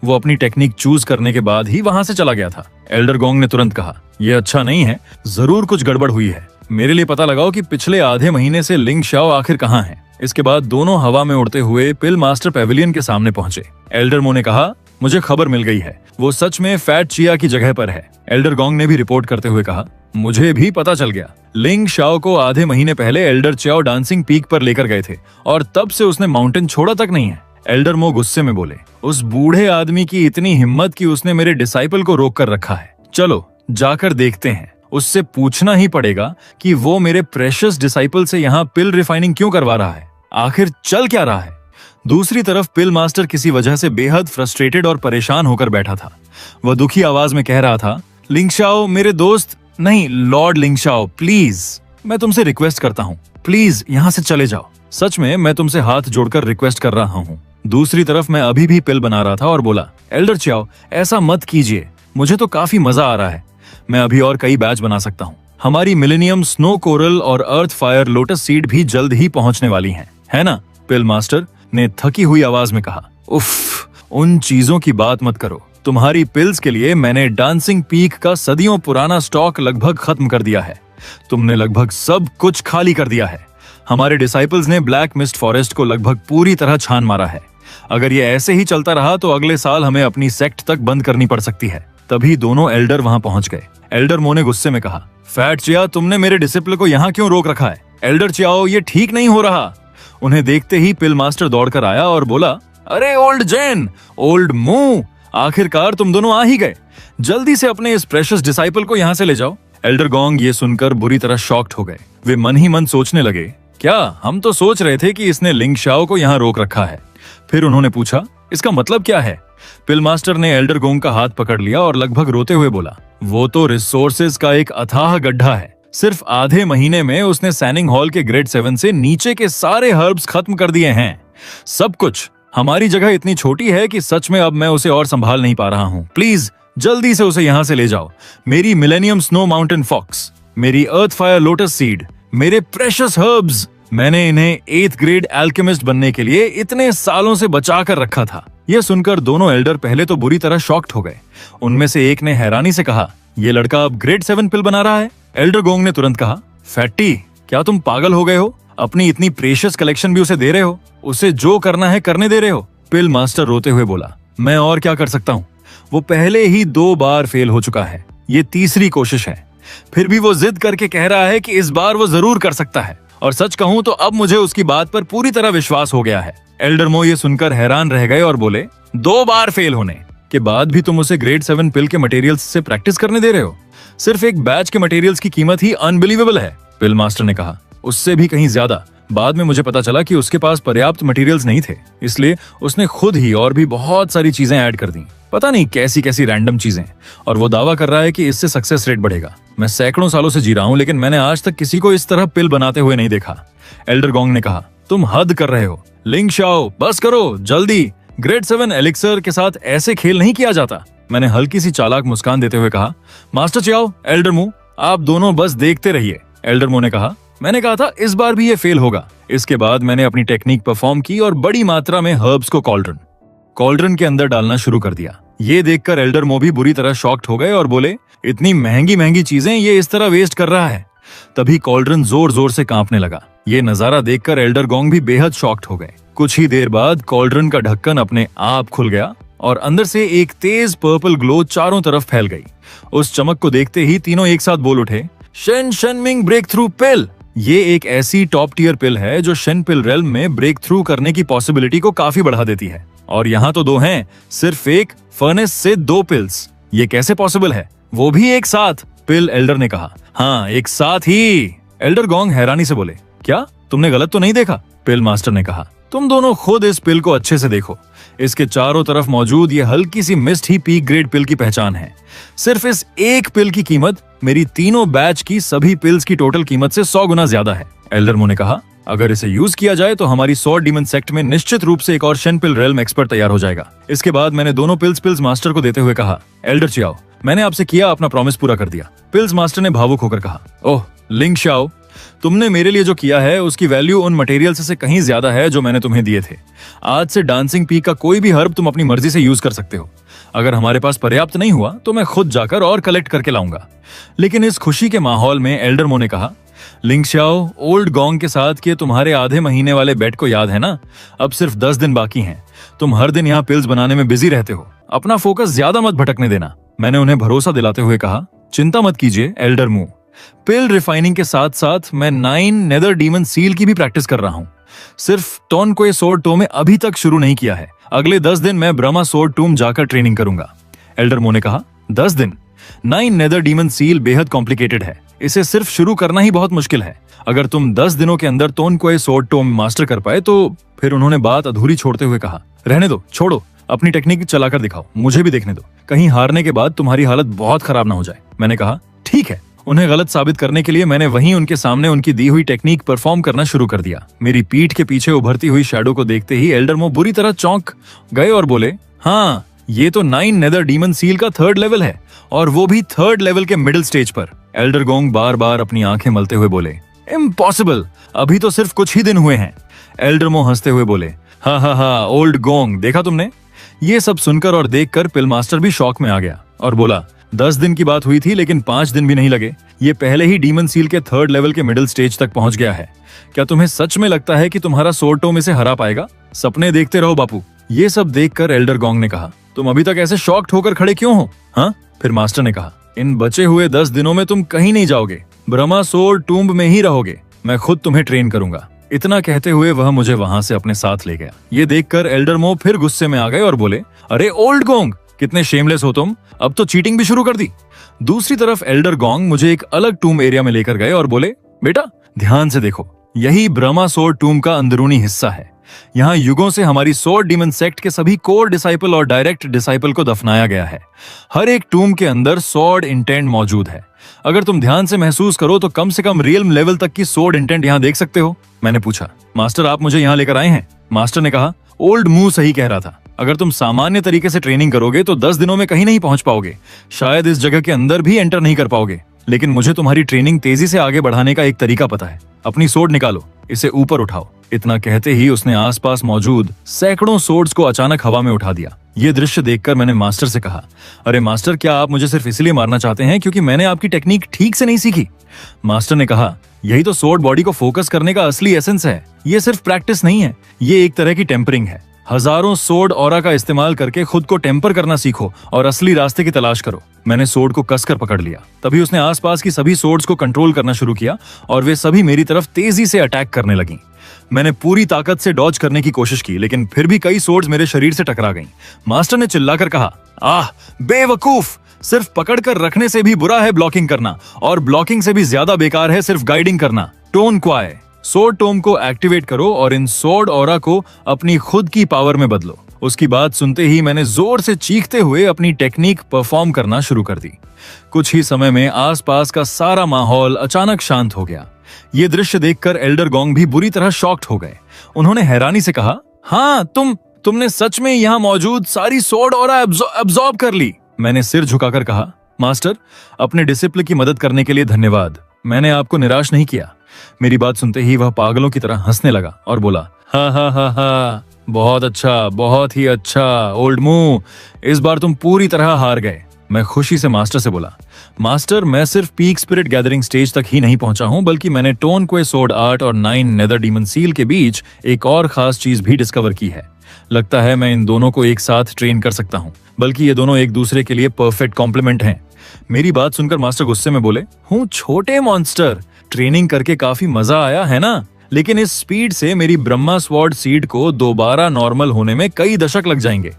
वो अपनी टेक्निक चूज करने के बाद ही वहां से चला गया था। एल्डर गोंग ने तुरंत कहा, यह अच्छा नहीं है, जरूर कुछ गड़बड़ हुई है। मेरे लिए पता लगाओ कि पिछले आधे महीने से लिंग शाओ आखिर कहाँ है। इसके बाद दोनों हवा में उड़ते हुए पिल मास्टर पेविलियन के सामने पहुंचे। एल्डर मो ने कहा, मुझे खबर मिल गई है, वो सच में फैट चिया की जगह पर है। एल्डर गोंग ने भी रिपोर्ट करते हुए कहा, मुझे भी पता चल गया। लिंग शाओ को आधे महीने पहले एल्डर चियाओ डांसिंग पीक पर लेकर गए थे और तब से उसने माउंटेन छोड़ा तक नहीं है। एल्डर मो गुस्से में बोले, उस बूढ़े आदमी की इतनी हिम्मत कि उसने मेरे डिसाइपल को रोक कर रखा है। चलो जाकर देखते हैं। उससे पूछना ही पड़ेगा कि वो मेरे प्रेशियस डिसाइपल से यहाँ पिल रिफाइनिंग क्यों करवा रहा है, आखिर चल क्या रहा है। दूसरी तरफ पिल मास्टर किसी वजह से बेहद फ्रस्ट्रेटेड और परेशान होकर बैठा था। वह दुखी आवाज में कह रहा था, लिंगशाओ मेरे दोस्त, नहीं लॉर्ड लिंगशाओ, प्लीज मैं तुमसे रिक्वेस्ट करता हूँ, प्लीज यहाँ से चले जाओ। सच में मैं तुमसे हाथ जोड़कर रिक्वेस्ट कर रहा हूँ। दूसरी तरफ मैं अभी भी पिल बना रहा था और बोला, एल्डर चियाओ ऐसा मत कीजिए, मुझे तो काफी मजा आ रहा है। मैं अभी और कई बैच बना सकता हूँ। हमारी मिलेनियम स्नो कोरल और अर्थ फायर लोटस सीड भी जल्द ही पहुंचने वाली हैं, है ना? पिल मास्टर ने थकी हुई आवाज में कहा, उफ, उन चीजों की बात मत करो। तुम्हारी पिल्स के लिए मैंने डांसिंग पीक का सदियों पुराना स्टॉक लगभग खत्म कर दिया है। तुमने लगभग सब कुछ खाली कर दिया है। हमारे डिसाइपल्स ने ब्लैक मिस्ट फॉरेस्ट को लगभग पूरी तरह छान मारा है। अगर ये ऐसे ही चलता रहा तो अगले साल हमें अपनी सेक्ट तक बंद करनी पड़ सकती है। तभी दोनों एल्डर वहां पहुंच गए। एल्डर मो ने गुस्से में कहा, फैट चिया, तुमने मेरे डिसिप्लिन को यहाँ क्यों रोक रखा है? एल्डर चियाओ, ये ठीक नहीं हो रहा। उन्हें देखते ही पिल मास्टर दौड़कर आया और बोला, अरे ओल्ड जैन, ओल्ड मू, आखिरकार तुम दोनों आ ही गए। जल्दी से अपने इस प्रेशियस डिसाइपल को यहाँ से ले जाओ। एल्डर गोंग ये सुनकर बुरी तरह शॉक्ड हो गए। वे मन ही मन सोचने लगे, क्या हम तो सोच रहे थे कि इसने लिंग शाओ को यहाँ रोक रखा है। फिर उन्होंने पूछा, इसका मतलब क्या है? पिल मास्टर ने एल्डर गोंग का हाथ पकड़ लिया और लगभग रोते हुए बोला, वो तो रिसोर्सेज का एक अथाह गड्ढा है। सिर्फ आधे महीने में उसने सैनिंग हॉल के ग्रेड 7 से नीचे के सारे हर्ब्स खत्म कर दिए हैं। सब कुछ। हमारी जगह इतनी छोटी है कि सच में अब मैं उसे और संभाल नहीं पा रहा हूँ। प्लीज जल्दी से उसे यहाँ से ले जाओ। मेरी मिलेनियम स्नो माउंटेन फॉक्स, मेरी अर्थ फायर लोटस सीड, मेरे प्रेशियस हर्ब्स, मैंने इन्हें 8th ग्रेड एल्केमिस्ट बनने के लिए इतने सालों से बचा कर रखा था। यह सुनकर दोनों एल्डर पहले तो बुरी तरह शॉक्ड हो गए। उनमें से एक ने हैरानी से कहा, ये लड़का अब ग्रेड 7 पिल बना रहा है? एल्डर गोंग ने तुरंत कहा, फैटी, क्या तुम पागल हो गए हो? अपनी इतनी प्रेशियस कलेक्शन भी उसे दे रहे हो? उसे जो करना है करने दे रहे हो? पिल मास्टर रोते हुए बोला, मैं और क्या कर सकता हूँ? वो पहले ही 2 बार फेल हो चुका है, ये तीसरी कोशिश है। फिर भी वो जिद करके कह रहा है कि इस बार वो जरूर कर सकता है। और सच कहूं तो अब मुझे उसकी बात पर पूरी तरह विश्वास हो गया है। एल्डर मो ये सुनकर हैरान रह गए और बोले, 2 बार फेल होने के बाद भी तुम उसे ग्रेड 7 पिल के मटेरियल्स से प्रैक्टिस करने दे रहे हो? सिर्फ एक बैच के मटेरियल्स की कीमत ही अनबिलीवेबल है। पिल मास्टर ने कहा, उससे भी कहीं ज्यादा। बाद में मुझे पता चला कि उसके पास पर्याप्त मटेरियल्स नहीं थे, इसलिए उसने खुद ही और भी बहुत सारी चीजें ऐड कर दी, पता नहीं कैसी कैसी रैंडम चीजें। और वो दावा कर रहा है कि इससे सक्सेस रेट बढ़ेगा। मैं सैकड़ों सालों से जी रहा हूं, लेकिन मैंने आज तक किसी को इस तरह पिल बनाते हुए नहीं देखा। एल्डर गोंग ने कहा, तुम हद कर रहे हो। लिंग शाओ, बस करो जल्दी। ग्रेड 7 एलिक्सर के साथ ऐसे खेल नहीं किया जाता। मैंने हल्की सी चालाक मुस्कान देते हुए कहा, मास्टर चियाओ, एल्डर मू, आप दोनों बस देखते रहिए। एल्डर मू ने कहा, मैंने कहा था इस बार भी ये फेल होगा। इसके बाद मैंने अपनी टेक्निक परफॉर्म की और बड़ी मात्रा में हर्ब्स को कॉल्ड्रन के अंदर डालना शुरू कर दिया। ये देखकर एल्डर मो भी बुरी तरह शॉक्ड हो गए और बोले, इतनी महंगी महंगी चीजें ये इस तरह वेस्ट कर रहा है। तभी कॉल्ड्रन जोर जोर से कांपने लगा। ये नजारा देखकर एल्डर गोंग भी बेहद शॉक्ड हो गए। कुछ ही देर बाद कॉल्ड्रन का ढक्कन अपने आप खुल गया और अंदर से एक तेज पर्पल ग्लो चारों तरफ फैल गई। उस चमक को देखते ही तीनों एक साथ बोल उठे, शेन शेनमिंग ब्रेक थ्रू पिल। ये एक ऐसी टॉप टियर पिल है जो शेन पिल रेल्म में ब्रेक थ्रू करने की पॉसिबिलिटी को काफी बढ़ा देती है। और यहाँ तो 2 हैं, सिर्फ एक फर्नेस से 2 पिल्स। ये कैसे पॉसिबल है, वो भी एक साथ? पिल एल्डर ने कहा, हाँ एक साथ ही। एल्डर गोंग हैरानी से बोले, क्या तुमने गलत तो नहीं देखा? पिल मास्टर ने कहा, तुम दोनों खुद इस पिल को अच्छे से देखो। इसके चारों तरफ मौजूद ये हल्की सी मिस्ट ही पीक ग्रेड पिल की पहचान है। सिर्फ इस एक पिल की कीमत मेरी तीनों बैच की सभी पिल्स की टोटल कीमत से 100 गुना ज्यादा है। एल्डर मो ने कहा, अगर इसे यूज किया जाए तो हमारी 100 डीमन सेक्ट में निश्चित रूप से एक और शेन पिल रेल्म एक्सपर्ट तैयार हो जाएगा। इसके बाद मैंने दोनों पिल्स मास्टर को देते हुए कहा, एल्डर चियाओ, मैंने आपसे किया अपना प्रॉमिस पूरा कर दिया। पिल्स मास्टर ने भावुक होकर कहा, ओह लिंग शाओ, तुमने मेरे लिए जो किया है उसकी वैल्यू उन मटेरियल्स से कहीं ज्यादा है जो मैंने तुम्हें दिए थे। आज से डांसिंग पीक का कोई भी हर्ब तुम अपनी मर्जी से यूज कर सकते हो। अगर हमारे पास पर्याप्त नहीं हुआ तो मैं खुद जाकर और कलेक्ट करके लाऊंगा। लेकिन इस खुशी के माहौल में एल्डर मो ने कहा, लिंग शाओ, ओल्ड गोंग के साथ कि तुम्हारे आधे महीने वाले बेट को याद है ना? अब सिर्फ 10 दिन बाकी हैं। तुम हर दिन यहाँ पिल्स बनाने में बिजी रहते हो। अपना फोकस ज्यादा मत भटकने देना। मैंने उन्हें भरोसा दिलाते हुए कहा, चिंता मत कीजिए एल्डर मू। पिल रिफाइनिंग के साथ साथ मैं 9 नेदर डीमन सील की भी प्रैक्टिस कर रहा हूँ। सिर्फ टोन कोए सोर्ड टो में अभी तक शुरू नहीं किया है। अगले 10 दिन मैं ब्रह्मा सोर्ड टूम जाकर ट्रेनिंग करूंगा। एल्डर मो ने कहा, 10 दिन? 9 नेदर डीमन सील बेहद कॉम्प्लिकेटेड है। इसे सिर्फ शुरू करना ही बहुत मुश्किल है। अगर तुम 10 दिनों के अंदर टोन कोए सोर्ड टो मास्टर कर पाए तो फिर उन्होंने बात अधूरी छोड़ते हुए कहा, रहने दो, छोड़ो, अपनी टेक्निक चलाकर दिखाओ, मुझे भी देखने दो। कहीं हारने के बाद तुम्हारी हालत बहुत खराब ना हो जाए। मैंने कहा, ठीक है। उन्हें गलत साबित करने के लिए मैंने वहीं उनके सामने उनकी दी हुई टेक्निक परफॉर्म करना शुरू कर दिया। मेरी पीठ के पीछे उभरती हुई शैडो को देखते ही एल्डर मो बुरी तरह चौंक गए और बोले, हाँ, ये तो 9 नेदर डीमन सील का 3rd लेवल है, और वो भी 3rd लेवल के मिडिल स्टेज पर। एल्डर गोंग बार बार अपनी आंखें मलते हुए बोले, इम्पॉसिबल, अभी तो सिर्फ कुछ ही दिन हुए हैं। एल्डर मो हंसते हुए बोले, हाँ, ओल्ड गोंग, देखा तुमने? ये सब सुनकर और देखकर पिल मास्टर भी शॉक में आ गया और बोला, 10 दिन की बात हुई थी लेकिन 5 दिन भी नहीं लगे। ये पहले ही डीमन सील के 3rd लेवल के मिडिल स्टेज तक पहुंच गया है। क्या तुम्हें सच में लगता है कि तुम्हारा सोर्ड टो में से हरा पाएगा? सपने देखते रहो बापू। ये सब देखकर एल्डर गोंग ने कहा, तुम अभी तक ऐसे शॉक्ड होकर खड़े क्यों हो? हाँ? फिर मास्टर ने कहा, इन बचे हुए 10 दिनों में तुम कहीं नहीं जाओगे, ब्रह्मा सोर्ड टूम्ब में ही रहोगे। मैं खुद तुम्हें ट्रेन करूंगा। इतना कहते हुए वह मुझे वहां से अपने साथ ले गया। ये देखकर एल्डर मो फिर गुस्से में आ गए और बोले, अरे ओल्ड गोंग, कितने शेमलेस हो तुम, अब तो चीटिंग भी शुरू कर दी। दूसरी तरफ एल्डर गोंग मुझे एक अलग टूम एरिया में लेकर गए और बोले, बेटा ध्यान से देखो, यही ब्रह्मा सोर्ड टूम का अंदरूनी हिस्सा है। यहाँ युगों से हमारी सोर्ड डीमन सेक्ट के सभी कोर डिसाइपल और डायरेक्ट डिसाइपल को दफनाया गया है। हर एक टूम के अंदर सोर्ड इंटेंट मौजूद है। अगर तुम ध्यान से महसूस करो तो कम से कम रियल लेवल तक की सोर्ड इंटेंट यहाँ देख सकते हो। मैंने पूछा, मास्टर आप मुझे यहाँ लेकर आए हैं? मास्टर ने कहा, ओल्ड मू सही कह रहा था। अगर तुम सामान्य तरीके से ट्रेनिंग करोगे तो 10 दिनों में कहीं नहीं पहुंच पाओगे। शायद इस जगह के अंदर भी एंटर नहीं कर पाओगे। लेकिन मुझे तुम्हारी ट्रेनिंग तेजी से आगे बढ़ाने का एक तरीका पता है। अपनी सोर्ड निकालो, इसे ऊपर उठाओ। इतना कहते ही उसने आसपास मौजूद सैकड़ों सोर्ड्स को अचानक हवा में उठा दिया। ये दृश्य देखकर मैंने मास्टर से कहा, अरे मास्टर, क्या आप मुझे सिर्फ इसलिए मारना चाहते हैं क्योंकि मैंने आपकी टेक्निक ठीक से नहीं सीखी? मास्टर ने कहा, यही तो सोर्ड बॉडी को फोकस करने का असली एसेंस है। ये सिर्फ प्रैक्टिस नहीं है, ये एक तरह की टेम्परिंग है। हजारों सोर्ड ऑरा का इस्तेमाल करके खुद को टेम्पर करना सीखो और असली रास्ते की तलाश करो। मैंने सोर्ड को कसकर पकड़ लिया। तभी उसने आसपास की सभी सोर्ड्स को कंट्रोल करना शुरू किया और वे सभी मेरी तरफ तेजी से अटैक करने लगीं। मैंने पूरी ताकत से डॉज करने की कोशिश की, लेकिन फिर भी कई सोर्ड्स मेरे शरीर से टकरा गईं। मास्टर ने चिल्लाकर कहा, आह बेवकूफ, सिर्फ पकड़कर रखने से भी बुरा है ब्लॉकिंग करना, और ब्लॉकिंग से भी ज्यादा बेकार है सिर्फ गाइडिंग करना। टोन क्वाए, सोर्ड टोम को एक्टिवेट करो और इन सोर्ड ऑरा को अपनी खुद की पावर में बदलो। उसकी बात सुनते ही मैंने जोर से चीखते हुए अपनी टेक्निक परफॉर्म करना शुरू कर दी। कुछ ही समय में आसपास का सारा माहौल अचानक शांत हो गया। ये दृश्य देखकर एल्डर गोंग भी बुरी तरह शॉक्ड हो गए। उन्होंने हैरानी से कहा, हाँ, तुमने सच में यहाँ मौजूद सारी सोर्ड ऑरा अब्सॉर्ब कर ली। मैंने सिर झुकाकर कहा, मास्टर, अपने डिसिप्लिन की मदद करने के लिए धन्यवाद। मैंने आपको निराश नहीं किया। मेरी बात सुनते ही वह पागलों की तरह हंसने लगा और बोला, हा, बहुत अच्छा, बहुत ही अच्छा ओल्ड मू, इस बार तुम पूरी तरह हार गए। मैं खुशी से मास्टर से बोला, मास्टर, मैं सिर्फ पीक स्पिरिट गैदरिंग स्टेज तक ही नहीं पहुंचा हूं, बल्कि मैंने टोन क्वे सोर्ड आर्ट और 9 नेदर डीमन सील के बीच एक और खास चीज भी डिस्कवर की है। लगता है मैं इन दोनों को एक साथ ट्रेन कर सकता हूं, बल्कि ये दोनों एक दूसरे के लिए परफेक्ट कॉम्प्लीमेंट हैं। मेरी बात सुनकर मास्टर गुस्से में बोले, हूँ छोटे मॉन्स्टर, ट्रेनिंग करके काफी मजा आया है ना, लेकिन इस स्पीड से मेरी ब्रह्मा स्वॉर्ड सीड को दोबारा नॉर्मल होने में कई दशक लग जाएंगे।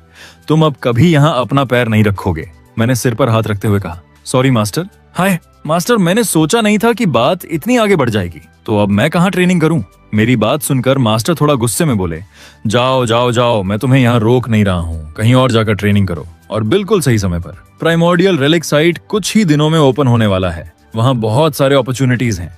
तुम अब कभी यहाँ अपना पैर नहीं रखोगे। मैंने सिर पर हाथ रखते हुए कहा, सॉरी मास्टर। हाय मास्टर, मैंने सोचा नहीं था कि बात इतनी आगे बढ़ जाएगी। तो अब मैं कहाँ ट्रेनिंग करूं? मेरी बात सुनकर मास्टर थोड़ा गुस्से में बोले, जाओ जाओ जाओ, मैं तुम्हें यहाँ रोक नहीं रहा हूँ, कहीं और जाकर ट्रेनिंग करो, और बिल्कुल सही समय पर। प्राइमोर्डियल रेलिक साइट कुछ ही दिनों में ओपन होने वाला है। वहाँ बहुत सारे अपॉर्चुनिटीज हैं।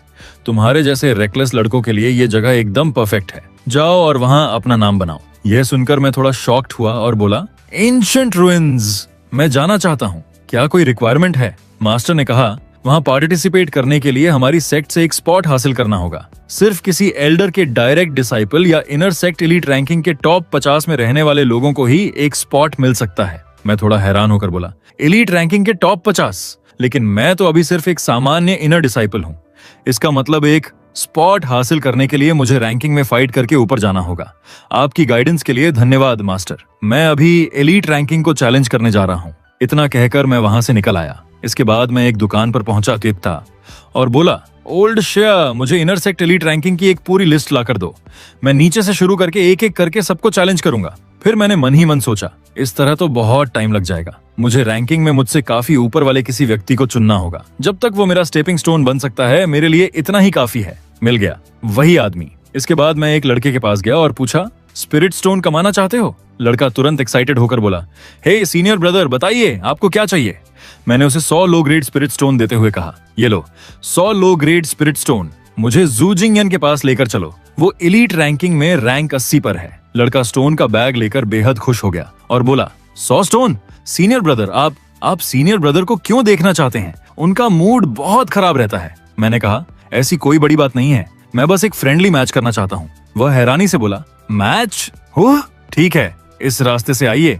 तुम्हारे जैसे रेकलेस लड़कों के लिए ये जगह एकदम परफेक्ट है। जाओ और वहाँ अपना नाम बनाओ। यह सुनकर मैं थोड़ा शॉक्ड हुआ और बोला, एंशिएंट रुइंस, मैं जाना चाहता हूँ, क्या कोई रिक्वायरमेंट है? मास्टर ने कहा, वहाँ पार्टिसिपेट करने के लिए हमारी सेक्ट से एक स्पॉट हासिल करना होगा। सिर्फ किसी एल्डर के डायरेक्ट डिसाइपल या इनर सेक्ट एलीट रैंकिंग के टॉप 50 में रहने वाले लोगों को ही एक स्पॉट मिल सकता है। मैं थोड़ा हैरान होकर बोला, एलीट रैंकिंग के टॉप 50? लेकिन मैं तो अभी सिर्फ एक सामान्य इनर डिसाइपल हूँ। इसका मतलब एक स्पॉट हासिल करने के लिए मुझे रैंकिंग में फाइट करके ऊपर जाना होगा। आपकी गाइडेंस के लिए धन्यवाद मास्टर। मैं अभी एलीट रैंकिंग को चैलेंज करने जा रहा हूँ। इतना कहकर मैं वहां से निकल आया। इसके बाद मैं एक दुकान पर पहुंचा था और बोला, ओल्ड शेया, मुझे इनर सेक्ट एलीट रैंकिंग की एक पूरी लिस्ट ला कर दो। मैं नीचे से शुरू करके एक एक करके सबको चैलेंज करूंगा। फिर मैंने मन ही मन सोचा, इस तरह तो बहुत टाइम लग जाएगा। मुझे रैंकिंग में मुझसे काफी ऊपर वाले किसी व्यक्ति को चुनना होगा। जब तक वो मेरा स्टेपिंग स्टोन बन सकता है, मेरे लिए इतना ही काफी है। मिल गया वही आदमी। इसके बाद मैं एक लड़के के पास गया और पूछा, स्पिरिट स्टोन कमाना चाहते हो? लड़का तुरंत एक्साइटेड होकर बोला, हे सीनियर ब्रदर, बताइए आपको क्या चाहिए। मैंने उसे 100 लो ग्रेड स्पिरिट स्टोन देते हुए कहा, ये लो 100 लो ग्रेड स्पिरिट स्टोन, मुझे जू जिंगयन के पास लेकर चलो। वो एलीट रैंकिंग में रैंक 80 पर है। लड़का स्टोन का बैग लेकर बेहद खुश हो गया और बोला, 100 स्टोन? सीनियर ब्रदर, आप सीनियर ब्रदर को क्यों देखना चाहते हैं? उनका मूड बहुत खराब रहता है। मैंने कहा, ऐसी कोई बड़ी बात नहीं है, मैं बस एक फ्रेंडली मैच करना चाहता हूँ। वह हैरानी से बोला, मैच? हो ठीक है, इस रास्ते से आइए।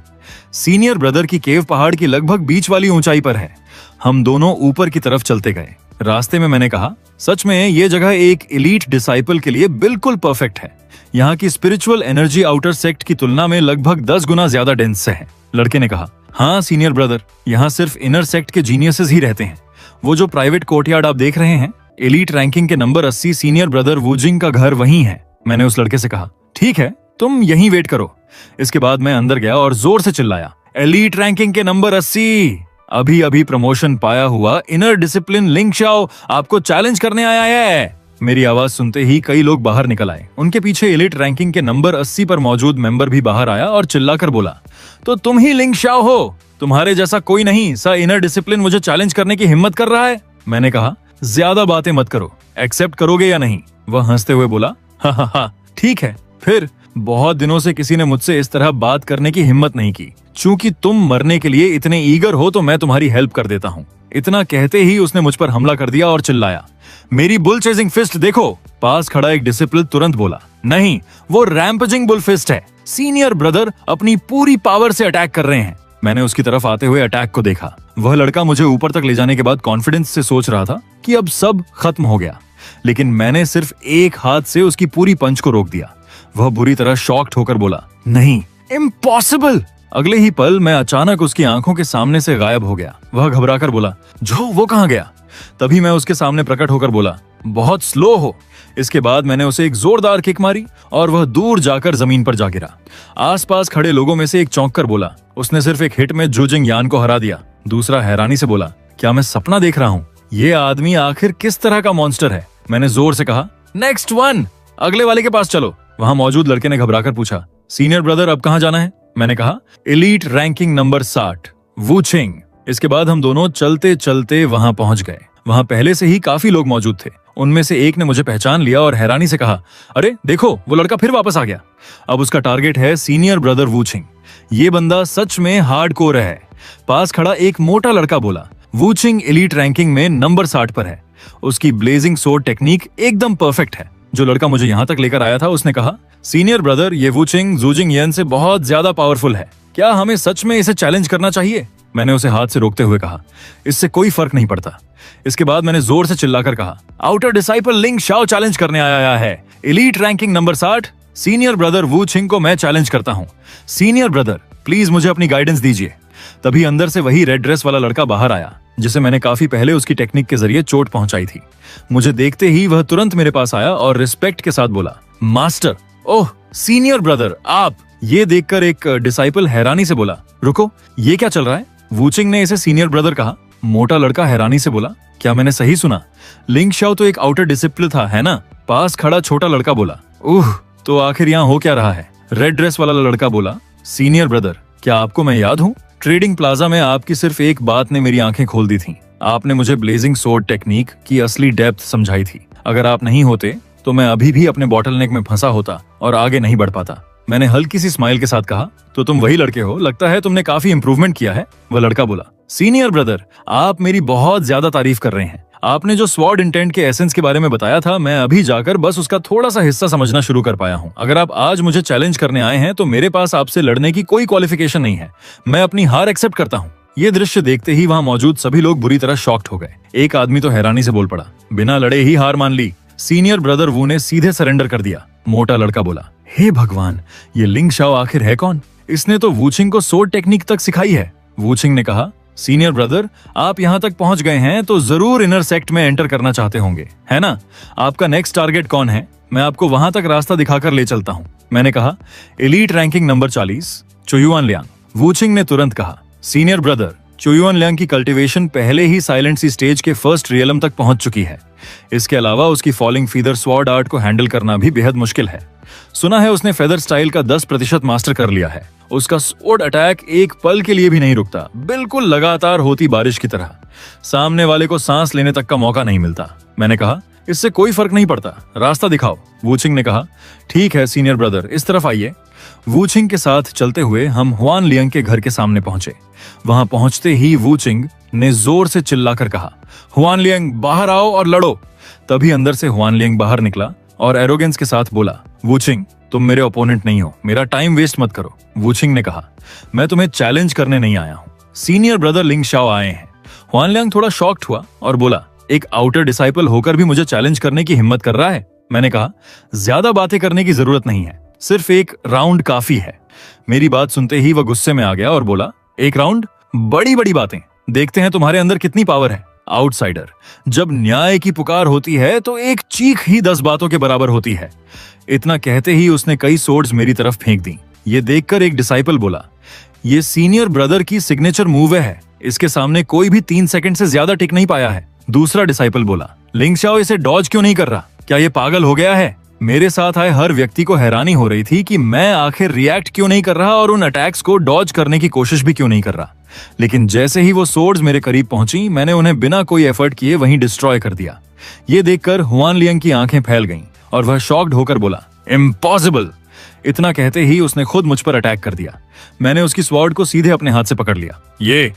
सीनियर ब्रदर की केव पहाड़ की लगभग बीच वाली ऊंचाई पर है। हम दोनों ऊपर की तरफ चलते गए। रास्ते में मैंने कहा, सच में ये जगह एक एलीट डिसाइपल के लिए बिल्कुल परफेक्ट है। यहाँ की स्पिरिचुअल एनर्जी आउटर सेक्ट की तुलना में लगभग 10 गुना ज्यादा डेंस है। लड़के ने कहा, हाँ सीनियर ब्रदर, यहाँ सिर्फ इनर सेक्ट के जीनियसेस ही रहते हैं। वो जो प्राइवेट कोर्टयार्ड आप देख रहे हैं, एलीट रैंकिंग के नंबर 80 सीनियर ब्रदर वूजिंग का घर वहीं है। मैंने उस लड़के से कहा, ठीक है, तुम यहीं वेट करो। इसके बाद मैं अंदर गया और जोर से चिल्लाया, एलीट रैंकिंग के नंबर 80, अभी अभी प्रमोशन पाया हुआ इनर डिसिप्लिन लिंग शाओ आपको चैलेंज करने आया है। मेरी आवाज सुनते ही कई लोग बाहर निकल आए। उनके पीछे एलीट रैंकिंग के नंबर 80 पर मौजूद मेंबर भी बाहर आया और चिल्लाकर बोला, तो तुम ही लिंग शाओ हो? तुम्हारे जैसा कोई नहीं सा इनर डिसिप्लिन मुझे चैलेंज करने की हिम्मत कर रहा है। मैंने कहा, ज्यादा बातें मत करो, एक्सेप्ट करोगे या नहीं? वह हंसते हुए बोला, हा, ठीक है। फिर बहुत दिनों से किसी ने मुझसे इस तरह बात करने की हिम्मत नहीं की। चूंकि तुम मरने के लिए इतने ईगर हो तो मैं तुम्हारी हेल्प कर देता हूँ। इतना कहते ही उसने मुझ पर हमला कर दिया और चिल्लाया, मेरी बुल चेजिंग फिस्ट देखो। पास खड़ा एक डिसिप्लिन तुरंत बोला, नहीं, वो रैम्पेजिंग बुल फिस्ट है। सीनियर ब्रदर अपनी पूरी पावर से अटैक कर रहे हैं। मैंने उसकी तरफ आते हुए अटैक को देखा। वह लड़का मुझे ऊपर तक ले जाने के बाद कॉन्फिडेंस से सोच रहा था कि अब सब खत्म हो गया, लेकिन मैंने सिर्फ एक हाथ से उसकी पूरी पंच को रोक दिया। वह बुरी तरह शॉक्ड होकर बोला, नहीं, इम्पॉसिबल। अगले ही पल मैं अचानक उसकी आंखों के सामने से गायब हो गया। वह घबराकर बोला, जो वो कहाँ गया? तभी मैं उसके सामने प्रकट होकर बोला, बहुत स्लो हो। इसके बाद मैंने उसे एक जोरदार किक मारी और वह दूर जाकर जमीन पर जा गिरा। आसपास खड़े लोगों में से एक चौंक कर बोला, उसने सिर्फ एक हिट में जू जिंगयान को हरा दिया। दूसरा हैरानी से बोला, क्या मैं सपना देख रहा हूँ? ये आदमी आखिर किस तरह का मॉन्स्टर है? मैंने जोर से कहा, नेक्स्ट वन, अगले वाले के पास चलो। वहां मौजूद लड़के ने घबराकर पूछा, सीनियर ब्रदर अब कहाँ जाना है? मैंने कहा, एलीट रैंकिंग नंबर 60, वूचिंग। इसके बाद हम दोनों चलते चलते वहां पहुंच गए। वहां पहले से ही काफी लोग मौजूद थे। उनमें से एक ने मुझे पहचान लिया और हैरानी से कहा, अरे देखो, वो लड़का फिर वापस आ गया। अब उसका टारगेट है सीनियर ब्रदर वूचिंग। ये बंदा सच में हार्डकोर है। पास खड़ा एक मोटा लड़का बोला, वूचिंग एलीट रैंकिंग में नंबर 60 पर है। उसकी ब्लेजिंग सोर्ड टेक्निक एकदम परफेक्ट है। जो लड़का मुझे यहाँ तक लेकर आया था उसने कहा, सीनियर ब्रदर, ये वूचिंग जू जिंगयन से बहुत ज्यादा पावरफुल है। क्या हमें सच में इसे चैलेंज करना चाहिए? मैंने उसे हाथ से रोकते हुए कहा, इससे कोई फर्क नहीं पड़ता। इसके बाद मैंने जोर से चिल्लाकर कहा, outer disciple Ling Shao challenge करने आया है। Elite ranking number 60, senior brother Wuching को मैं चैलेंज करता हूँ। सीनियर ब्रदर, प्लीज मुझे अपनी गाइडेंस दीजिए। तभी अंदर से वही रेड ड्रेस वाला लड़का बाहर आया, जिसे मैंने काफी पहले उसकी टेक्निक के जरिए चोट पहुंचाई थी। मुझे देखते ही वह तुरंत मेरे पास आया और रिस्पेक्ट के साथ बोला, मास्टर। ओह सीनियर ब्रदर, आप। ये देखकर एक डिसाइपल हैरानी से बोला, रुको, ये क्या चल रहा है? वूचिंग ने इसे सीनियर ब्रदर कहा। मोटा लड़का हैरानी से बोला, क्या मैंने सही सुना? लिंग शाओ तो एक आउटर डिसिप्लिन था, है ना? पास खड़ा छोटा लड़का बोला, ओह, तो आखिर यहाँ हो क्या रहा है? रेड ड्रेस वाला लड़का बोला, सीनियर ब्रदर, क्या आपको मैं याद हूँ? ट्रेडिंग प्लाजा में आपकी सिर्फ एक बात ने मेरी आंखें खोल दी थी। आपने मुझे ब्लेजिंग सोर्ड टेक्निक की असली डेप्थ समझाई थी। अगर आप नहीं होते तो मैं अभी भी अपने बॉटलनेक में फंसा होता और आगे नहीं बढ़ पाता। मैंने हल्की सी स्माइल के साथ कहा, तो तुम वही लड़के हो, लगता है तुमने काफी इंप्रूवमेंट किया है। वह लड़का बोला, सीनियर ब्रदर, आप मेरी बहुत ज्यादा तारीफ कर रहे हैं। आपने जो स्वॉर्ड इंटेंट के एसेंस के बारे में बताया था, मैं अभी जाकर बस उसका थोड़ा सा हिस्सा समझना शुरू कर पाया हूँ। अगर आप आज मुझे चैलेंज करने आए हैं तो मेरे पास आपसे लड़ने की कोई क्वालिफिकेशन नहीं है। मैं अपनी हार एक्सेप्ट करता हूँ। ये दृश्य देखते ही वहां मौजूद सभी लोग बुरी तरह शॉक्ड हो गए। एक आदमी तो हैरानी से बोल पड़ा, बिना लड़े ही हार मान ली। सीनियर ब्रदर वू ने सीधे सरेंडर कर दिया। मोटा लड़का बोला, हे भगवान, ये लिंग शाओ आखिर है कौन? इसने तो वूचिंग को सोड टेक्निक तक सिखाई है। वूचिंग ने कहा, सीनियर ब्रदर, आप यहाँ तक पहुंच गए हैं तो जरूर इनर सेक्ट में एंटर करना चाहते होंगे, है ना? आपका नेक्स्ट टारगेट कौन है? मैं आपको वहां तक रास्ता दिखाकर ले चलता हूँ। मैंने कहा, एलीट रैंकिंग नंबर 40, चुयुआन लियांग। वूचिंग ने तुरंत कहा, सीनियर ब्रदर, चुयुआन लियांग की कल्टीवेशन पहले ही साइलेंट सी स्टेज के फर्स्ट रियलम तक पहुंच चुकी है। इसके अलावा उसकी फॉलिंग फीदर स्वॉर्ड आर्ट को हैंडल करना भी बेहद मुश्किल है। सुना है उसने फेदर स्टाइल का 10% मास्टर कर लिया है। उसका स्वॉर्ड अटैक एक पल के लिए भी नहीं रुकता, बिल्कुल लगातार होती बारिश की तरह। सामने वाले को सांस लेने तक का मौका नहीं मिलता। मैंने कहा, इससे कोई फर्क नहीं पड़ता, रास्ता दिखाओ। वूचिंग ने कहा, ठीक है सीनियर ब्रदर, इस तरफ आइए। वूचिंग के साथ चलते हुए हम हुआन लियांग के घर के सामने पहुंचे। वहां पहुंचते ही वूचिंग ने जोर से चिल्लाकर कहा, हुआन लियांग, बाहर आओ और लड़ो। तभी अंदर से हुआन लियांग बाहर निकला और एरोगेंस के साथ बोला, वूचिंग, तुम मेरे ओपोनेंट नहीं हो, मेरा टाइम वेस्ट मत करो। वूचिंग ने कहा, मैं तुम्हें चैलेंज करने नहीं आया हूं, सीनियर ब्रदर लिंग शाओ आए हैं। हुआन लियांग थोड़ा शॉक्ड हुआ और बोला, एक आउटर डिसाइपल होकर भी मुझे चैलेंज करने की हिम्मत कर रहा है? मैंने कहा, ज्यादा बातें करने की जरूरत नहीं है, सिर्फ एक राउंड काफी है। मेरी बात सुनते ही वह गुस्से में आ गया और बोला, एक राउंड? बड़ी बड़ी बातें, देखते हैं तुम्हारे अंदर कितनी पावर है। आउटसाइडर, जब न्याय की पुकार होती है तो एक चीख ही 10 बातों के बराबर होती है। इतना कहते ही उसने कई सोर्ड्स मेरी तरफ फेंक दी। ये देखकर एक डिसाइपल बोला, ये सीनियर ब्रदर की सिग्नेचर मूव है, इसके सामने कोई भी 3 सेकंड से ज्यादा टिक नहीं पाया है। दूसरा डिसाइपल बोला, लिंग शाओ इसे डॉज क्यों नहीं कर रहा? क्या ये पागल हो गया है? मेरे साथ आए हर व्यक्ति को हैरानी हो रही थी कि मैं आखिर रिएक्ट क्यों नहीं कर रहा और उन अटैक्स को डॉज करने की कोशिश भी क्यों नहीं कर रहा। लेकिन जैसे ही वो सोर्ड्स मेरे करीब पहुंची, मैंने उन्हें बिना कोई एफर्ट किए वहीं डिस्ट्रॉय कर दिया। ये देखकर हुआन लियांग की आंखें फैल गईं और वह शॉक्ड होकर बोला, इम्पॉसिबल। इतना कहते ही उसने खुद मुझ पर अटैक कर दिया। मैंने उसकी स्वॉर्ड को सीधे अपने हाथ से पकड़ लिया। ये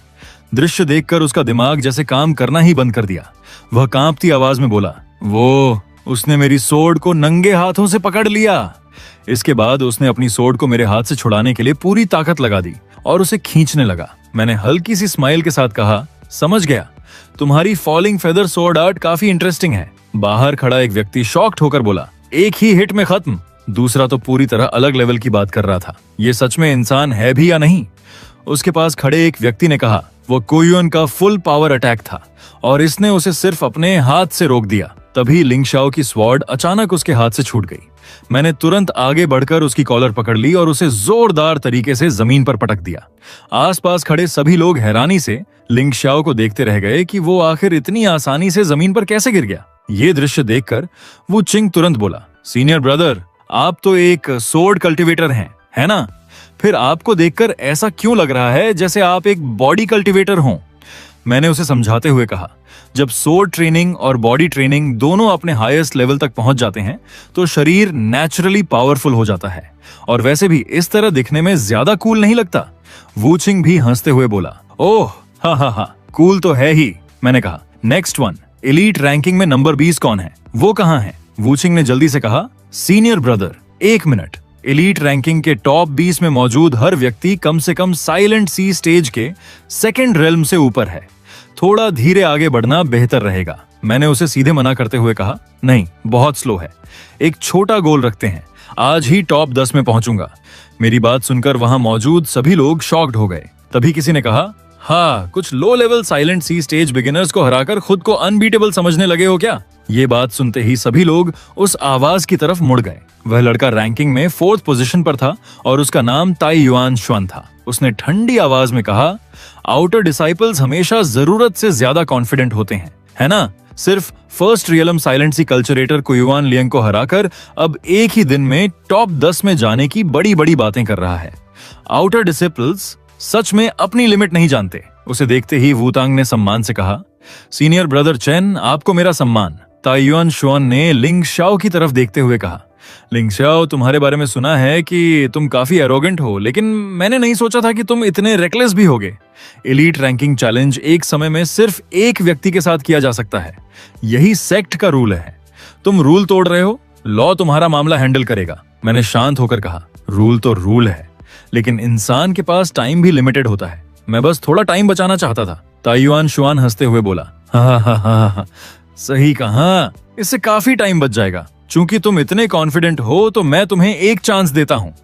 दृश्य देखकर उसका दिमाग जैसे काम करना ही बंद कर दिया। वह कांपती आवाज में बोला, वो उसने मेरी सोर्ड को नंगे हाथों से पकड़ लिया। इसके बाद उसने अपनी सोर्ड को मेरे हाथ से छुड़ाने के लिए पूरी ताकत लगा दी और उसे खींचने लगा। मैंने हल्की सी स्माइल के साथ कहा, समझ गया, तुम्हारी फॉलिंग फेदर सोर्ड आर्ट काफी इंटरेस्टिंग है। बाहर खड़ा एक व्यक्ति शॉक्ड होकर बोला, एक ही हिट में खत्म। दूसरा तो पूरी तरह अलग लेवल की बात कर रहा था। ये सच में इंसान है भी या नहीं? उसके पास खड़े एक व्यक्ति ने कहा, वो कोयुन का फुल पावर अटैक था और इसने उसे सिर्फ अपने हाथ से रोक दिया। तभी लिंग शाओ की स्वॉर्ड अचानक उसके हाथ से छूट गई। मैंने तुरंत आगे बढ़कर उसकी कॉलर पकड़ ली और उसे जोरदार तरीके से जमीन पर पटक दिया। आसपास खड़े सभी लोग हैरानी से लिंग शाओ को देखते रह गए कि वो आखिर इतनी आसानी से जमीन पर कैसे गिर गया। ये दृश्य देखकर वो चिंग तुरंत बोला, सीनियर ब्रदर, आप तो एक सोर्ड कल्टिवेटर हैं, है ना? फिर आपको देखकर ऐसा क्यों लग रहा है जैसे आप एक बॉडी कल्टिवेटर हों? मैंने उसे समझाते हुए कहा, जब सोर्ड ट्रेनिंग और बॉडी ट्रेनिंग दोनों अपने हाईएस्ट लेवल तक पहुंच जाते हैं तो शरीर नेचुरली पावरफुल हो जाता है और वैसे भी इस तरह दिखने में ज्यादा कूल नहीं लगता। वूचिंग भी हंसते हुए बोला, ओह हा, कूल तो है ही। मैंने कहा, नेक्स्ट वन, एलीट रैंकिंग में नंबर 20 कौन है? वो कहाँ है? वूचिंग ने जल्दी से कहा, senior brother, 1 minute. Elite ranking के टॉप 20 में मौजूद हर व्यक्ति कम से कम साइलेंट सी स्टेज के सेकंड रेल्म से ऊपर है। थोड़ा धीरे आगे बढ़ना बेहतर रहेगा। मैंने उसे सीधे मना करते हुए कहा, नहीं, बहुत स्लो है, एक छोटा गोल रखते हैं, आज ही टॉप 10 में पहुंचूंगा। मेरी बात सुनकर वहां मौजूद सभी लोग शॉक्ड हो गए। तभी किसी ने कहा, हाँ, कुछ लो लेवल साइलेंट सी स्टेज बिगिनर्स को हराकर खुद को अनबीटेबल समझने लगे हो क्या? ये बात सुनते ही सभी लोग उस आवाज की तरफ मुड़ गए। वह लड़का रैंकिंग में 4th पोजीशन पर था और उसका नाम ताई युआन शुआन था। उसने ठंडी आवाज में कहा, आउटर डिसाइपल्स हमेशा जरूरत से ज्यादा कॉन्फिडेंट होते हैं, है ना? सिर्फ फर्स्ट रियलम साइलेंट सी कल्चरेटर कोयुआन लियांग को हराकर अब एक ही दिन में टॉप 10 में जाने की बड़ी बड़ी बातें कर रहा है। आउटर डिसिपल्स सच में अपनी लिमिट नहीं जानते। उसे देखते ही वूतांग ने सम्मान से कहा, सीनियर ब्रदर चेन, आपको मेरा सम्मान। ताई युआन शुआन ने लिंग शाओ की तरफ देखते हुए कहा, लिंग शाओ, तुम्हारे बारे में सुना है कि तुम काफी एरोगेंट हो, लेकिन मैंने नहीं सोचा था कि तुम इतने रेकलेस भी होगे। एलीट रैंकिंग चैलेंज एक समय में सिर्फ एक व्यक्ति के साथ किया जा सकता है, यही सेक्ट का रूल है। तुम रूल तोड़ रहे हो, लॉ तुम्हारा मामला हैंडल करेगा। मैंने शांत होकर कहा, रूल तो रूल है, लेकिन इंसान के पास टाइम भी लिमिटेड होता है। मैं बस थोड़ा टाइम बचाना चाहता था। ताइयुआन शुआन हंसते हुए बोला, हा हा हा हा, सही कहा, इससे काफी टाइम बच जाएगा। चूंकि तुम इतने कॉन्फिडेंट हो तो मैं तुम्हें एक चांस देता हूँ।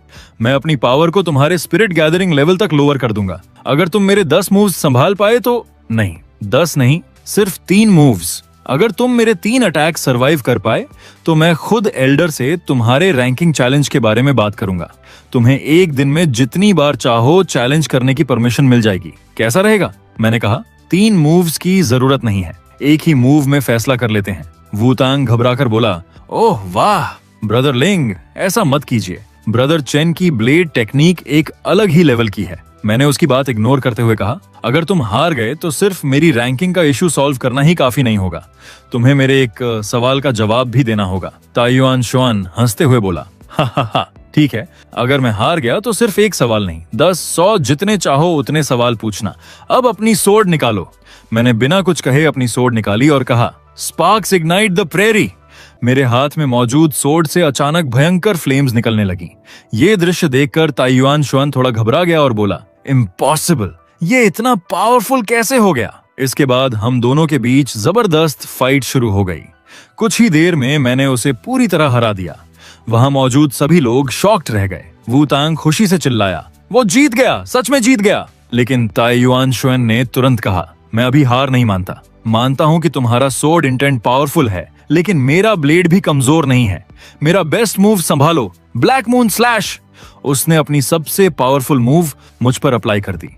मैं अपनी पावर को तुम्हारे स्पिरिट गैदरिंग लेवल तक लोअर कर दूंगा। अगर तुम मेरे 10 मूव्स संभाल पाए तो, नहीं 10 नहीं, सिर्फ 3 मूव्स। अगर तुम मेरे 3 अटैक सरवाइव कर पाए तो मैं खुद एल्डर से तुम्हारे रैंकिंग चैलेंज के बारे में बात करूंगा। तुम्हें एक दिन में जितनी बार चाहो चैलेंज करने की परमिशन मिल जाएगी। कैसा रहेगा? मैंने कहा, 3 मूव्स की जरूरत नहीं है, एक ही मूव में फैसला कर लेते हैं। वूतांग घबराकर बोला, ओह वाह ब्रदर लिंग, ऐसा मत कीजिए। ब्रदर चेन की ब्लेड टेक्निक एक अलग ही लेवल की है। मैंने उसकी बात इग्नोर करते हुए कहा, अगर तुम हार गए तो सिर्फ मेरी रैंकिंग का इशू सॉल्व करना ही काफी नहीं होगा, तुम्हें मेरे एक सवाल का जवाब भी देना होगा। ताइयुआन शुआन हंसते हुए बोला, हा हा हा, ठीक है, अगर मैं हार गया तो सिर्फ एक सवाल नहीं, 10 100 जितने चाहो उतने सवाल पूछना। अब अपनी सोर्ड निकालो। मैंने बिना कुछ कहे अपनी सोर्ड निकाली और कहा, स्पार्क्स इग्नाइट द प्रेरी। मेरे हाथ में मौजूद सोर्ड से अचानक भयंकर फ्लेम्स निकलने लगी। ये दृश्य देखकर ताइयुआन शुआन थोड़ा घबरा गया और बोला, इम्पॉसिबल, ये इतना पावरफुल कैसे हो गया? इसके बाद हम दोनों के बीच जबरदस्त फाइट शुरू हो गई। कुछ ही देर में मैंने उसे पूरी तरह हरा दिया। वहां मौजूद सभी लोग शॉक्ड रह गए। वूतांग खुशी से चिल्लाया, वो जीत गया, सच में जीत गया। लेकिन ताइयुआन शुआन ने तुरंत कहा, मैं अभी हार नहीं मानता। मानता हूं कि तुम्हारा सोर्ड इंटेंट पावरफुल है, लेकिन मेरा ब्लेड भी कमजोर नहीं है। मेरा बेस्ट मूव संभालो, ब्लैक मून स्लैश। उसने अपनी सबसे पावरफुल मूव मुझ पर अप्लाई कर दी।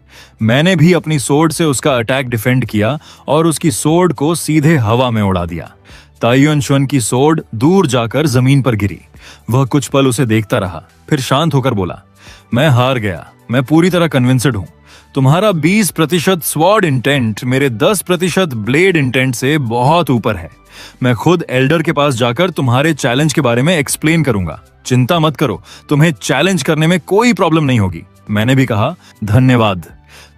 मैंने भी अपनी सोर्ड से उसका अटैक डिफेंड किया और उसकी सोर्ड को सीधे हवा में उड़ा दिया। ताइयुआन शुआन की सोर्ड दूर जाकर जमीन पर गिरी। वह कुछ पल उसे देखता रहा, फिर शांत होकर बोला, मैं हार गया, मैं पूरी तरह कन्विंस्ड हूं। तुम्हारा 20% स्वॉर्ड इंटेंट मेरे 10% ब्लेड इंटेंट से बहुत ऊपर है। मैं खुद एल्डर के पास जाकर तुम्हारे चैलेंज के बारे में एक्सप्लेन करूंगा। चिंता मत करो, तुम्हें चैलेंज करने में कोई प्रॉब्लम नहीं होगी। मैंने भी कहा, धन्यवाद।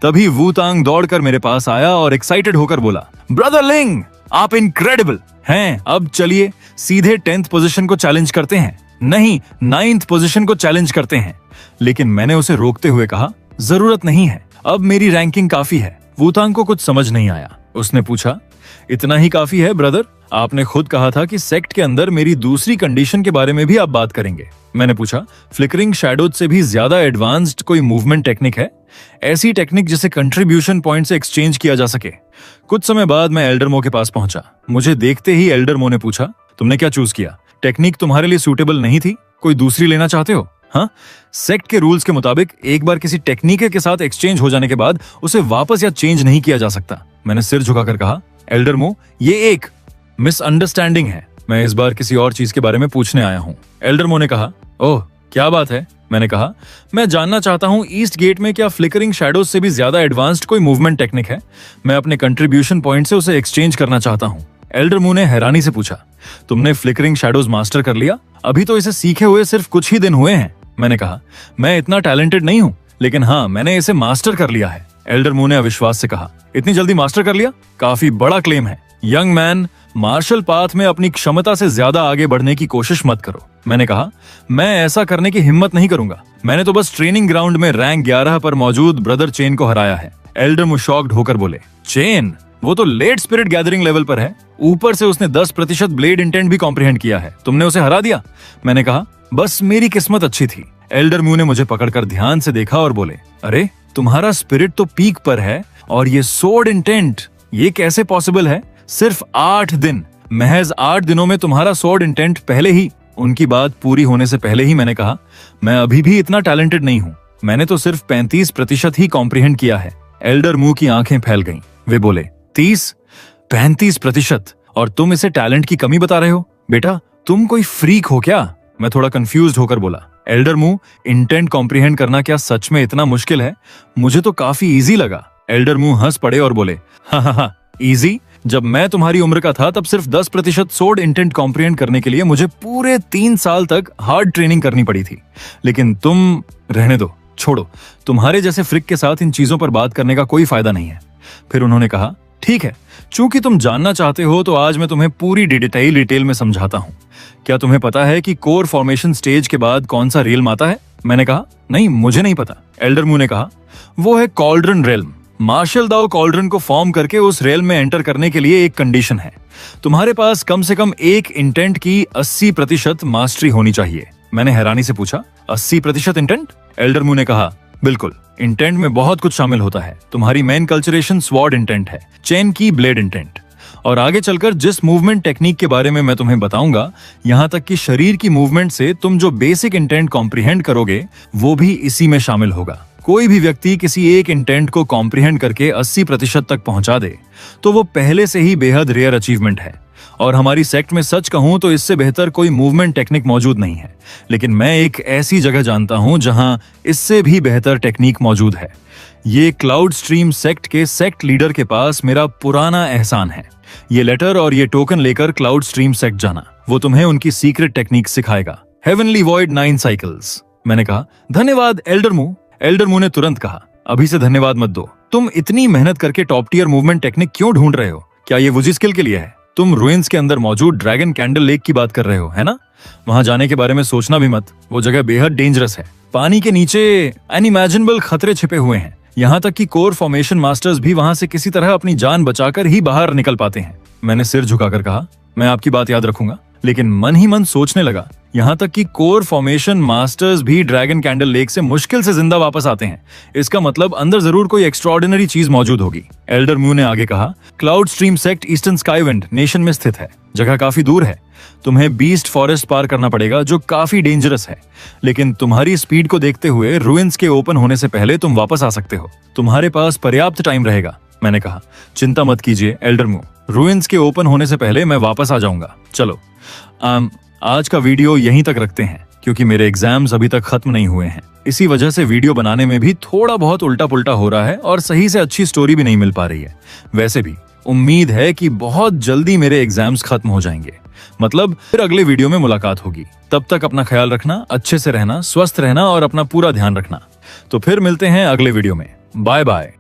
तभी वूतांग दौड़कर मेरे पास आया और एक्साइटेड होकर बोला, ब्रदर लिंग, आप इनक्रेडिबल हैं। अब चलिए सीधे 10th पोजीशन को चैलेंज करते हैं, नहीं 9th पोजीशन को चैलेंज करते हैं। लेकिन मैंने उसे रोकते हुए कहा, जरूरत नहीं है, अब मेरी रैंकिंग काफी है। वूतांग को कुछ समझ नहीं आया। उसने पूछा, इतना ही काफी है ब्रदर? आपने खुद कहा था कि सेक्ट के अंदर मेरी दूसरी कंडीशन के बारे में भी आप बात करेंगे। मैंने पूछा, फ्लिकरिंग शैडोज से भी ज्यादा एडवांस्ड कोई मूवमेंट टेक्निक है? ऐसी टेक्निक जिसे कंट्रीब्यूशन पॉइंट से एक्सचेंज किया जा सके। कुछ समय बाद मैं एल्डरमो के पास पहुंचा। मुझे देखते ही एल्डरमो ने पूछा, तुमने क्या चूज किया? टेक्निक तुम्हारे लिए सूटेबल नहीं थी, कोई दूसरी लेना चाहते हो? हाँ, सेक्ट के रूल्स के मुताबिक एक बार किसी टेक्निक के साथ एक्सचेंज हो जाने के बाद उसे वापस या चेंज नहीं किया जा सकता। मैंने सिर झुकाकर कहा, एल्डरमो, ये एक मिसअंडरस्टैंडिंग है। मैं इस बार किसी और चीज के बारे में पूछने आया हूँ। एल्डरमो ने कहा, ओह क्या बात है? मैंने कहा, मैं जानना चाहता हूँ ईस्ट गेट में क्या फ्लिकरिंग शैडोज से भी ज्यादा एडवांस्ड कोई मूवमेंट टेक्निक है? मैं अपने कंट्रीब्यूशन पॉइंट से उसे एक्सचेंज करना चाहता हूँ। एल्डरमो ने हैरानी से पूछा, तुमने फ्लिकरिंग शैडोज मास्टर कर लिया? अभी तो इसे सीखे हुए सिर्फ कुछ ही दिन हुए हैं। मैंने कहा, मैं इतना टैलेंटेड नहीं हूँ, लेकिन हाँ, मैंने इसे मास्टर कर लिया है। एल्डरमो ने अविश्वास से कहा, इतनी जल्दी मास्टर कर लिया? काफी बड़ा क्लेम है। यंग मैन, मार्शल पाथ में अपनी क्षमता से ज्यादा आगे बढ़ने की कोशिश मत करो। मैंने कहा, मैं ऐसा करने की हिम्मत नहीं करूंगा। मैंने तो बस ट्रेनिंग ग्राउंड में रैंक 11 पर मौजूद ब्रदर चेन को हराया है। एल्डरमो शॉक्ड होकर बोले, चेन? वो तो लेट स्पिरिट गैदरिंग लेवल पर है, ऊपर से उसने 10% ब्लेड इंटेंट भी कॉम्प्रिहेंड किया है। तुमने उसे हरा दिया? मैंने कहा, बस मेरी किस्मत अच्छी थी। एल्डरमो ने मुझे पकड़कर ध्यान से देखा और बोले, अरे तुम्हारा स्पिरिट तो पीक पर है और ये सोर्ड इंटेंट, ये कैसे पॉसिबल है? सिर्फ 8 दिन, महज 8 दिनों में तुम्हारा सोर्ड इंटेंट पहले ही। उनकी बात पूरी होने से पहले ही मैंने कहा, मैं अभी भी इतना टैलेंटेड नहीं हूँ। मैंने तो सिर्फ 35% ही कॉम्प्रिहेंड किया है। एल्डरमो की आंखें फैल गईं। वे बोले, 35%? और तुम इसे टैलेंट की कमी बता रहे हो? बेटा तुम कोई फ्रीक हो क्या? मैं थोड़ा कंफ्यूज्ड होकर बोला, एल्डरमो, इंटेंट कॉम्प्रिहेंड करना क्या सच में इतना मुश्किल है? मुझे तो काफी इजी लगा। एल्डरमो हंस पड़े और बोले, हाँ, इजी? जब मैं तुम्हारी उम्र का था तब सिर्फ 10% सोर्ड इंटेंट कॉम्प्रिहेंड करने के लिए मुझे पूरे 3 साल तक हार्ड ट्रेनिंग करनी पड़ी थी। लेकिन तुम, रहने दो, छोड़ो, तुम्हारे जैसे फ्रिक के साथ इन चीजों पर बात करने का कोई फायदा नहीं है। फिर उन्होंने कहा, ठीक है, चूंकि तुम जानना चाहते हो तो आज मैं तुम्हें पूरी डिटेल में समझाता हूँ। क्या तुम्हें पता है कि कोर फॉर्मेशन स्टेज के बाद कौन सा रियल्म आता है? मैंने कहा, नहीं मुझे नहीं पता। एल्डरमू ने कहा, वो है कॉल्ड्रन रेल्म। मार्शल दाओ कॉल्ड्रन को फॉर्म करके उस रेल में एंटर करने के लिए एक कंडीशन है, तुम्हारे पास कम से कम एक इंटेंट की 80% मास्टरी होनी चाहिए। मैंने हैरानी से पूछा, 80% इंटेंट? एल्डरमू ने कहा, बिल्कुल, इंटेंट में बहुत कुछ शामिल होता है। तुम्हारी मेन कल्चरेशन स्वॉर्ड इंटेंट है, चेन की ब्लेड इंटेंट, और आगे चलकर जिस मूवमेंट टेक्निक के बारे में मैं तुम्हें बताऊंगा, यहां तक कि शरीर की मूवमेंट से तुम जो बेसिक इंटेंट कॉम्प्रिहेंड करोगे वो भी इसी में शामिल होगा। कोई भी व्यक्ति किसी एक इंटेंट को कॉम्प्रिहेंड करके 80% तक पहुंचा दे तो वो पहले से ही बेहद रेयर अचीवमेंट है। और हमारी सेक्ट में सच कहूं तो इससे बेहतर कोई मूवमेंट टेक्निक मौजूद नहीं है, लेकिन मैं एक ऐसी जगह जानता हूं जहां इससे भी बेहतर टेक्निक मौजूद है। ये क्लाउड स्ट्रीम सेक्ट के सेक्ट लीडर के पास मेरा पुराना एहसान है। ये लेटर और ये टोकन लेकर क्लाउड स्ट्रीम सेक्ट जाना, वो तुम्हें उनकी सीक्रेट टेक्निक सिखाएगा। Heavenly void 9 cycles. मैंने कहा, धन्यवाद एल्डरमू। एल्डरमू ने तुरंत कहा, अभी से धन्यवाद मत दो। तुम इतनी मेहनत करके टॉप टियर मूवमेंट टेक्निक क्यों ढूंढ रहे हो? क्या ये वुजी स्किल के लिए है? तुम रुइंस के अंदर मौजूद ड्रैगन कैंडल लेक की बात कर रहे हो, है ना? वहां जाने के बारे में सोचना भी मत, वो जगह बेहद डेंजरस है। पानी के नीचे अनइमेजिनेबल खतरे छिपे हुए हैं। यहाँ तक कि कोर फॉर्मेशन मास्टर्स भी वहां से किसी तरह अपनी जान बचाकर ही बाहर निकल पाते हैं। मैंने सिर झुकाकर कहा, मैं आपकी बात याद रखूंगा, लेकिन मन ही मन सोचने लगा, यहाँ तक कि कोर फॉर्मेशन मास्टर्स भी ड्रैगन कैंडल लेक से मुश्किल से जिंदा वापस आते हैं। इसका मतलब अंदर जरूर कोई एक्स्ट्राऑर्डिनरी चीज मौजूद होगी। एल्डरमू ने आगे कहा, cloud stream sect eastern skywind nation में स्थित है। जगह काफी दूर है, तुम्हें बीस्ट फॉरेस्ट पार करना पड़ेगा जो काफी डेंजरस है, लेकिन तुम्हारी स्पीड को देखते हुए रुइंस के ओपन होने से पहले तुम वापस आ सकते हो। तुम्हारे पास पर्याप्त टाइम रहेगा। मैंने कहा, चिंता मत कीजिए एल्डरमू, रुइंस के ओपन होने से पहले मैं वापस आ जाऊंगा। चलो आज का वीडियो यहीं तक रखते हैं, क्योंकि मेरे एग्जाम्स अभी तक खत्म नहीं हुए हैं। इसी वजह से वीडियो बनाने में भी थोड़ा बहुत उल्टा पुल्टा हो रहा है और सही से अच्छी स्टोरी भी नहीं मिल पा रही है। वैसे भी उम्मीद है कि बहुत जल्दी मेरे एग्जाम्स खत्म हो जाएंगे, मतलब फिर अगले वीडियो में मुलाकात होगी। तब तक अपना ख्याल रखना, अच्छे से रहना, स्वस्थ रहना और अपना पूरा ध्यान रखना। तो फिर मिलते हैं अगले वीडियो में। Bye bye.